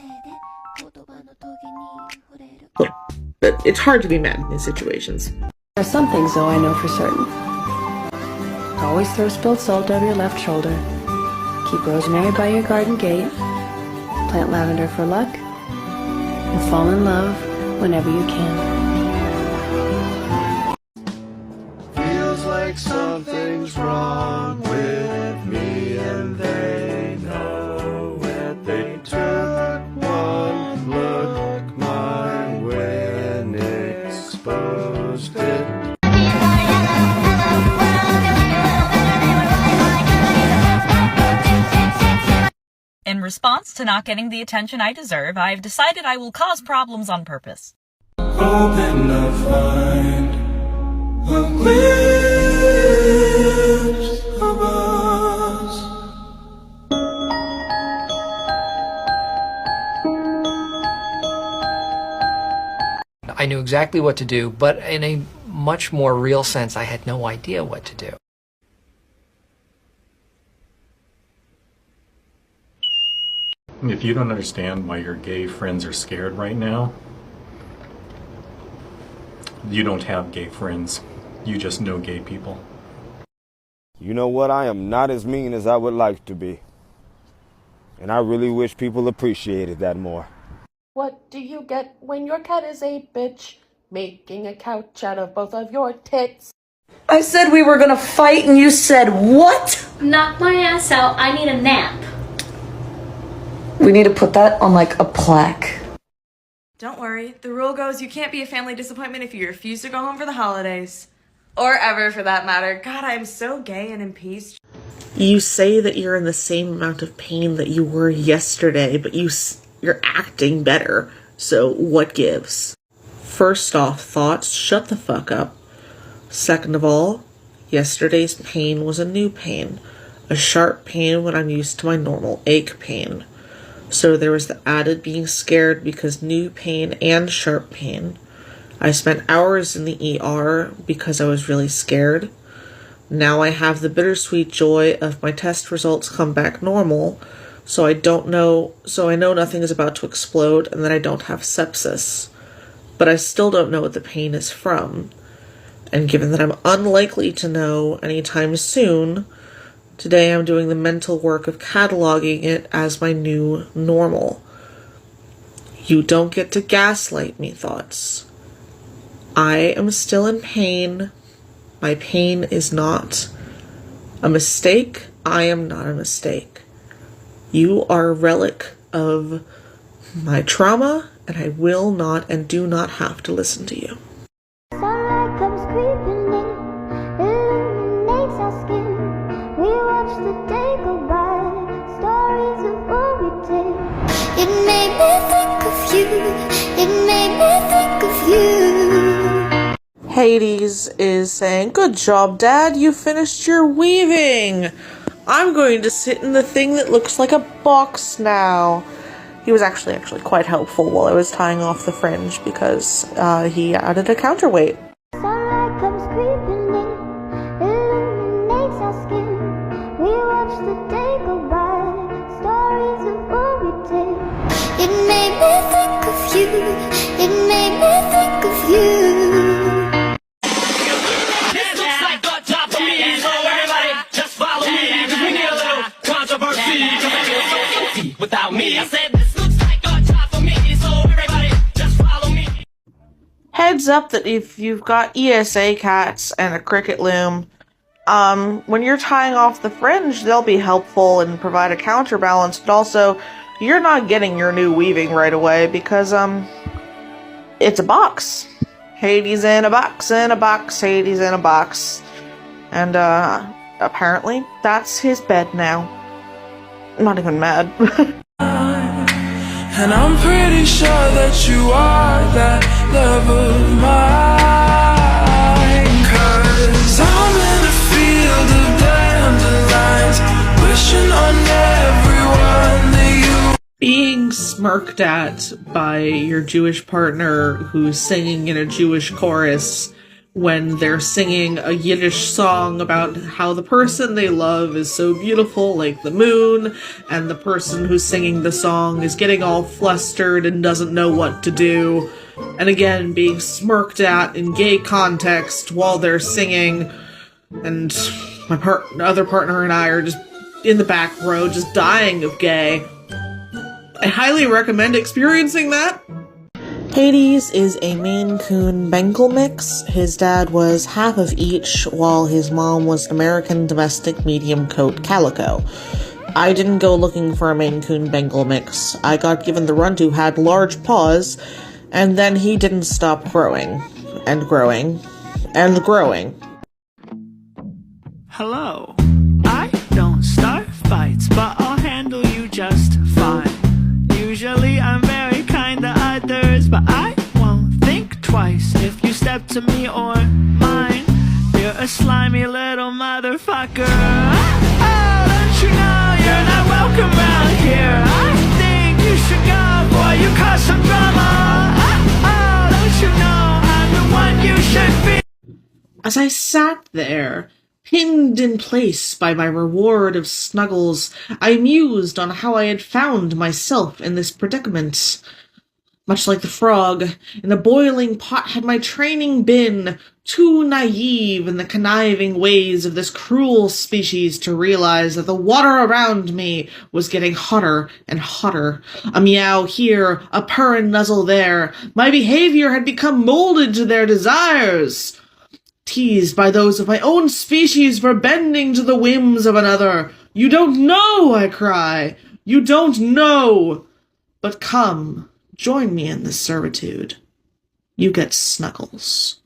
Speaker 1: But it's hard to be mad in these situations.
Speaker 7: There are some things, though, I know for certain. Always throw spilled salt over your left shoulder. Keep rosemary by your garden gate. Plant lavender for luck. And fall in love whenever you can.
Speaker 3: Feels like something's wrong with me, and they know it. They took one look my way and exposed it.
Speaker 9: In response to not getting the attention I deserve, I've decided I will cause problems on purpose.
Speaker 3: Hoping to find a glimpse of us.
Speaker 14: I knew exactly what to do, but in a much more real sense, I had no idea what to do.
Speaker 13: If you don't understand why your gay friends are scared right now, you don't have gay friends. You just know gay people.
Speaker 18: You know what? I am not as mean as I would like to be. And I really wish people appreciated that more.
Speaker 27: What do you get when your cat is a bitch, making a couch out of both of your tits?
Speaker 28: I said we were gonna fight and you said what?
Speaker 29: Knock my ass out, I need a nap.
Speaker 28: We need to put that on like a plaque.
Speaker 30: Don't worry, the rule goes you can't be a family disappointment if you refuse to go home for the holidays. Or ever, for that matter. God, I'm so gay and in peace.
Speaker 1: You say that you're in the same amount of pain that you were yesterday, but you're acting better. So what gives? First off, thoughts, shut the fuck up. Second of all, yesterday's pain was a new pain. A sharp pain when I'm used to my normal ache pain. So there was the added being scared because new pain and sharp pain. I spent hours in the ER because I was really scared. Now I have the bittersweet joy of my test results come back normal, so I know nothing is about to explode and that I don't have sepsis. But I still don't know what the pain is from. And given that I'm unlikely to know anytime soon, Today I'm doing the mental work of cataloging it as my new normal. You don't get to gaslight me, thoughts. I am still in pain. My pain is not a mistake. I am not a mistake. You are a relic of my trauma, and I will not and do not have to listen to you.
Speaker 3: Sunlight comes creeping in, illuminates our skin. We watch the day go by, stories of what we did. It made me think of you, it made me think of you.
Speaker 1: Hades is saying, "Good job, Dad, you finished your weaving. I'm going to sit in the thing that looks like a box now." He was actually quite helpful while I was tying off the fringe because he added a counterweight.
Speaker 3: Sunlight comes creeping in, illuminates our skin. We watch the day go by, stories of what we did. It made me think of you, it made me think of you. This looks like a job for me, so everybody just follow me, cause we need a little controversy, cause I feel so empty without me. I said this looks like a job for me, so everybody just follow me.
Speaker 1: Heads up that if you've got ESA cats and a Cricut loom, when you're tying off the fringe, they'll be helpful and provide a counterbalance, but also, you're not getting your new weaving right away because, it's a box. Hades in a box, in a box, Hades in a box. And, apparently, that's his bed now. I'm not even mad.
Speaker 3: And I'm pretty sure that you are that love of mine. Cause I'm in a field of dandelions, wishing on everyone that you.
Speaker 1: Being smirked at by your Jewish partner who's singing in a Jewish chorus when they're singing a Yiddish song about how the person they love is so beautiful, like the moon, and the person who's singing the song is getting all flustered and doesn't know what to do. And again, being smirked at in gay context while they're singing, and my other partner and I are just in the back row, just dying of gay. I highly recommend experiencing that. Hades is a Maine Coon Bengal mix. His dad was half of each, while his mom was American domestic medium coat calico. I didn't go looking for a Maine Coon Bengal mix. I got given the runt who had large paws, and then he didn't stop growing, and growing, and growing.
Speaker 3: Hello. I don't start fights, but I'll handle you just fine. Usually I'm very kind to others, but I won't think twice if you step to me or mine. You're a slimy little motherfucker. Oh, don't you know you're not welcome around here? I think you should go, boy, you cause some drama. Oh, don't you know I'm the one you should be?
Speaker 1: As I sat there, pinned in place by my reward of snuggles, I mused on how I had found myself in this predicament. Much like the frog, in the boiling pot had my training been too naive in the conniving ways of this cruel species to realize that the water around me was getting hotter and hotter. A meow here, a purr and nuzzle there. My behavior had become molded to their desires. Teased by those of my own species for bending to the whims of another. You don't know, I cry. You don't know. But come, join me in this servitude. You get snuggles.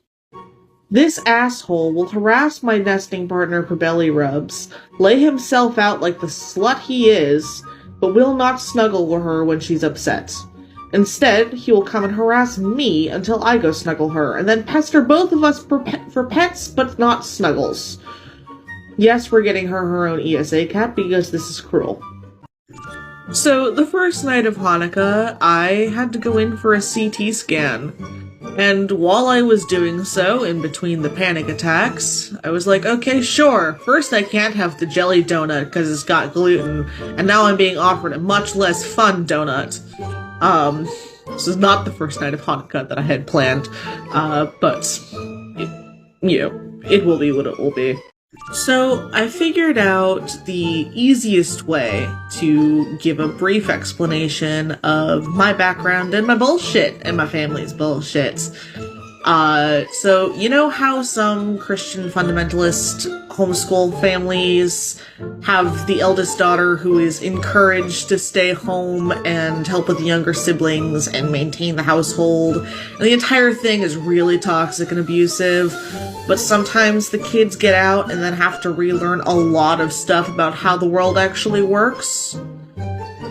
Speaker 1: This asshole will harass my nesting partner for belly rubs, lay himself out like the slut he is, but will not snuggle with her when she's upset. Instead, he will come and harass me until I go snuggle her, and then pester both of us for pets, but not snuggles. Yes, we're getting her own ESA cat because this is cruel. So, the first night of Hanukkah, I had to go in for a CT scan. And while I was doing so, in between the panic attacks, I was like, okay, sure, first I can't have the jelly donut because it's got gluten, and now I'm being offered a much less fun donut. This is not the first night of Hanukkah that I had planned, but, it will be what it will be. So I figured out the easiest way to give a brief explanation of my background and my bullshit and my family's bullshits. So you know how some Christian fundamentalist homeschool families have the eldest daughter who is encouraged to stay home and help with the younger siblings and maintain the household, and the entire thing is really toxic and abusive, but sometimes the kids get out and then have to relearn a lot of stuff about how the world actually works?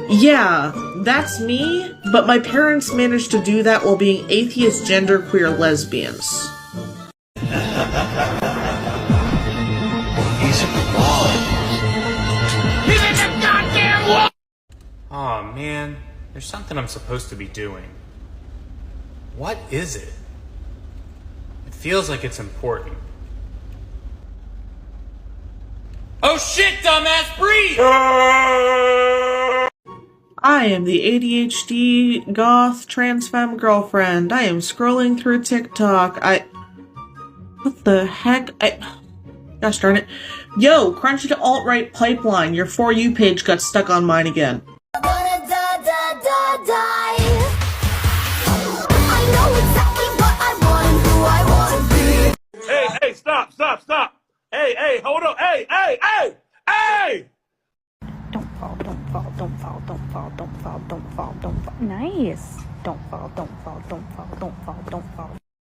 Speaker 1: Yeah, that's me, but my parents managed to do that while being atheist genderqueer lesbians.
Speaker 13: These are the walls. Aw, man. There's something I'm supposed to be doing. What is it? It feels like it's important.
Speaker 24: Oh shit, dumbass, breathe!
Speaker 1: I am the ADHD goth trans femme girlfriend. I am scrolling through TikTok. What the heck? Gosh darn it. Yo, Crunchy to alt-right pipeline. Your For You page got stuck on mine again.
Speaker 26: Hey, stop. Hey, hold on. Hey!
Speaker 5: Don't fall. Nice. Don't fall.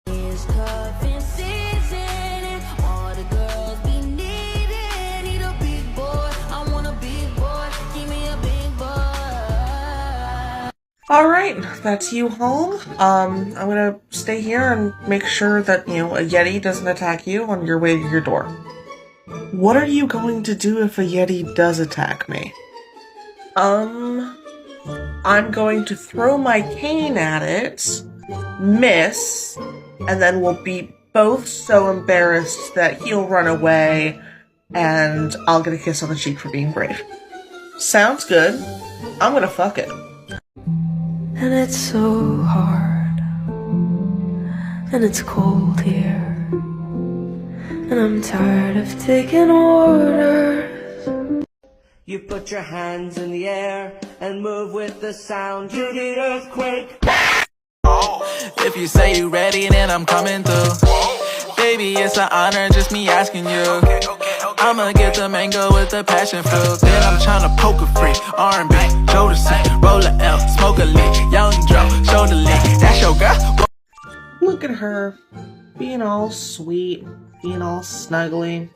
Speaker 3: It's cuffing season and all the girls be needing. Need a big boy, I want a big boy, give me a big boy.
Speaker 1: Alright, that's you home. I'm gonna stay here and make sure that, a Yeti doesn't attack you on your way to your door. What are you going to do if a Yeti does attack me? I'm going to throw my cane at it, miss, and then we'll be both so embarrassed that he'll run away, and I'll get a kiss on the cheek for being brave. Sounds good. I'm gonna fuck it.
Speaker 7: And it's so hard, and it's cold here, and I'm tired of taking orders.
Speaker 3: You put your hands in the air and move with the sound. You need earthquake.
Speaker 10: If you say you ready, then I'm coming through. Baby, it's an honor, just me asking you. I'ma get the mango with the passion fruit. Then I'm tryna poke a freak, R&B, Jodeci, roll a L, smoke a lick, young Dro, shoulder lick. That's your girl.
Speaker 1: Look at her, being all sweet, being all snuggly.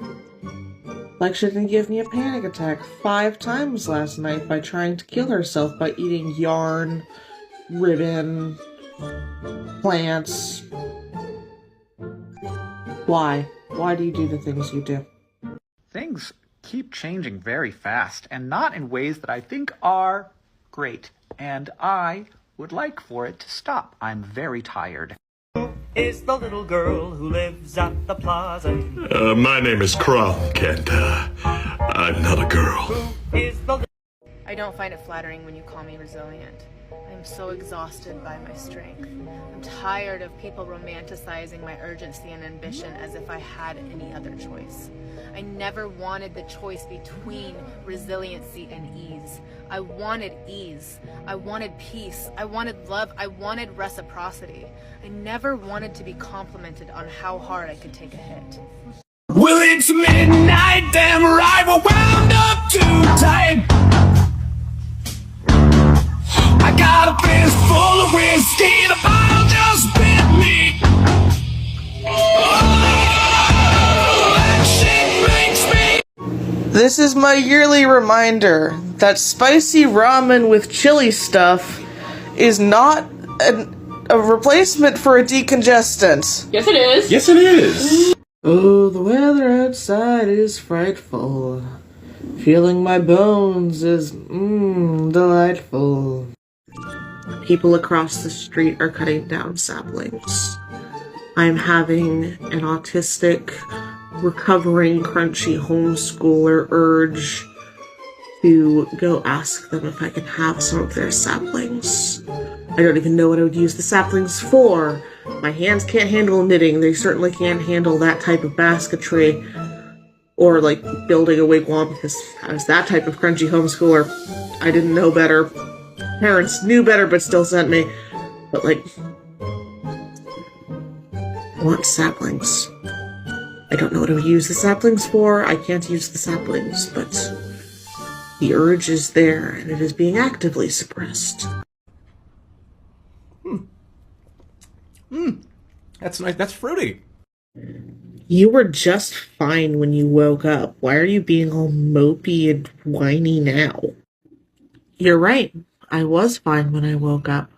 Speaker 1: Like she didn't give me a panic attack 5 times last night by trying to kill herself by eating yarn, ribbon, plants. Why? Why do you do the things you do?
Speaker 11: Things keep changing very fast, and not in ways that I think are great. And I would like for it to stop. I'm very tired.
Speaker 3: Is the little girl who lives at the plaza.
Speaker 2: My name is Kronk, and I'm not a girl.
Speaker 30: I don't find it flattering when you call me resilient. I'm so exhausted by my strength. I'm tired of people romanticizing my urgency and ambition as if I had any other choice. I never wanted the choice between resiliency and ease. I wanted ease. I wanted peace. I wanted love. I wanted reciprocity. I never wanted to be complimented on how hard I could take a hit.
Speaker 3: Well, it's midnight, damn right, we're wound up too tight. I got a fist full of whiskey, the bottle just bit me. That shit makes me.
Speaker 1: This is my yearly reminder that spicy ramen with chili stuff is not a replacement for a decongestant.
Speaker 30: Yes, it is.
Speaker 2: Yes, it is.
Speaker 1: Oh, the weather outside is frightful. Feeling my bones is, delightful. People across the street are cutting down saplings. I'm having an autistic, recovering, crunchy homeschooler urge to go ask them if I can have some of their saplings. I don't even know what I would use the saplings for. My hands can't handle knitting. They certainly can't handle that type of basketry. or like building a wigwam, because I was that type of crunchy homeschooler. I didn't know better. Parents knew better but still sent me. But like, I want saplings. I don't know what to use the saplings for. I can't use the saplings, but the urge is there and it is being actively suppressed.
Speaker 8: That's nice. That's fruity.
Speaker 1: You were just fine when you woke up. Why are you being all mopey and whiny now? You're right. I was fine when I woke up.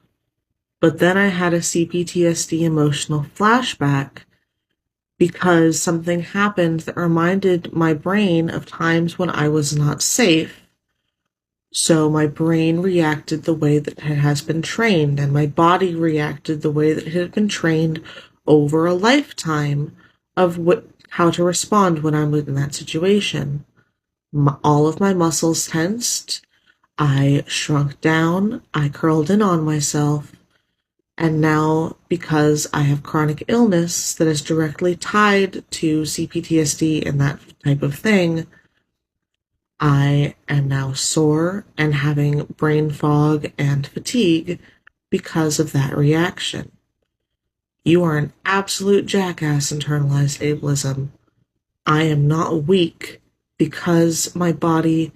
Speaker 1: But then I had a CPTSD emotional flashback because something happened that reminded my brain of times when I was not safe. So my brain reacted the way that it has been trained, and my body reacted the way that it had been trained over a lifetime of how to respond when I'm in that situation. All of my muscles tensed, I shrunk down, I curled in on myself, and now, because I have chronic illness that is directly tied to CPTSD and that type of thing, I am now sore and having brain fog and fatigue because of that reaction. You are an absolute jackass, internalized ableism. I am not weak because my body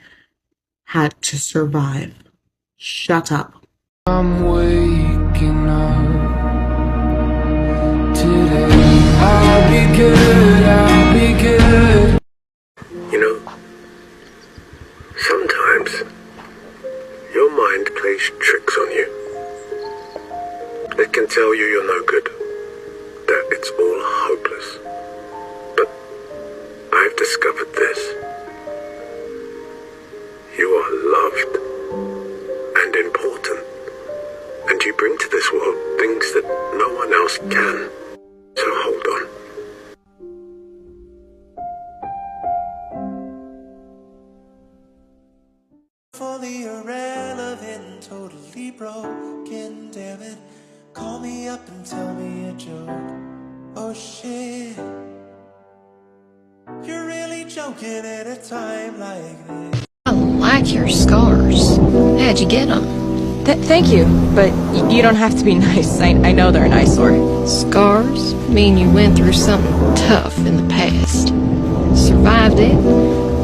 Speaker 1: had to survive. Shut up.
Speaker 3: I'm waking up today. I'll be good, I'll be good.
Speaker 12: You know, sometimes your mind plays tricks on you. It can tell you you're no good, that it's all hopeless. But I've discovered this. You are loved and important, and you bring to this world things that no one else can. So hold on.
Speaker 3: Fully irrelevant, totally broken, damn it. Call me up and tell me a joke. Oh shit, you're really joking at a time like this.
Speaker 15: I like your scars. How'd you get them?
Speaker 16: Thank you, but you don't have to be nice. I know they're an eyesore.
Speaker 15: Scars mean you went through something tough in the past, survived it,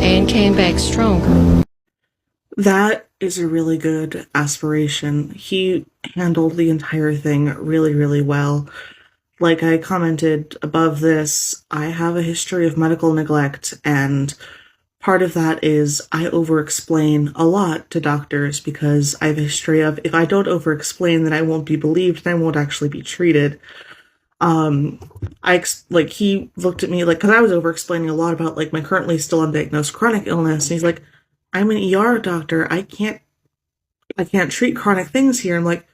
Speaker 15: and came back stronger.
Speaker 1: That is a really good aspiration. He handled the entire thing really, really well. Like I commented above this, I have a history of medical neglect, and part of that is I over-explain a lot to doctors because I have a history of, if I don't over-explain, then I won't be believed and I won't actually be treated. He looked at me, like, because I was over-explaining a lot about, like, my currently still undiagnosed chronic illness, and he's like, I'm an ER doctor, I can't treat chronic things here. I'm like,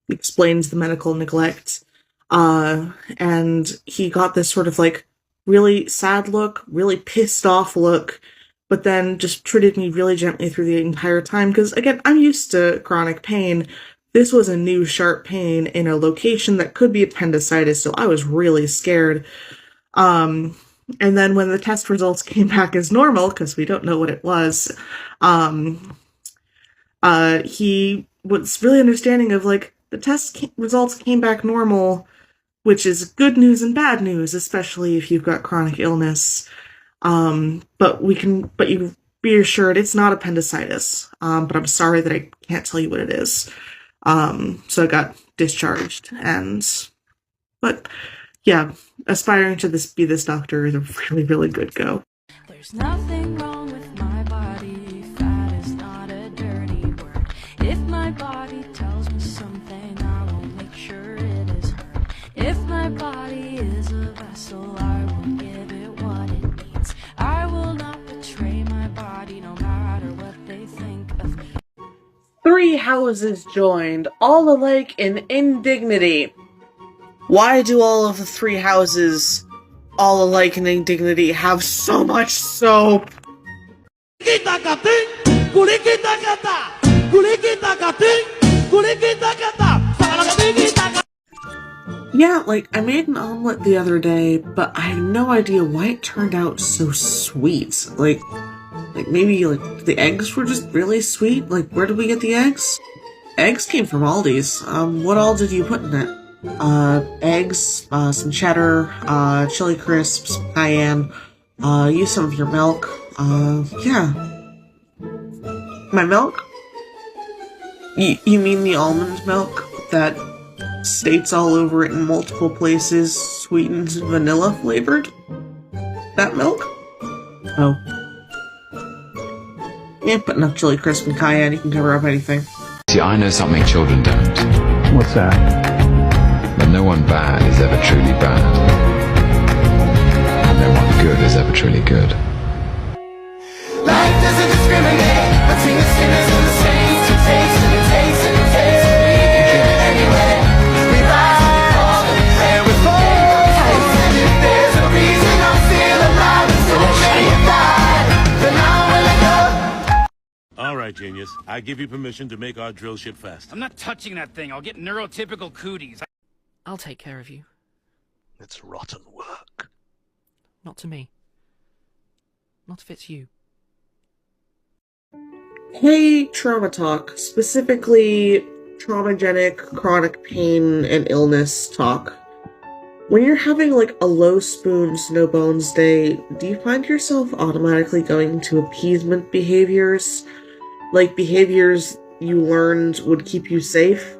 Speaker 1: explains the medical neglect, and he got this sort of, like, really sad look, really pissed off look, but then just treated me really gently through the entire time, because, again, I'm used to chronic pain. This was a new sharp pain in a location that could be appendicitis, so I was really scared. And then when the test results came back as normal, because we don't know what it was, he was really understanding of, like, the test results came back normal, which is good news and bad news, especially if you've got chronic illness. But you be assured it's not appendicitis. But I'm sorry that I can't tell you what it is. So I got discharged, but yeah, aspiring to be this doctor is a really, really good go.
Speaker 3: There's nothing wrong with my body. Fat is not a dirty word. If my body tells me something, I will make sure it is heard. If my body is a vessel, I will give it what it needs. I will not betray my body, no matter what they think of me.
Speaker 1: 3 houses joined, all alike in indignity. Why do all of the 3 houses, all alike in indignity, have so much soap? Yeah, like, I made an omelet the other day, but I have no idea why it turned out so sweet. Like maybe, like, the eggs were just really sweet? Like, where did we get the eggs? Eggs came from Aldi's. What all did you put in it? Eggs, some cheddar, chili crisps, cayenne, use some of your milk. Yeah. My milk? You mean the almond milk that states all over it in multiple places, sweetened vanilla flavored? That milk? Oh. Yeah, put enough chili crisp and cayenne, you can cover up anything.
Speaker 4: See, I know something children don't.
Speaker 13: What's that?
Speaker 4: That no one bad is ever truly bad. And no one good is ever truly good.
Speaker 3: Life doesn't discriminate between the sinners and the saints. It takes and it takes and it takes. We get it anyway. We rise and we fall and we pray and we fall. And if there's a reason I'm still alive, it's so many have died, then I'm willing to.
Speaker 6: All right, genius. I give you permission to make our drill ship fast.
Speaker 26: I'm not touching that thing. I'll get neurotypical cooties.
Speaker 9: I'll take care of you.
Speaker 6: It's rotten work.
Speaker 9: Not to me. Not if it's you.
Speaker 1: Hey, trauma talk. Specifically, traumagenic, chronic pain, and illness talk. When you're having, like, a low spoons, no bones day, do you find yourself automatically going to appeasement behaviors? Like, behaviors you learned would keep you safe?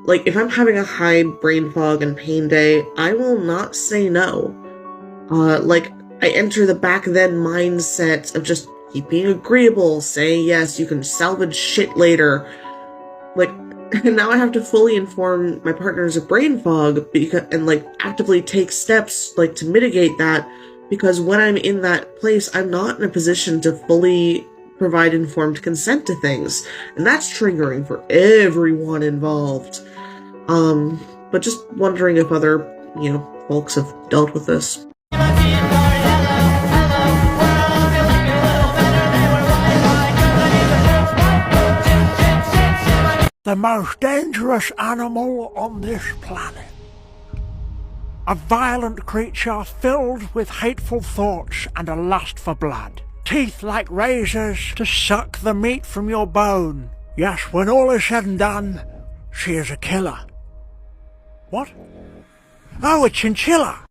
Speaker 1: Like, if I'm having a high brain fog and pain day, I will not say no. Like, I enter the back then mindset of just keep being agreeable, say yes, you can salvage shit later. Like, and now I have to fully inform my partner's brain fog and, like, actively take steps, like, to mitigate that, because when I'm in that place, I'm not in a position to fully provide informed consent to things, and that's triggering for everyone involved. But just wondering if other, folks have dealt with this.
Speaker 17: The most dangerous animal on this planet. A violent creature filled with hateful thoughts and a lust for blood. Teeth like razors to suck the meat from your bone. Yes, when all is said and done, she is a killer. What? Oh, a chinchilla!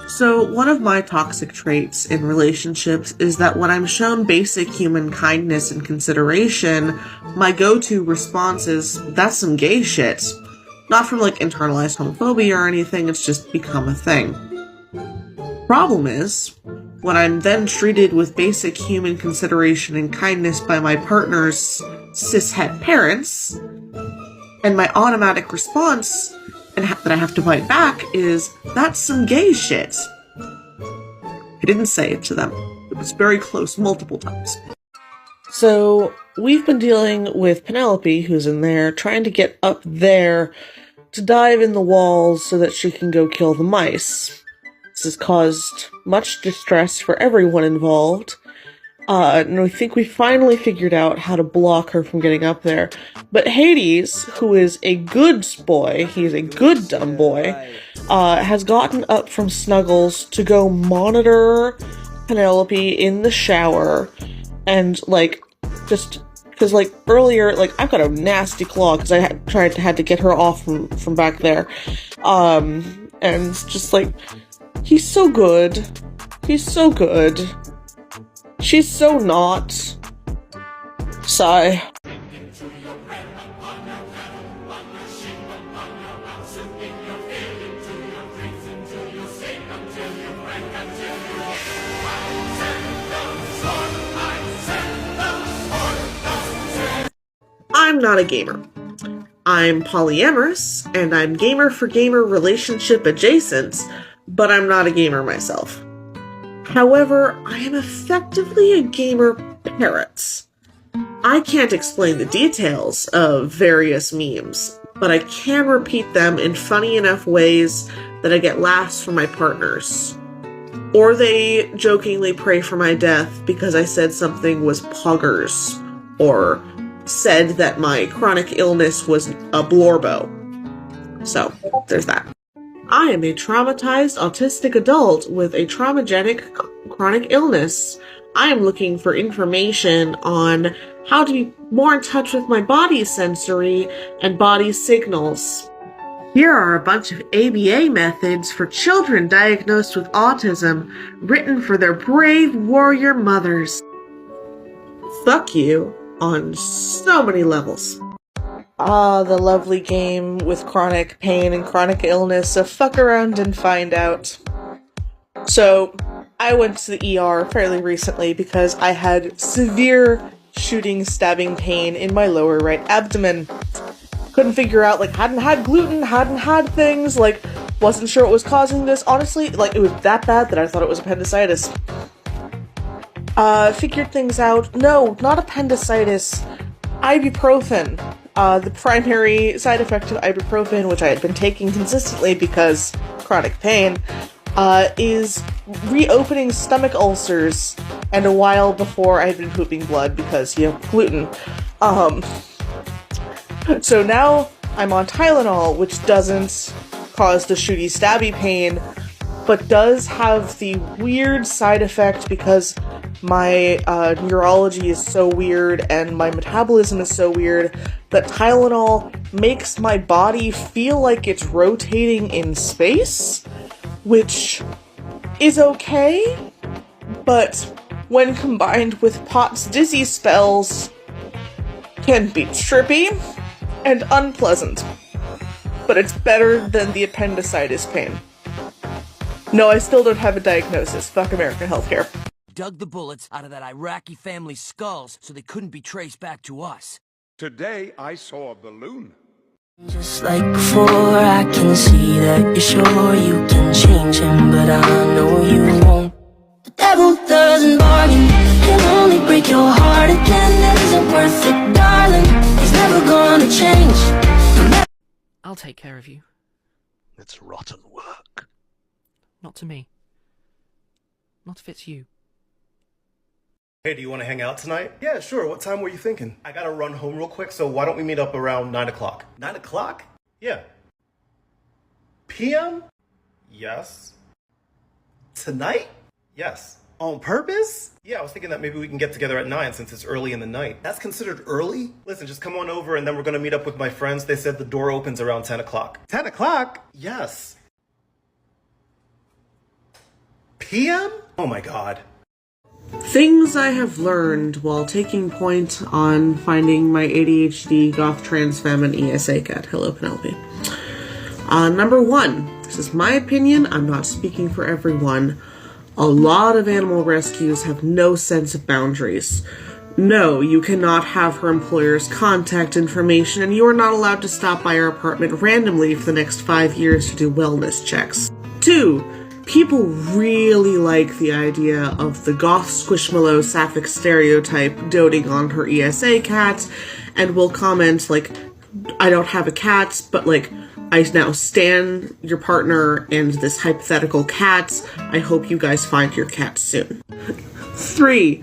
Speaker 1: So, one of my toxic traits in relationships is that when I'm shown basic human kindness and consideration, my go-to response is, that's some gay shit. Not from, like, internalized homophobia or anything, it's just become a thing. Problem is, when I'm then treated with basic human consideration and kindness by my partner's cishet parents, and my automatic response that I have to bite back is, that's some gay shit. I didn't say it to them. It was very close multiple times. So, we've been dealing with Penelope, who's in there, trying to get up there to dive in the walls so that she can go kill the mice. This has caused much distress for everyone involved. And we think we finally figured out how to block her from getting up there. But Hades, who is a good boy, he's a good dumb boy, has gotten up from Snuggles to go monitor Penelope in the shower. And, like, just, because, like, earlier, like, I've got a nasty claw because I had to get her off from back there. And just, like, he's so good. He's so good. She's so not. Sigh. I'm not a gamer. I'm polyamorous, and I'm gamer for gamer relationship adjacent, but I'm not a gamer myself. However, I am effectively a gamer parrot. I can't explain the details of various memes, but I can repeat them in funny enough ways that I get laughs from my partners. Or they jokingly pray for my death because I said something was poggers, or said that my chronic illness was a blorbo. So, there's that. I am a traumatized autistic adult with a traumatogenic chronic illness. I am looking for information on how to be more in touch with my body's sensory and body signals. Here are a bunch of ABA methods for children diagnosed with autism, written for their brave warrior mothers. Fuck you on so many levels. Ah, the lovely game with chronic pain and chronic illness, so fuck around and find out. So, I went to the ER fairly recently because I had severe shooting, stabbing pain in my lower right abdomen. Couldn't figure out, hadn't had gluten, hadn't had things, wasn't sure what was causing this. Honestly, it was that bad that I thought it was appendicitis. Figured things out. No, not appendicitis. Ibuprofen. The primary side effect of ibuprofen, which I had been taking consistently because chronic pain, is reopening stomach ulcers, and a while before I had been pooping blood because, gluten. So now I'm on Tylenol, which doesn't cause the shooty stabby pain, but does have the weird side effect because my neurology is so weird and my metabolism is so weird that Tylenol makes my body feel like it's rotating in space, which is okay, but when combined with Pot's dizzy spells, can be trippy and unpleasant. But it's better than the appendicitis pain. No, I still don't have a diagnosis. Fuck American healthcare.
Speaker 14: Dug the bullets out of that Iraqi family's skulls so they couldn't be traced back to us.
Speaker 18: Today I saw a balloon.
Speaker 3: Just like before, I can see that you're sure you can change him, but I know you won't. The devil doesn't bargain, he'll only break your heart again. It isn't worth it, darling, he's never gonna change.
Speaker 9: I'll take care of you.
Speaker 19: It's rotten work.
Speaker 9: Not to me. Not if it's you.
Speaker 13: Hey, do you want to hang out tonight? Yeah, sure. What time were you thinking? I gotta run home real quick, so why don't we meet up around 9 o'clock? 9 o'clock? Yeah. PM? Yes. Tonight? Yes. On purpose? Yeah, I was thinking that maybe we can get together at 9 since it's early in the night. That's considered early? Listen, just come on over and then we're gonna meet up with my friends. They said the door opens around 10 o'clock. 10 o'clock? Yes. PM? Oh my god.
Speaker 1: Things I have learned while taking point on finding my ADHD, goth, trans, femme, and ESA cat. Hello, Penelope. Number 1, this is my opinion, I'm not speaking for everyone. A lot of animal rescues have no sense of boundaries. No, you cannot have her employer's contact information, and you are not allowed to stop by her apartment randomly for the next 5 years to do wellness checks. 2, people really like the idea of the goth squishmallow sapphic stereotype doting on her ESA cat, and will comment, I don't have a cat, but, I now stan your partner and this hypothetical cat. I hope you guys find your cat soon. 3,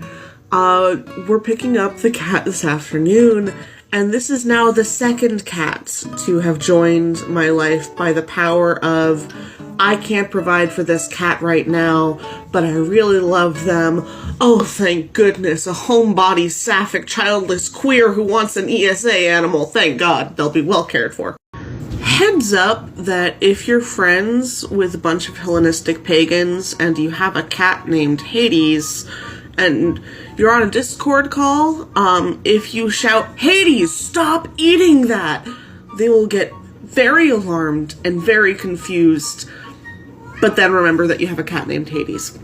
Speaker 1: we're picking up the cat this afternoon, and this is now the second cat to have joined my life by the power of I can't provide for this cat right now, but I really love them. Oh, thank goodness, a homebody, sapphic, childless queer who wants an ESA animal. Thank God, they'll be well cared for. Heads up that if you're friends with a bunch of Hellenistic pagans and you have a cat named Hades, and you're on a Discord call, if you shout, "Hades, stop eating that!" they will get very alarmed and very confused. But then remember that you have a cat named Hades.